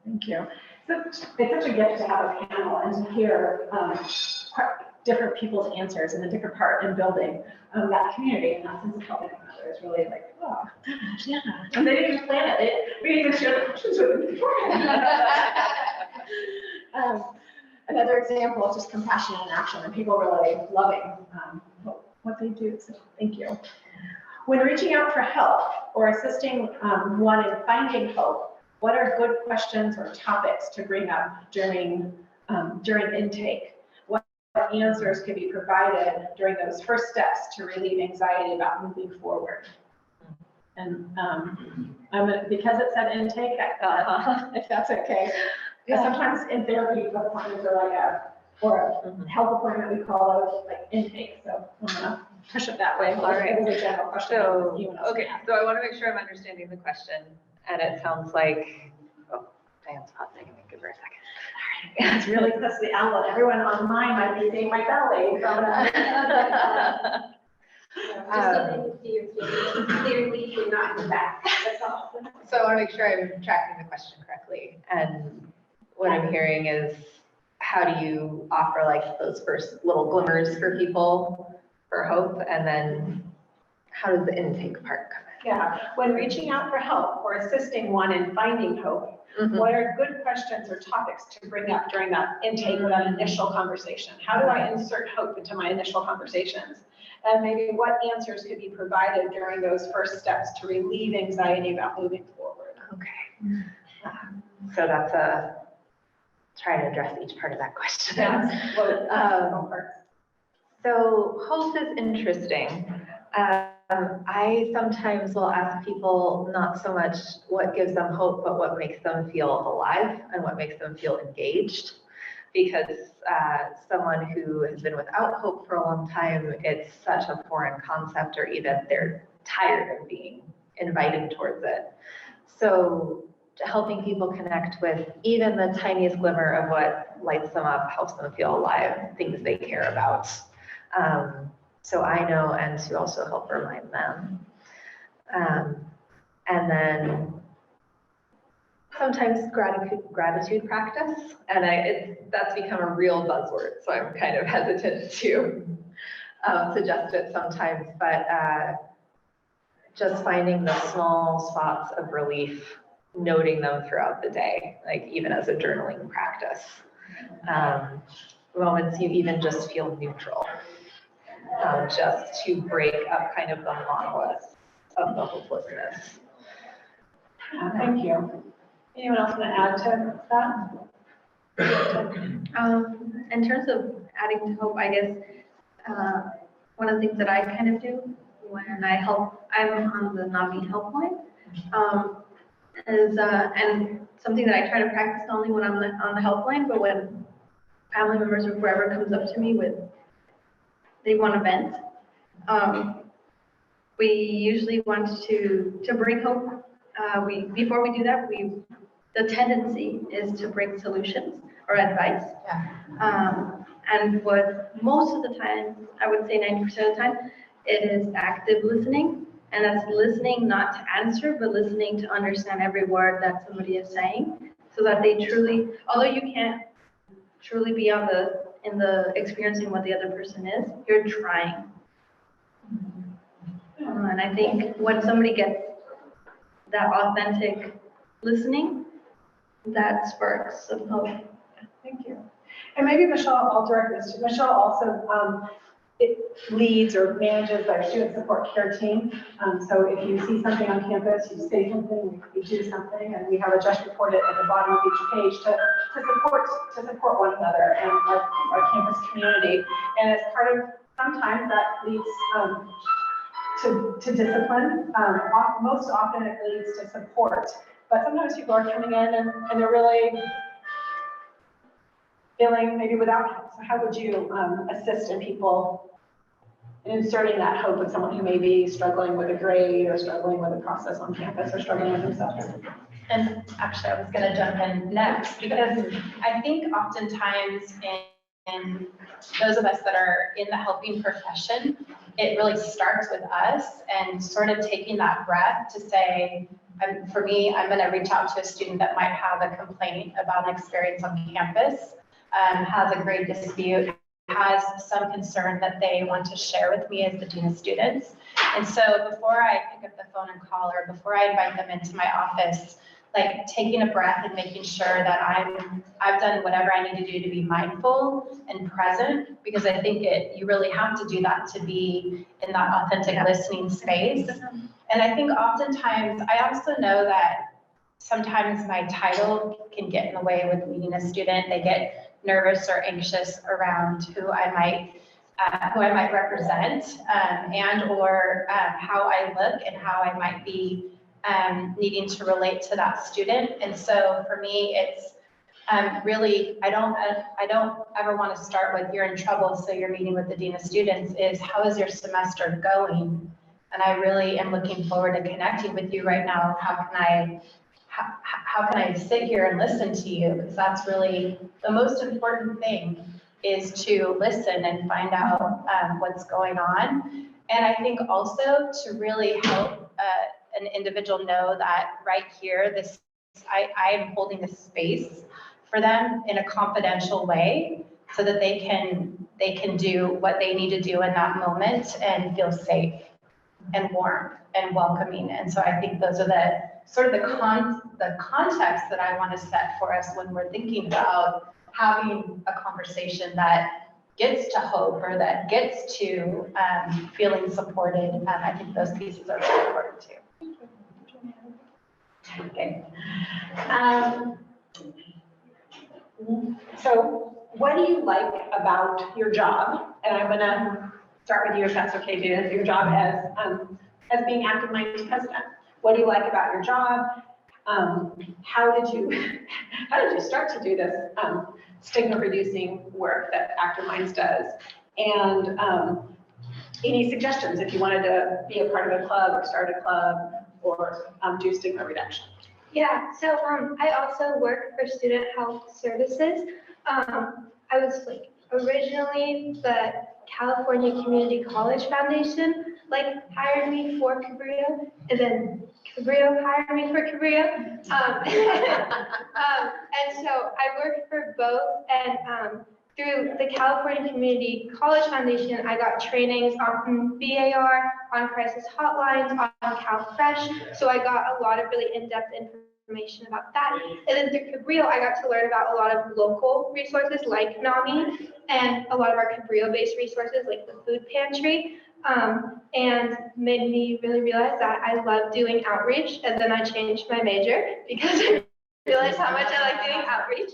Thank you. So it's such a gift to have a panel and to hear different people's answers and a different part in building that community and that sense of helping one another is really oh, gosh, yeah. And they didn't even plan it. We didn't even share the questions with them beforehand. Another example is just compassion in action and people really loving what they do. So thank you. When reaching out for help or assisting one in finding hope, what are good questions or topics to bring up during intake? What answers can be provided during those first steps to relieve anxiety about moving forward? And because it said intake, if that's okay. Because sometimes in therapy, the appointments are like a health appointment, we call those like intake. So I'm gonna push it that way. All right. It was a general question. Okay, so I want to make sure I'm understanding the question, and it sounds like, oh, Diane's hot second, give her a second. It's really close to the owl, and everyone online might be seeing my belly. Just so they can see your feelings clearly, you're not in the back. That's all. So I want to make sure I'm tracking the question correctly, and what I'm hearing is, how do you offer like those first little glimmers for people for hope, and then how does the intake part come in? Yeah, when reaching out for help or assisting one in finding hope, what are good questions or topics to bring up during that intake or that initial conversation? How do I insert hope into my initial conversations? And maybe what answers could be provided during those first steps to relieve anxiety about moving forward? Okay. So that's try to address each part of that question. Yes. So hope is interesting. I sometimes will ask people not so much what gives them hope, but what makes them feel alive and what makes them feel engaged. Because someone who has been without hope for a long time, it's such a foreign concept, or even they're tired of being invited towards it. So helping people connect with even the tiniest glimmer of what lights them up, helps them feel alive, things they care about. So I know, and to also help remind them. And then sometimes gratitude practice, and that's become a real buzzword, so I'm kind of hesitant to suggest it sometimes, but just finding the small spots of relief, noting them throughout the day, like even as a journaling practice. Moments you even just feel neutral, just to break up kind of the monolith of the hopelessness. Thank you. Anyone else want to add to that? In terms of adding to hope, I guess, one of the things that I kind of do when I help, I'm on the NAVI helpline, and something that I try to practice not only when I'm on the helpline, but when family members or whoever comes up to me they want to vent. We usually want to bring hope. Before we do that, the tendency is to bring solutions or advice. And what most of the time, I would say 90% of the time, it is active listening. And that's listening not to answer, but listening to understand every word that somebody is saying, so that they truly, although you can't truly be in the experiencing what the other person is, you're trying. And I think when somebody gets that authentic listening, that sparks some hope. Thank you. And maybe Michelle, I'll direct this to Michelle also. It leads or manages our student support care team. So if you see something on campus, you say something, you do something, and we have a just report it at the bottom of each page to support one another and our campus community. And as part of, sometimes that leads to discipline. Most often it leads to support. But sometimes people are coming in and they're really feeling maybe without help. So how would you assist in people in inserting that hope with someone who may be struggling with a grade or struggling with a process on campus or struggling with themselves? And actually, I was going to jump in next, because I think oftentimes in those of us that are in the helping profession, it really starts with us and sort of taking that breath to say, for me, I'm going to reach out to a student that might have a complaint about an experience on campus, has a grade dispute, has some concern that they want to share with me as the dean of students. And so before I pick up the phone and call, or before I invite them into my office, like taking a breath and making sure that I've done whatever I need to do to be mindful and present, because I think you really have to do that to be in that authentic listening space. And I think oftentimes, I also know that sometimes my title can get in the way with leading a student. They get nervous or anxious around who I might represent, and or how I look and how I might be needing to relate to that student. And so for me, it's really, I don't ever want to start with you're in trouble, so you're meeting with the dean of students. Is how is your semester going? And I really am looking forward to connecting with you right now. How can I sit here and listen to you? Because that's really the most important thing, is to listen and find out what's going on. And I think also to really help an individual know that right here, I am holding a space for them in a confidential way, so that they can do what they need to do in that moment and feel safe and warm and welcoming. And so I think those are the sort of the context that I want to set for us when we're thinking about having a conversation that gets to hope, or that gets to feeling supported. I think those pieces are very important too. Okay. So what do you like about your job? And I'm gonna start with you, if that's okay, Judith, your job as being Active Minds president. What do you like about your job? How did you start to do this stigma reducing work that Active Minds does? And any suggestions if you wanted to be a part of a club or start a club or do stigma reduction? Yeah, so I also work for Student Health Services. I was like originally the California Community College Foundation hired me for Cabrillo, and then Cabrillo hired me for Cabrillo. And so I worked for both, and through the California Community College Foundation, I got trainings on VAR, on crisis hotlines, on CalFresh. So I got a lot of really in-depth information about that. And then through Cabrillo, I got to learn about a lot of local resources like NAMI, and a lot of our Cabrillo-based resources like the food pantry, and made me really realize that I love doing outreach. And then I changed my major because I realized how much I like doing outreach.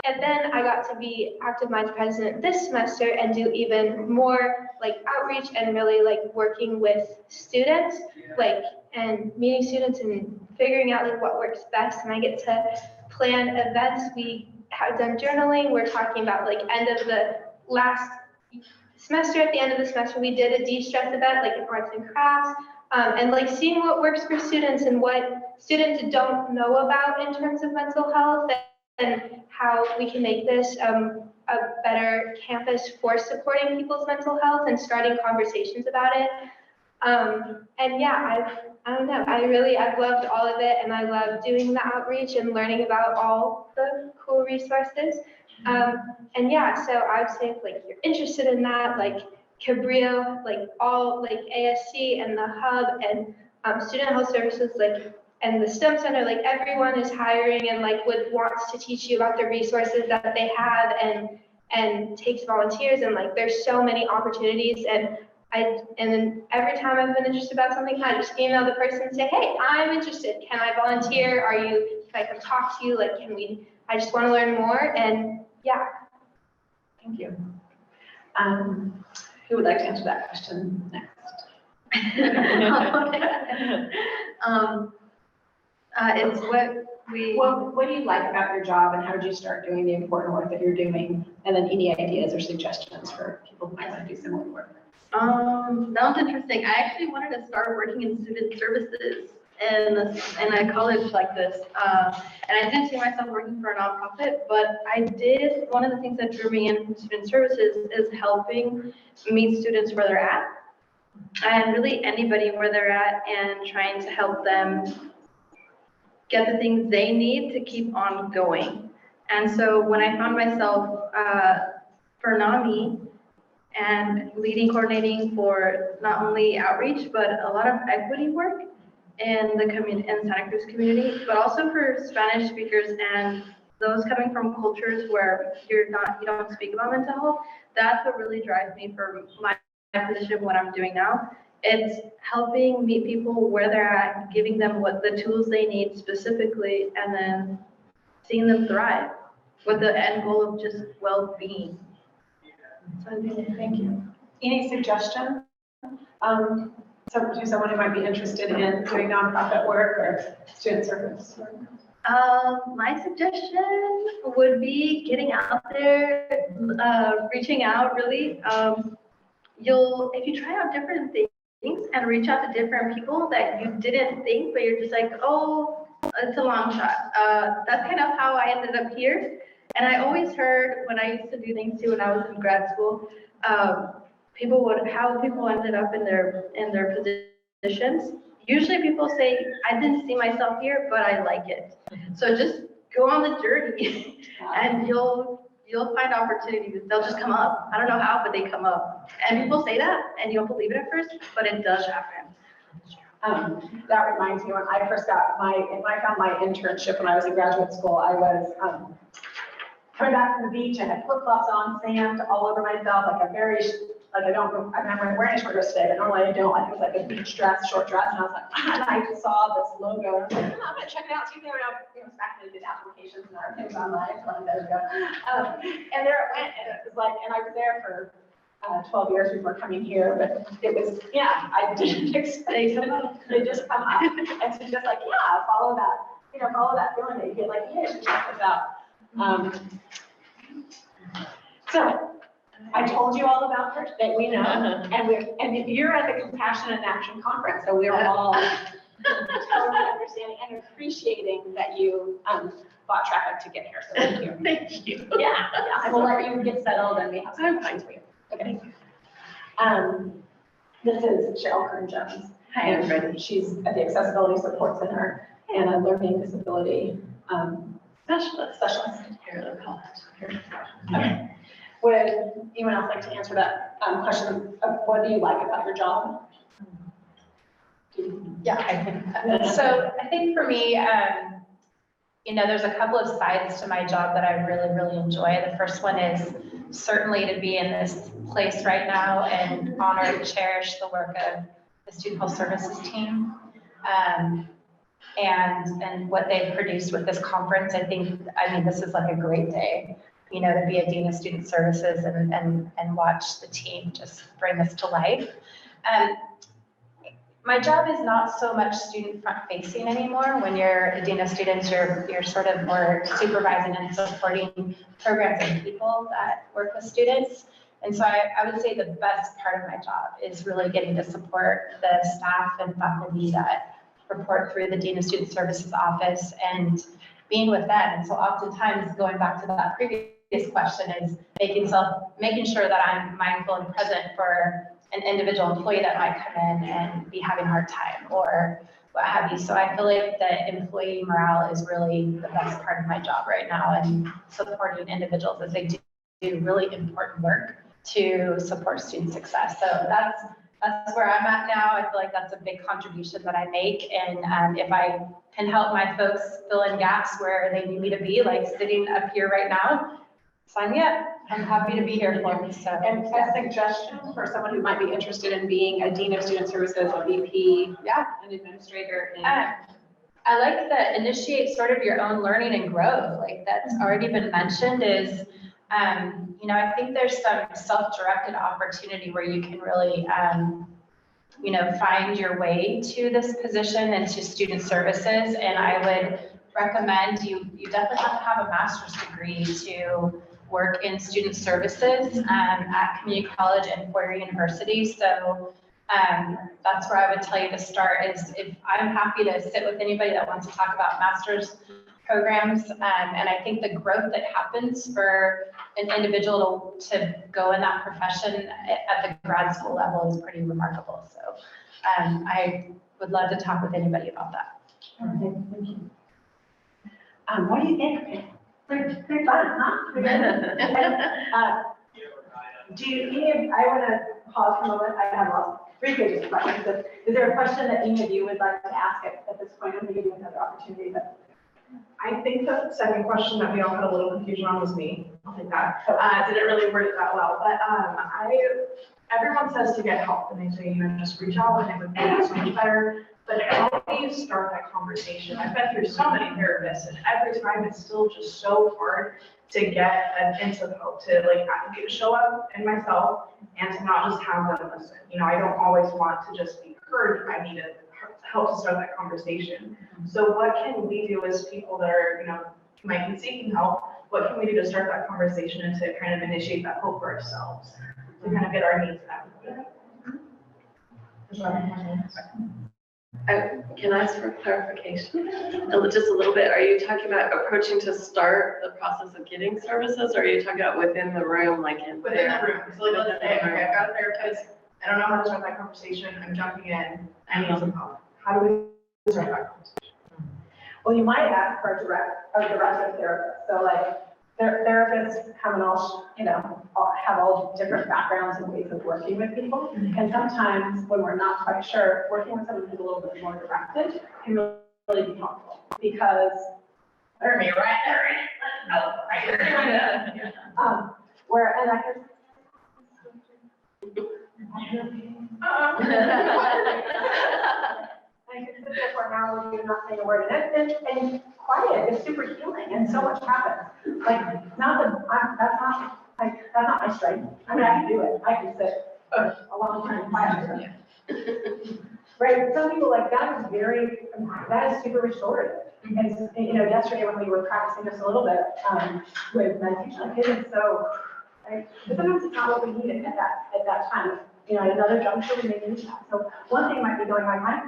And then I got to be Active Minds president this semester and do even more outreach and really working with students, and meeting students and figuring out what works best. And I get to plan events. We have done journaling. We're talking about end of the last semester. At the end of the semester, we did a de-stress event in arts and crafts, and seeing what works for students and what students don't know about in terms of mental health, and how we can make this a better campus for supporting people's mental health and starting conversations about it. And yeah, I don't know, I've loved all of it, and I love doing the outreach and learning about all the cool resources. And yeah, so I would say if you're interested in that, Cabrillo, all ASC and the hub and Student Health Services, and the STEM Center, everyone is hiring and wants to teach you about the resources that they have, and takes volunteers, and there's so many opportunities. And then every time I've been interested about something, I just email the person and say, hey, I'm interested. Can I volunteer? Can I come talk to you? I just want to learn more. And yeah. Thank you. Who would like to answer that question next? It's what do you like about your job, and how did you start doing the important work that you're doing? And then any ideas or suggestions for people who might want to do similar work? That was interesting. I actually wanted to start working in student services in a college like this. And I didn't see myself working for a nonprofit, but one of the things that drew me into student services is helping meet students where they're at, and really anybody where they're at, and trying to help them get the things they need to keep on going. And so when I found myself for NAMI, and coordinating for not only outreach, but a lot of equity work, in the community, in Santa Cruz community, but also for Spanish speakers and those coming from cultures where you don't speak about mental health. That's what really drives me for my position, what I'm doing now. It's helping meet people where they're at, giving them what the tools they need specifically, and then seeing them thrive with the end goal of just well-being. So, thank you. Any suggestion? To someone who might be interested in doing nonprofit work or student service work? My suggestion would be getting out there, reaching out really. If you try out different things and reach out to different people that you didn't think, but you're just like, oh, it's a long shot. That's kind of how I ended up here. And I always heard when I used to do things too when I was in grad school, how people ended up in their positions. Usually people say, I didn't see myself here, but I like it. So just go on the journey and you'll find opportunities. They'll just come up. I don't know how, but they come up. And people say that and you don't believe it at first, but it does happen. That reminds me, when I first got I found my internship when I was in graduate school, I was coming back from the beach. I had flip-flops on, sand all over myself, I'm wearing a short dress today, but normally I don't. It was like a beach dress, short dress, and I was like, and I just saw this logo, and I was like, I'm gonna check it out, see if they were, back when I did applications and everything online, 20 years ago. And there it went, and it was like, and I was there for 12 years before coming here, but it was, I didn't expect it. They just come up, and so just like, follow that feeling that you get, like, you should check this out. So I told you all about her that we know, and you're at the Compassion in Action Conference, so we're all totally understanding and appreciating that you bought traffic to get here. So thank you. Thank you. Yeah, I will let you get settled and we have some questions for you. Okay. This is Erin Johnson. Hi, everybody. She's at the Accessibility Support Center and a learning disability specialist here at the college. Okay. Would anyone else like to answer that question of what do you like about your job? Yeah, I can. So I think for me, there's a couple of sides to my job that I really, really enjoy. The first one is certainly to be in this place right now and honor and cherish the work of the Student Health Services team. And what they've produced with this conference. I mean, this is like a great day, to be a Dean of Student Services and watch the team just bring this to life. My job is not so much student front facing anymore. When you're a Dean of Students, you're sort of more supervising and supporting programs and people that work with students. And so I would say the best part of my job is really getting to support the staff and faculty that report through the Dean of Student Services office and being with them. And so oftentimes going back to that previous question is making sure that I'm mindful and present for an individual employee that might come in and be having a hard time or what have you. So I feel like the employee morale is really the best part of my job right now and supporting individuals as they do really important work to support student success. So that's where I'm at now. I feel like that's a big contribution that I make. And if I can help my folks fill in gaps where they need me to be, like sitting up here right now, sign me up. I'm happy to be here for them. So, and a suggestion for someone who might be interested in being a Dean of Student Services, a VP, an administrator. I like the initiate sort of your own learning and growth, like that's already been mentioned is, I think there's some self-directed opportunity where you can really, find your way to this position and to student services. And I would recommend you definitely have to have a master's degree to work in student services at community college and four-year university. So that's where I would tell you to start is if I'm happy to sit with anybody that wants to talk about master's programs. And I think the growth that happens for an individual to go in that profession at the grad school level is pretty remarkable. So I would love to talk with anybody about that. Thank you. What do you think? Pretty fun, huh? I want to pause for a moment. I have lost 3 pages of questions. But is there a question that any of you would like to ask at this point? I'm going to give you another opportunity. But I think the second question that we all had a little confusion on was me. I'll take that. Didn't really word it that well, but everyone says to get help and they say, just reach out and it would be so much better. But how do you start that conversation? I've been through so many therapists and every time it's still just so hard to get an inch of hope, to like show up in myself and to not just have them listen. I don't always want to just be heard. I need to help to start that conversation. So what can we do as people that are, might be seeking help? What can we do to start that conversation and to kind of initiate that hope for ourselves, to kind of get our needs met? Can I ask for clarification? Just a little bit, are you talking about approaching to start the process of getting services, or are you talking about within the room, like in Within the room. So let's say, okay, I've got a therapist, I don't know how to start that conversation, I'm jumping in, I need some help. How do we start that conversation? well, you might ask for a directive therapist. So like therapists come and all, have all different backgrounds and ways of working with people. And sometimes when we're not quite sure, working with someone who's a little bit more directed can really be helpful because they're me right there. Let's go right there. Where and I can sit there for an hour with you not saying a word, and quiet is super healing, and so much happens. Like, that's not my strength. I mean, I can do it. I can sit a long time quiet. Right? Some people that is super restorative. And yesterday when we were practicing this a little bit with meditation, I didn't. So, right? But sometimes it's not what we needed at that time. At another juncture, we may need that. So one thing might be going like, I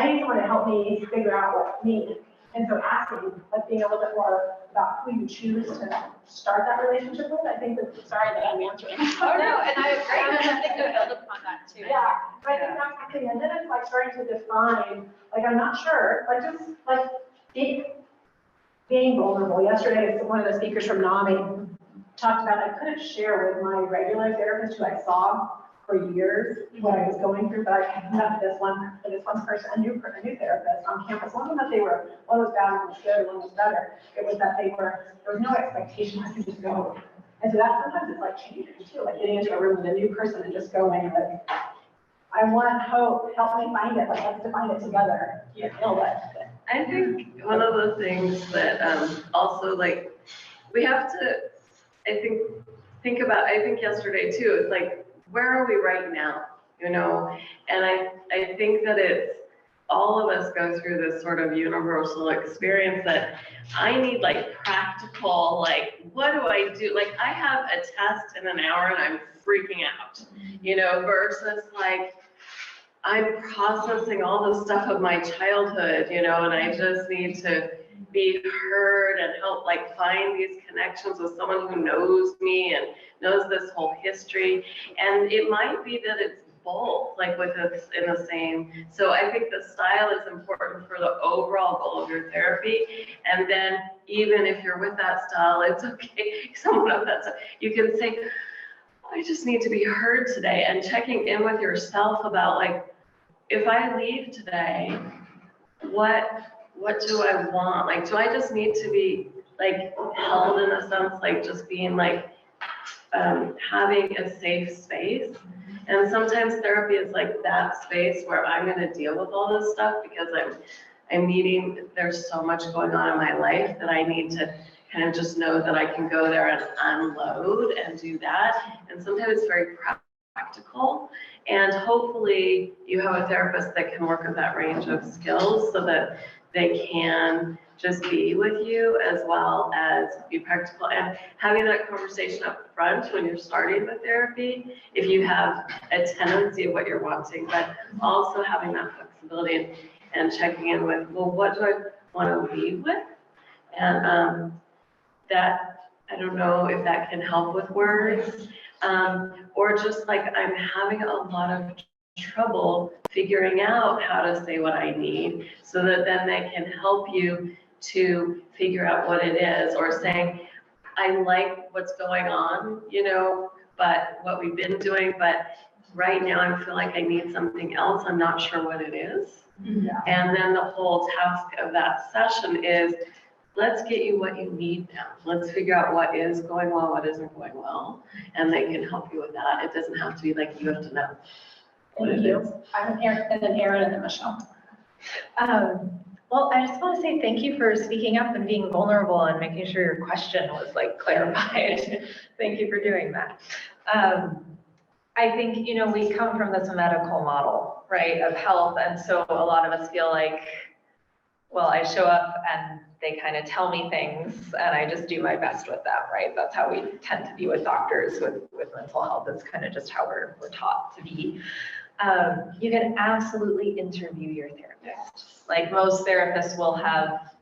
need someone to help me figure out what I need. And so asking, being a little bit more about who you choose to start that relationship with, I think sorry that I'm answering. Oh, no, and I agree. I think to build upon that too. Yeah, I think that's something. And then it's starting to define, I'm not sure, being vulnerable. Yesterday, one of the speakers from NAMI talked about I couldn't share with my regular therapist who I saw for years what I was going through, but I met this one person, a new therapist on campus. One that one was bad, one was good, one was better. It was that there was no expectation, I could just go. And so that sometimes it's changing too, getting into a room with a new person and just going I want hope, help me find it, let's define it together. I think one of the things that also we have to, I think about, I think yesterday too, it's where are we right now, And I think that it's, all of us go through this sort of universal experience that I need practical, what do I do? I have a test in an hour and I'm freaking out, versus I'm processing all the stuff of my childhood, and I just need to be heard and help find these connections with someone who knows me and knows this whole history. And it might be that it's both, with us in the same. So I think the style is important for the overall goal of your therapy. And then even if you're with that style, it's okay. Someone of that style, you can say, I just need to be heard today, and checking in with yourself about if I leave today, what do I want? Do I just need to be held in a sense, just being having a safe space? And sometimes therapy is that space where I'm going to deal with all this stuff because I'm needing, there's so much going on in my life that I need to kind of just know that I can go there and unload and do that. And sometimes it's very practical. And hopefully you have a therapist that can work with that range of skills so that they can just be with you as well as be practical, and having that conversation up front when you're starting the therapy, if you have a tendency of what you're wanting, but also having that flexibility and checking in with, well, what do I want to leave with? And that, I don't know if that can help with words, or just I'm having a lot of trouble figuring out how to say what I need, so that then they can help you to figure out what it is, or saying, I like what's going on, but what we've been doing, but right now I feel like I need something else. I'm not sure what it is. And then the whole task of that session is, let's get you what you need now. Let's figure out what is going well, what isn't going well, and they can help you with that. It doesn't have to be like you have to know what it is. I'm Erin, and then Erin, and then Michelle. Well, I just want to say thank you for speaking up and being vulnerable and making sure your question was like clarified. Thank you for doing that. I think, you know, we come from this medical model, right, of health. And so a lot of us feel like, well, I show up and they kind of tell me things and I just do my best with them, right? That's how we tend to be with doctors, with mental health. It's kind of just how we're taught to be. You can absolutely interview your therapist. Like most therapists will have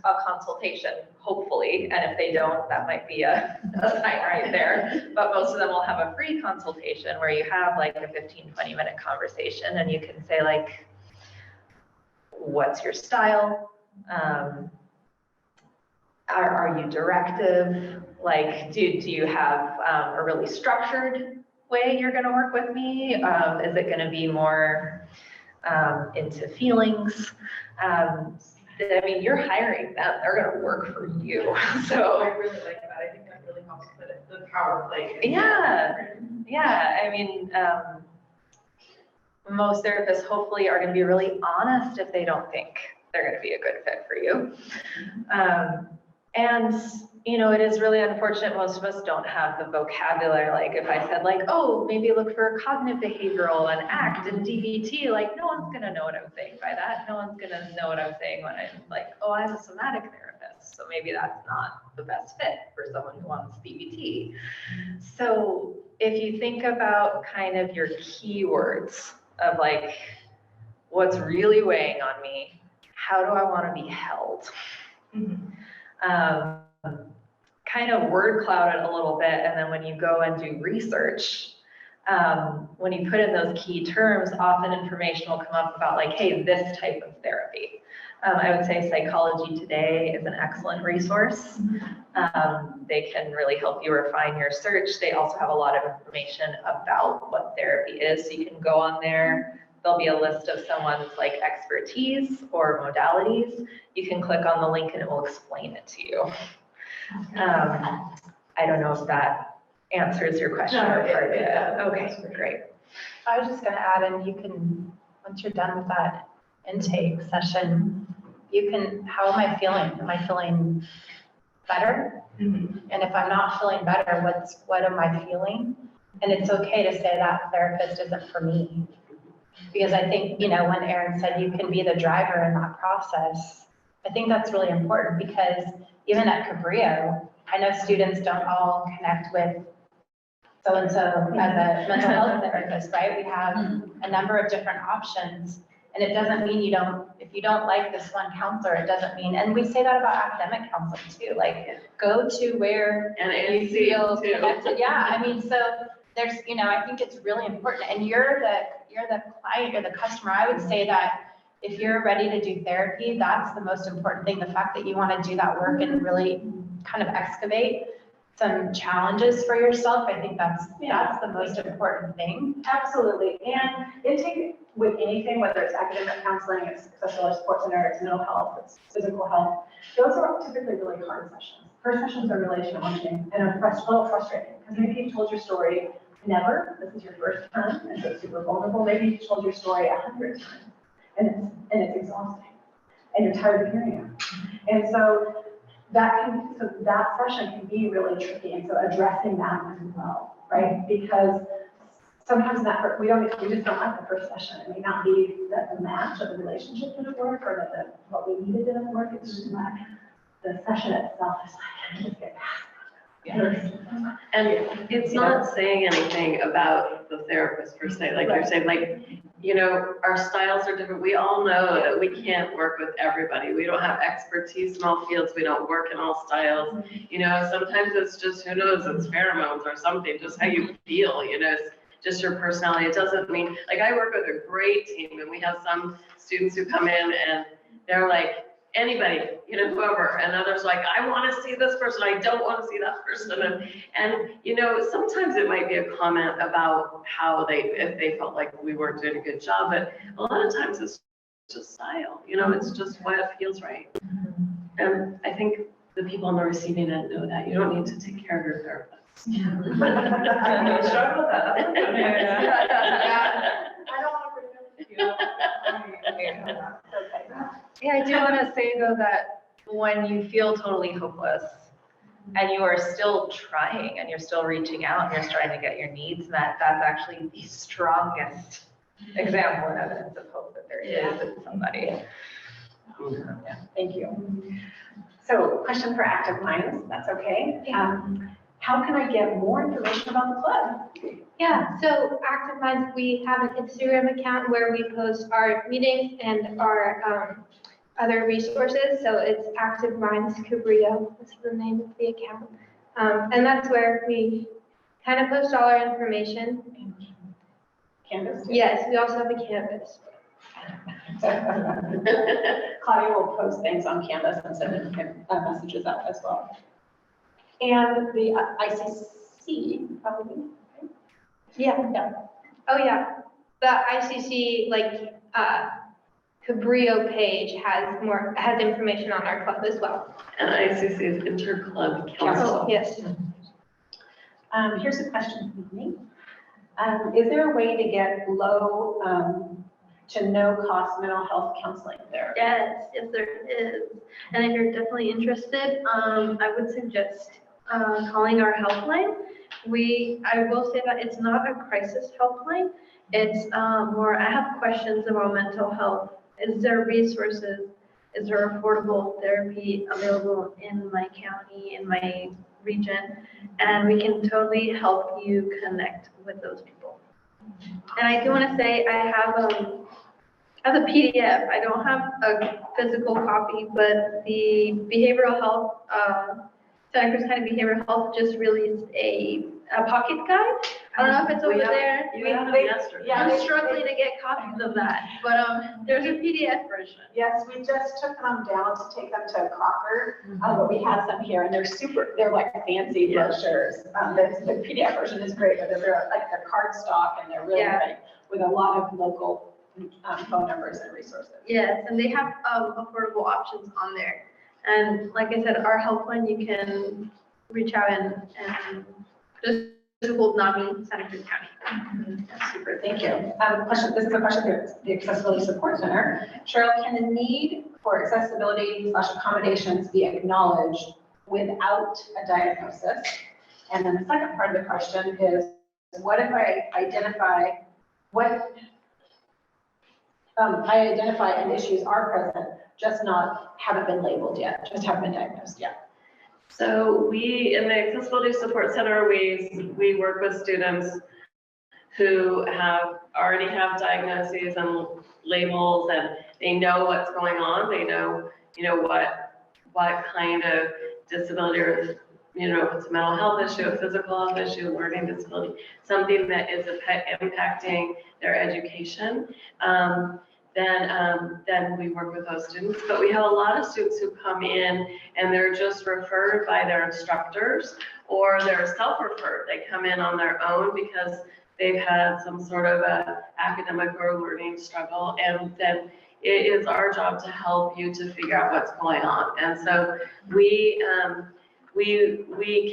a consultation, hopefully, and if they don't, that might be a sign right there. But most of them will have a free consultation where you have like a 15-20 minute conversation and you can say like, what's your style? Are you directive? Like, do you have a really structured way you're going to work with me? Is it going to be more into feelings? I mean, you're hiring them, they're going to work for you. So I really like that. I think that really helps put the power play. Yeah. I mean, most therapists hopefully are going to be really honest if they don't think they're going to be a good fit for you. And, you know, it is really unfortunate most of us don't have the vocabulary. Like if I said like, oh, maybe look for cognitive behavioral and ACT and DBT, like no one's going to know what I'm saying by that. No one's going to know what I'm saying when I'm like, oh, I'm a somatic therapist. So maybe that's not the best fit for someone who wants DBT. So if you think about kind of your keywords of like, what's really weighing on me? How do I want to be held? Kind of word cloud it a little bit, and then when you go and do research, when you put in those key terms, often information will come up about like, hey, this type of therapy. I would say Psychology Today is an excellent resource. They can really help you refine your search. They also have a lot of information about what therapy is, so you can go on there. There'll be a list of someone's like expertise or modalities. You can click on the link and it will explain it to you. I don't know if that answers your question. Okay, great. I was just going to add, and you can, once you're done with that intake session, you can, how am I feeling? Am I feeling better? And if I'm not feeling better, what am I feeling? And it's okay to say that therapist isn't for me. Because I think, you know, when Erin said you can be the driver in that process, I think that's really important because even at Cabrillo, I know students don't all connect with so-and-so as a mental health therapist, right? We have a number of different options. And it doesn't mean you don't, if you don't like this one counselor, it doesn't mean, and we say that about academic counseling too, like go to where you feel connected. Yeah, I mean, so there's, you know, I think it's really important, and you're the client, you're the customer. I would say that if you're ready to do therapy, that's the most important thing. The fact that you want to do that work and really kind of excavate some challenges for yourself, I think that's the most important thing. Absolutely. And intake with anything, whether it's academic counseling, it's social support center, it's mental health, it's physical health, those are typically really hard sessions. First sessions are really challenging and a little frustrating because maybe you told your story never, this is your first time, and so it's super vulnerable. Maybe you told your story 100 times and it's exhausting and you're tired of hearing it. And so that session can be really tricky. And so addressing that as well, right? Because sometimes we just don't like the first session. It may not be that the match of the relationship didn't work or that what we needed didn't work. It's just that the session itself is like, I just get past. And it's not saying anything about the therapist per se, like you're saying, like, you know, our styles are different. We all know that we can't work with everybody. We don't have expertise in all fields. We don't work in all styles. You know, sometimes it's just, who knows, it's pheromones or something, just how you feel, you know, it's just your personality. It doesn't mean, like I work with a great team and we have some students who come in and they're like, anybody, whoever, and others like, I want to see this person, I don't want to see that person. And sometimes it might be a comment about how if they felt like we weren't doing a good job, but a lot of times it's just style, it's just what feels right. And I think the people on the receiving end know that. You don't need to take care of your therapist. I struggle with that. That's okay. I don't want to bring them. Yeah, I do want to say though that when you feel totally hopeless and you are still trying and you're still reaching out and you're trying to get your needs met, that's actually the strongest example and evidence of hope that there is in somebody. Yeah, thank you. So, question for Active Minds, that's okay. How can I get more information about the club? Yeah, so Active Minds, we have an Instagram account where we post our meetings and our other resources. So it's Active Minds Cabrillo, that's the name of the account. And that's where we kind of post all our information. Canvas? Yes, we also have a Canvas. Claudia will post things on Canvas and send messages out as well. And the ICC, probably. Yeah. Oh, yeah. The ICC, Cabrillo page has information on our club as well. And ICC is Interclub Council. Yes. Here's a question for me. Is there a way to get low to no cost mental health counseling there? Yes, there is. And if you're definitely interested, I would suggest calling our helpline. I will say that it's not a crisis helpline. It's more, I have questions about mental health. Is there resources? Is there affordable therapy available in my county, in my region? And we can totally help you connect with those people. And I do want to say I have a PDF. I don't have a physical copy, but the behavioral health, Santa Cruz County Behavioral Health just released a pocket guide. I don't know if it's over there. I'm struggling to get copies of that, but there's a PDF version. Yes, we just took them down to take them to Crocker, but we have some here and they're like fancy brochures. The PDF version is great, but they're cardstock and they're really great with a lot of local phone numbers and resources. Yes, and they have affordable options on there. And like I said, our helpline, you can reach out and just Google NAMI, Santa Cruz County. Super, thank you. This is a question for the Accessibility Support Center. Cheryl, can the need for accessibility/accommodations be acknowledged without a diagnosis? And then the second part of the question is, what if I identify and issues are present, just haven't been labeled yet, just haven't been diagnosed yet? So we, in the Accessibility Support Center, we work with students who already have diagnoses and labels, and they know what's going on. They know, what kind of disability, or, if it's a mental health issue, a physical health issue, learning disability, something that is impacting their education. Then we work with those students. But we have a lot of students who come in and they're just referred by their instructors, or they're self-referred. They come in on their own because they've had some sort of a academic or learning struggle, and then it is our job to help you to figure out what's going on. And so we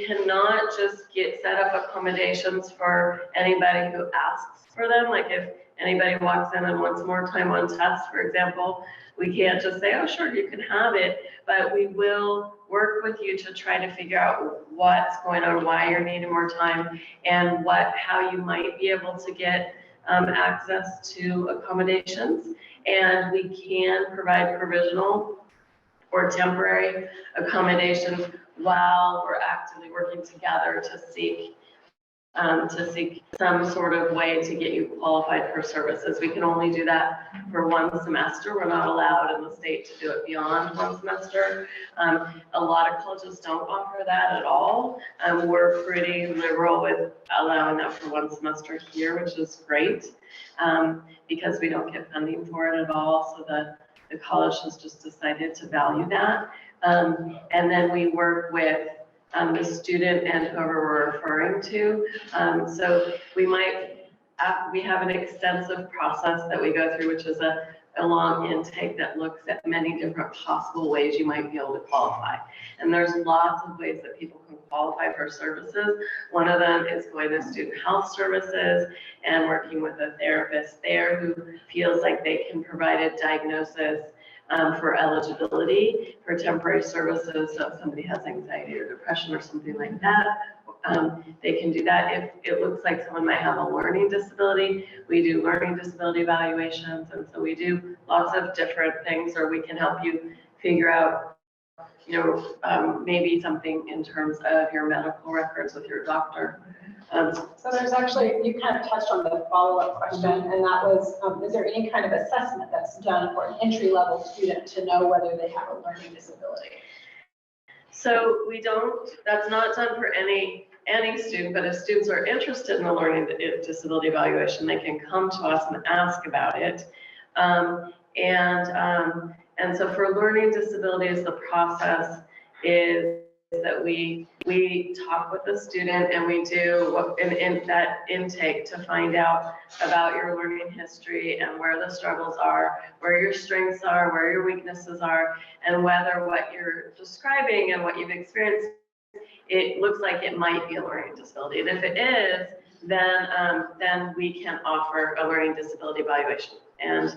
cannot just set up accommodations for anybody who asks for them. Like if anybody walks in and wants more time on tests, for example, we can't just say, oh, sure, you can have it, but we will work with you to try to figure out what's going on, why you're needing more time, and how you might be able to get access to accommodations. And we can provide provisional or temporary accommodations while we're actively working together to seek some sort of way to get you qualified for services. We can only do that for one semester. We're not allowed in the state to do it beyond one semester. A lot of colleges don't offer that at all. We're pretty liberal with allowing that for one semester here, which is great, because we don't get funding for it at all. So the college has just decided to value that. And then we work with the student and whoever we're referring to. So we have an extensive process that we go through, which is a long intake that looks at many different possible ways you might be able to qualify. And there's lots of ways that people can qualify for services. One of them is going to student health services and working with a therapist there who feels like they can provide a diagnosis for eligibility for temporary services. So if somebody has anxiety or depression or something like that, they can do that. If it looks like someone might have a learning disability, we do learning disability evaluations. And so we do lots of different things, or we can help you figure out, maybe something in terms of your medical records with your doctor. So there's actually, you kind of touched on the follow-up question, and that was, is there any kind of assessment that's done for an entry-level student to know whether they have a learning disability? So we don't, that's not done for any student, but if students are interested in the learning disability evaluation, they can come to us and ask about it. And so for learning disabilities, the process is that we talk with the student and we do in that intake to find out about your learning history and where the struggles are, where your strengths are, where your weaknesses are, and whether what you're describing and what you've experienced, it looks like it might be a learning disability. And if it is, then we can offer a learning disability evaluation. And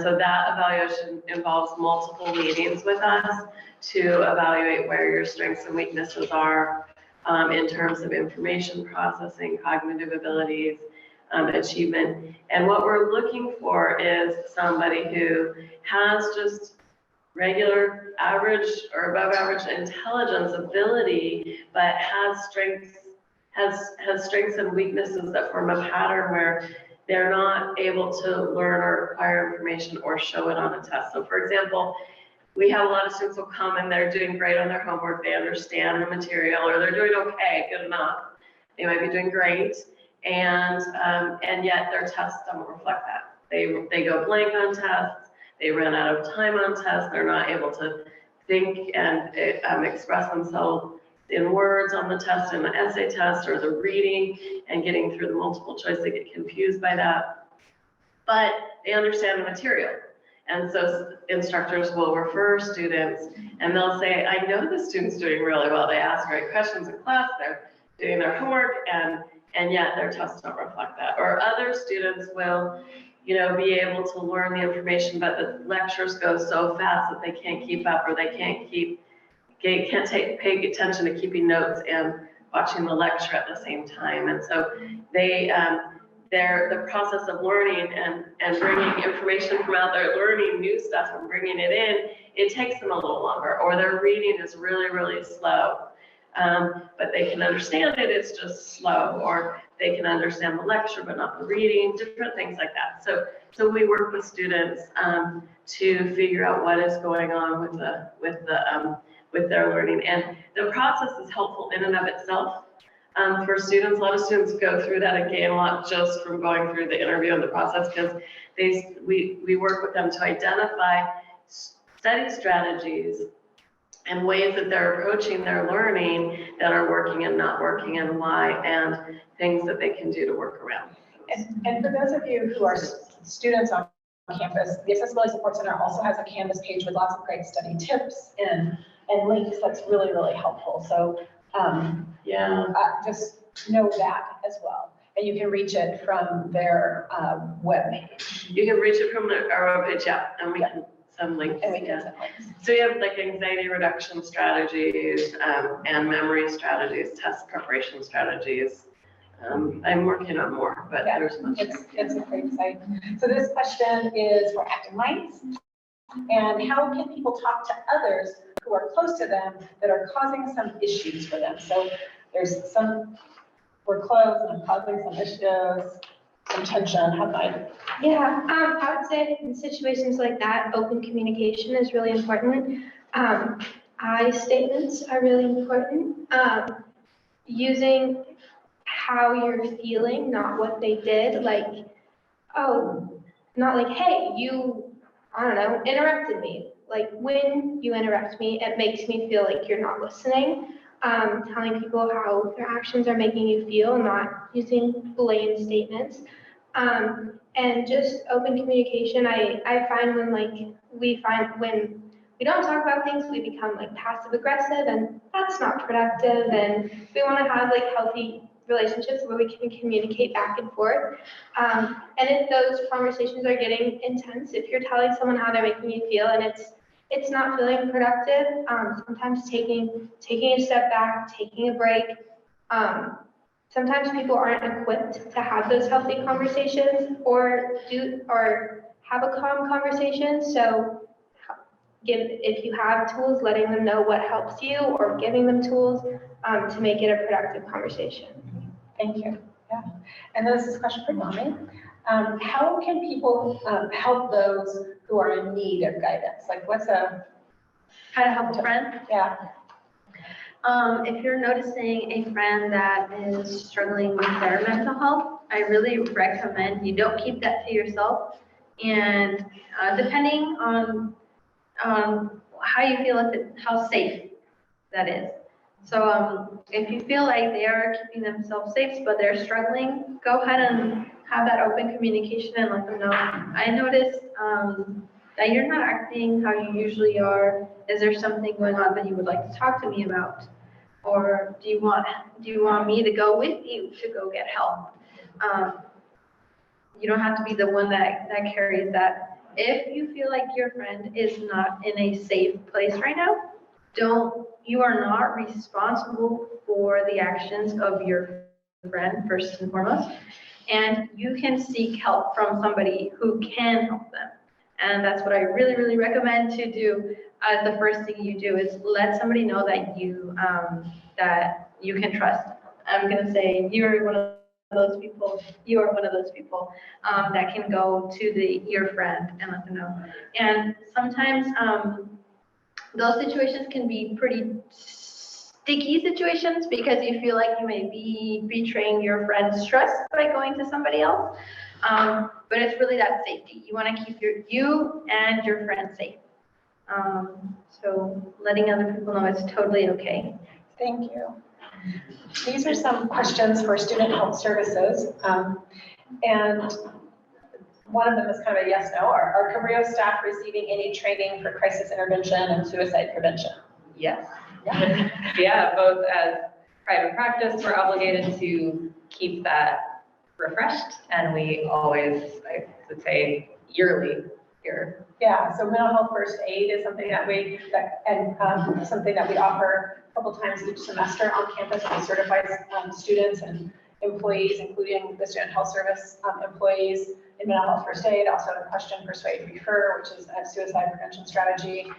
so that evaluation involves multiple meetings with us to evaluate where your strengths and weaknesses are in terms of information processing, cognitive abilities, achievement. And what we're looking for is somebody who has just regular, average, or above average intelligence ability, but has strengths and weaknesses that form a pattern where they're not able to learn or acquire information or show it on a test. So for example, we have a lot of students who come and they're doing great on their homework, they understand the material, or they're doing okay, good enough. They might be doing great, and yet their tests don't reflect that. They go blank on tests, they run out of time on tests, they're not able to think and express themselves in words on the test, in the essay test, or the reading and getting through the multiple choice, they get confused by that. But they understand the material. And so instructors will refer students and they'll say, I know the student's doing really well. They ask great questions in class, they're doing their homework, and yet their tests don't reflect that. Or other students will, be able to learn the information, but the lectures go so fast that they can't keep up, or they can't pay attention to keeping notes and watching the lecture at the same time. And so the process of learning and bringing information from out there, learning new stuff and bringing it in, it takes them a little longer, or their reading is really, really slow. But they can understand it, it's just slow, or they can understand the lecture but not the reading, different things like that. So we work with students to figure out what is going on with their learning. And the process is helpful in and of itself. For students, a lot of students go through that and gain a lot just from going through the interview and the process, because we work with them to identify study strategies and ways that they're approaching their learning that are working and not working, and why, and things that they can do to work around. And for those of you who are students on campus, the Accessibility Support Center also has a Canvas page with lots of great study tips and links that's really, really helpful. So just know that as well. And you can reach it from their webpage. You can reach it from our webpage, yeah, and we can send links. And we can send links. So you have like anxiety reduction strategies and memory strategies, test preparation strategies. I'm working on more, but there's much. It's a great site. So this question is for Active Minds. And how can people talk to others who are close to them that are causing some issues for them? So there's we're close and causing some issues, some tension. How can I? Yeah, I would say in situations like that, open communication is really important. I statements are really important. Using how you're feeling, not what they did. Like, oh, not like, hey, you I don't know, interrupted me. Like when you interrupt me, it makes me feel like you're not listening. Telling people how their actions are making you feel, not using blame statements. And just open communication. I find when when we don't talk about things, we become like passive aggressive, and that's not productive. And we want to have like healthy relationships where we can communicate back and forth. And if those conversations are getting intense, if you're telling someone how they're making you feel and it's not feeling productive, sometimes taking a step back, taking a break. Sometimes people aren't equipped to have those healthy conversations or have a calm conversation. So if you have tools, letting them know what helps you or giving them tools to make it a productive conversation. Thank you. Yeah. And this is a question for Mommy. How can people help those who are in need of guidance? Like How to help a friend? Yeah. If you're noticing a friend that is struggling with their mental health, I really recommend you don't keep that to yourself. And depending on how you feel, how safe that is. So if you feel like they are keeping themselves safe, but they're struggling, go ahead and have that open communication and let them know. I noticed that you're not acting how you usually are. Is there something going on that you would like to talk to me about? Or do you want me to go with you to go get help? You don't have to be the one that carries that. If you feel like your friend is not in a safe place right now, you are not responsible for the actions of your friend first and foremost, and you can seek help from somebody who can help them. And that's what I really, really recommend to do. The first thing you do is let somebody know that you can trust. I'm gonna say you're one of those people. You are one of those people that can go to your friend and let them know. And sometimes those situations can be pretty sticky situations because you feel like you may be betraying your friend's trust by going to somebody else. But it's really that safety. You want to keep you and your friend safe. So letting other people know it's totally okay. Thank you. These are some questions for Student Health Services. And one of them is kind of a yes, no. Are Cabrillo staff receiving any training for crisis intervention and suicide prevention? Yes. Yeah, both as private practice, we're obligated to keep that refreshed, and we always, I would say, yearly here. Yeah, so mental health first aid is something that something that we offer a couple times each semester on campus. We certify students and employees, including the Student Health Service employees in mental health first aid, also the question, persuade, refer, which is a suicide prevention strategy.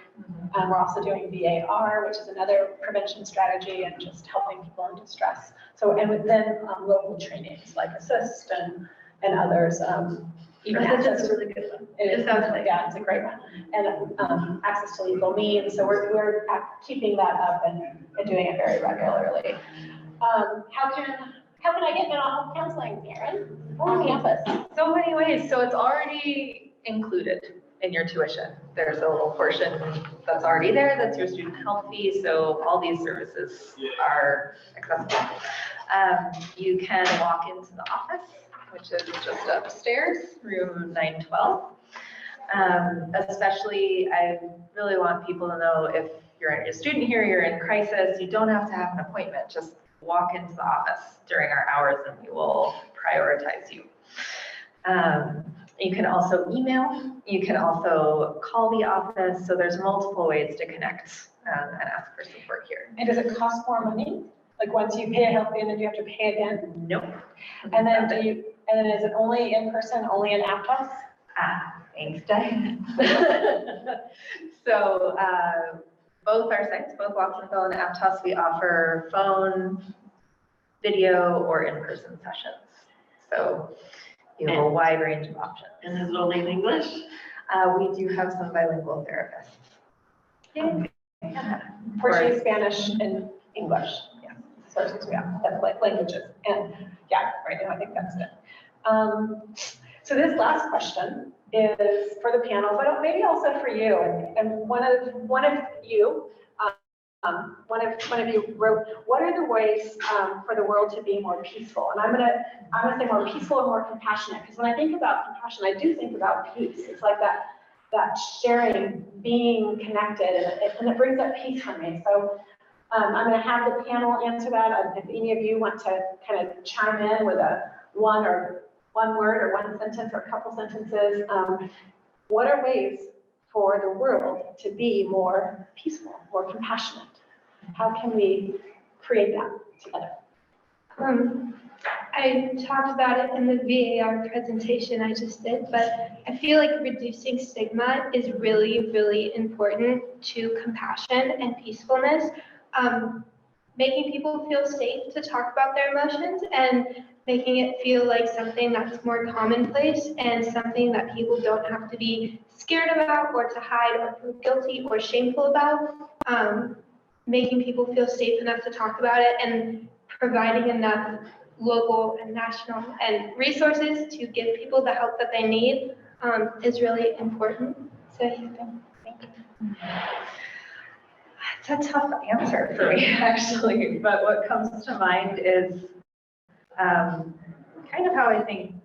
We're also doing VAR, which is another prevention strategy, and just helping people in distress. So, and within local trainings like ASSIST and others, even access is a really good one. It sounds like, yeah, it's a great one. And access to legal means. So we're keeping that up and doing it very regularly. How can I get mental health counseling, Erin? On campus? So many ways. So it's already included in your tuition. There's a little portion that's already there. That's your student health fee. So all these services are accessible. You can walk into the office, which is just upstairs, room 912. Especially, I really want people to know if you're a student here, you're in crisis, you don't have to have an appointment. Just walk into the office during our hours and we will prioritize you. You can also email, you can also call the office. So there's multiple ways to connect and ask for support here. And does it cost more money? Like once you pay a health fee, then you have to pay again? Nope. And then is it only in person, only in Aptos? Thanks, Diane. So both our sites, both Watsonville and Aptos, we offer phone, video, or in-person sessions. So you have a wide range of options. And is it only in English? We do have some bilingual therapists. Portuguese, Spanish, and English. Yeah, sources, yeah, that's like languages. And yeah, right now I think that's it. So this last question is for the panel, but maybe also for you. And one of you wrote, what are the ways for the world to be more peaceful? And I'm gonna say more peaceful and more compassionate, because when I think about compassion, I do think about peace. It's like that sharing, being connected, and it brings up peace for me. So I'm gonna have the panel answer that. If any of you want to kind of chime in with one word or one sentence or a couple sentences, what are ways for the world to be more peaceful, more compassionate? How can we create that together? I talked about it in the VAR presentation I just did, but I feel like reducing stigma is really, really important to compassion and peacefulness. Making people feel safe to talk about their emotions and making it feel like something that's more commonplace and something that people don't have to be scared about or to hide or feel guilty or shameful about. Making people feel safe enough to talk about it and providing enough local and national and resources to give people the help that they need is really important. So thank you. It's a tough answer for me, actually, but what comes to mind is kind of how I think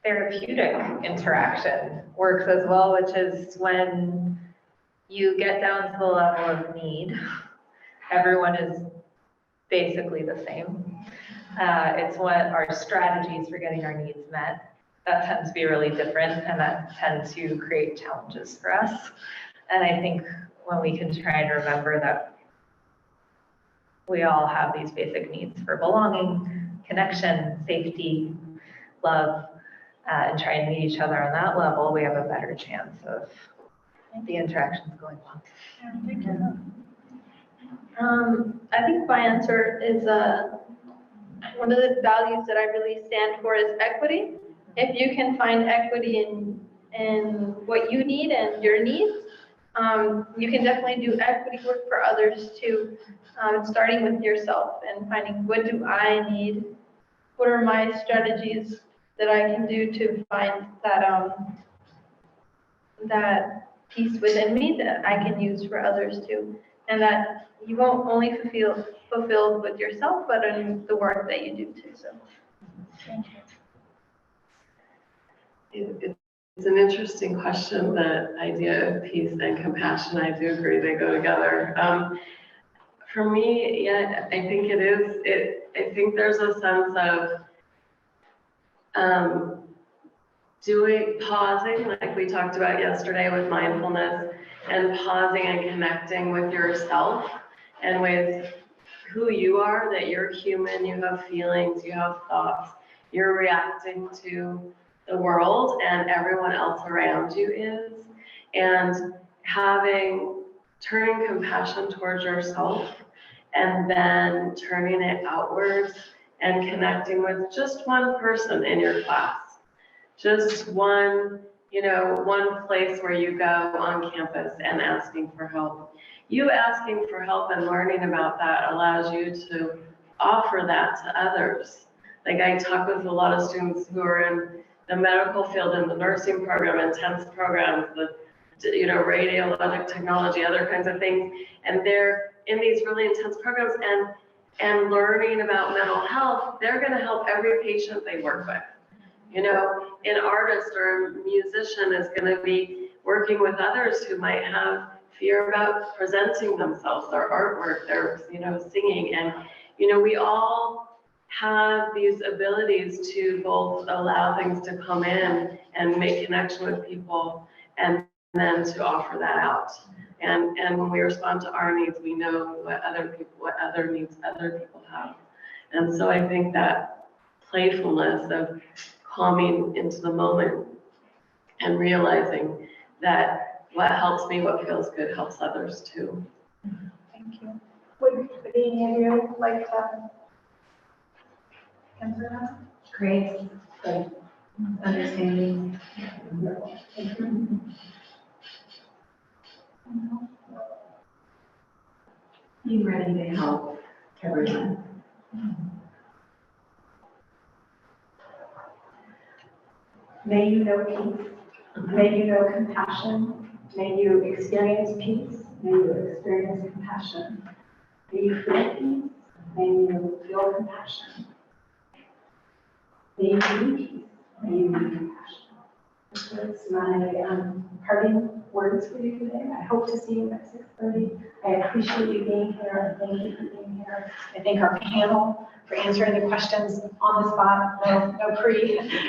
therapeutic interaction works as well, which is when you get down to the level of need, everyone is basically the same. It's what our strategies for getting our needs met, that tends to be really different, and that tends to create challenges for us. And I think when we can try and remember that we all have these basic needs for belonging, connection, safety, love, and try and meet each other on that level, we have a better chance of the interactions going well. I think my answer is one of the values that I really stand for is equity. If you can find equity in what you need and your needs, you can definitely do equity work for others too, starting with yourself and finding what do I need, what are my strategies that I can do to find that that peace within me that I can use for others too, and that you won't only feel fulfilled with yourself, but in the work that you do too. So, thank you. It's an interesting question, the idea of peace and compassion. I do agree they go together. For me, yeah, I think it is. I think there's a sense of pausing, like we talked about yesterday with mindfulness, and pausing and connecting with yourself and with who you are, that you're human, you have feelings, you have thoughts, you're reacting to the world and everyone else around you is, and turning compassion towards yourself and then turning it outwards and connecting with just one person in your class, just one place where you go on campus and asking for help. You asking for help and learning about that allows you to offer that to others. Like I talk with a lot of students who are in the medical field, in the nursing program, intense programs, the radiologic technology, other kinds of things, and they're in these really intense programs and learning about mental health. They're going to help every patient they work with. An artist or a musician is going to be working with others who might have fear about presenting themselves, their artwork, their singing, and we all have these abilities to both allow things to come in and make connection with people, and then to offer that out. And when we respond to our needs, we know what other needs other people have. And so I think that playfulness of calming into the moment and realizing that what helps me, what feels good, helps others too. Thank you. Would any of you like to answer that? Grace, understanding. Being ready to help everyone. May you know peace. May you know compassion. May you experience peace. May you experience compassion. May you feel peace. May you feel compassion. May you be peace. May you be compassion. That's my parting words for you today. I hope to see you at 6:30. I appreciate you being here. Thank you for being here. I thank our panel for answering the questions on the spot.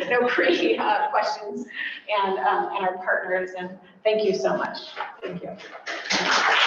No pre questions, and our partners. And thank you so much. Thank you.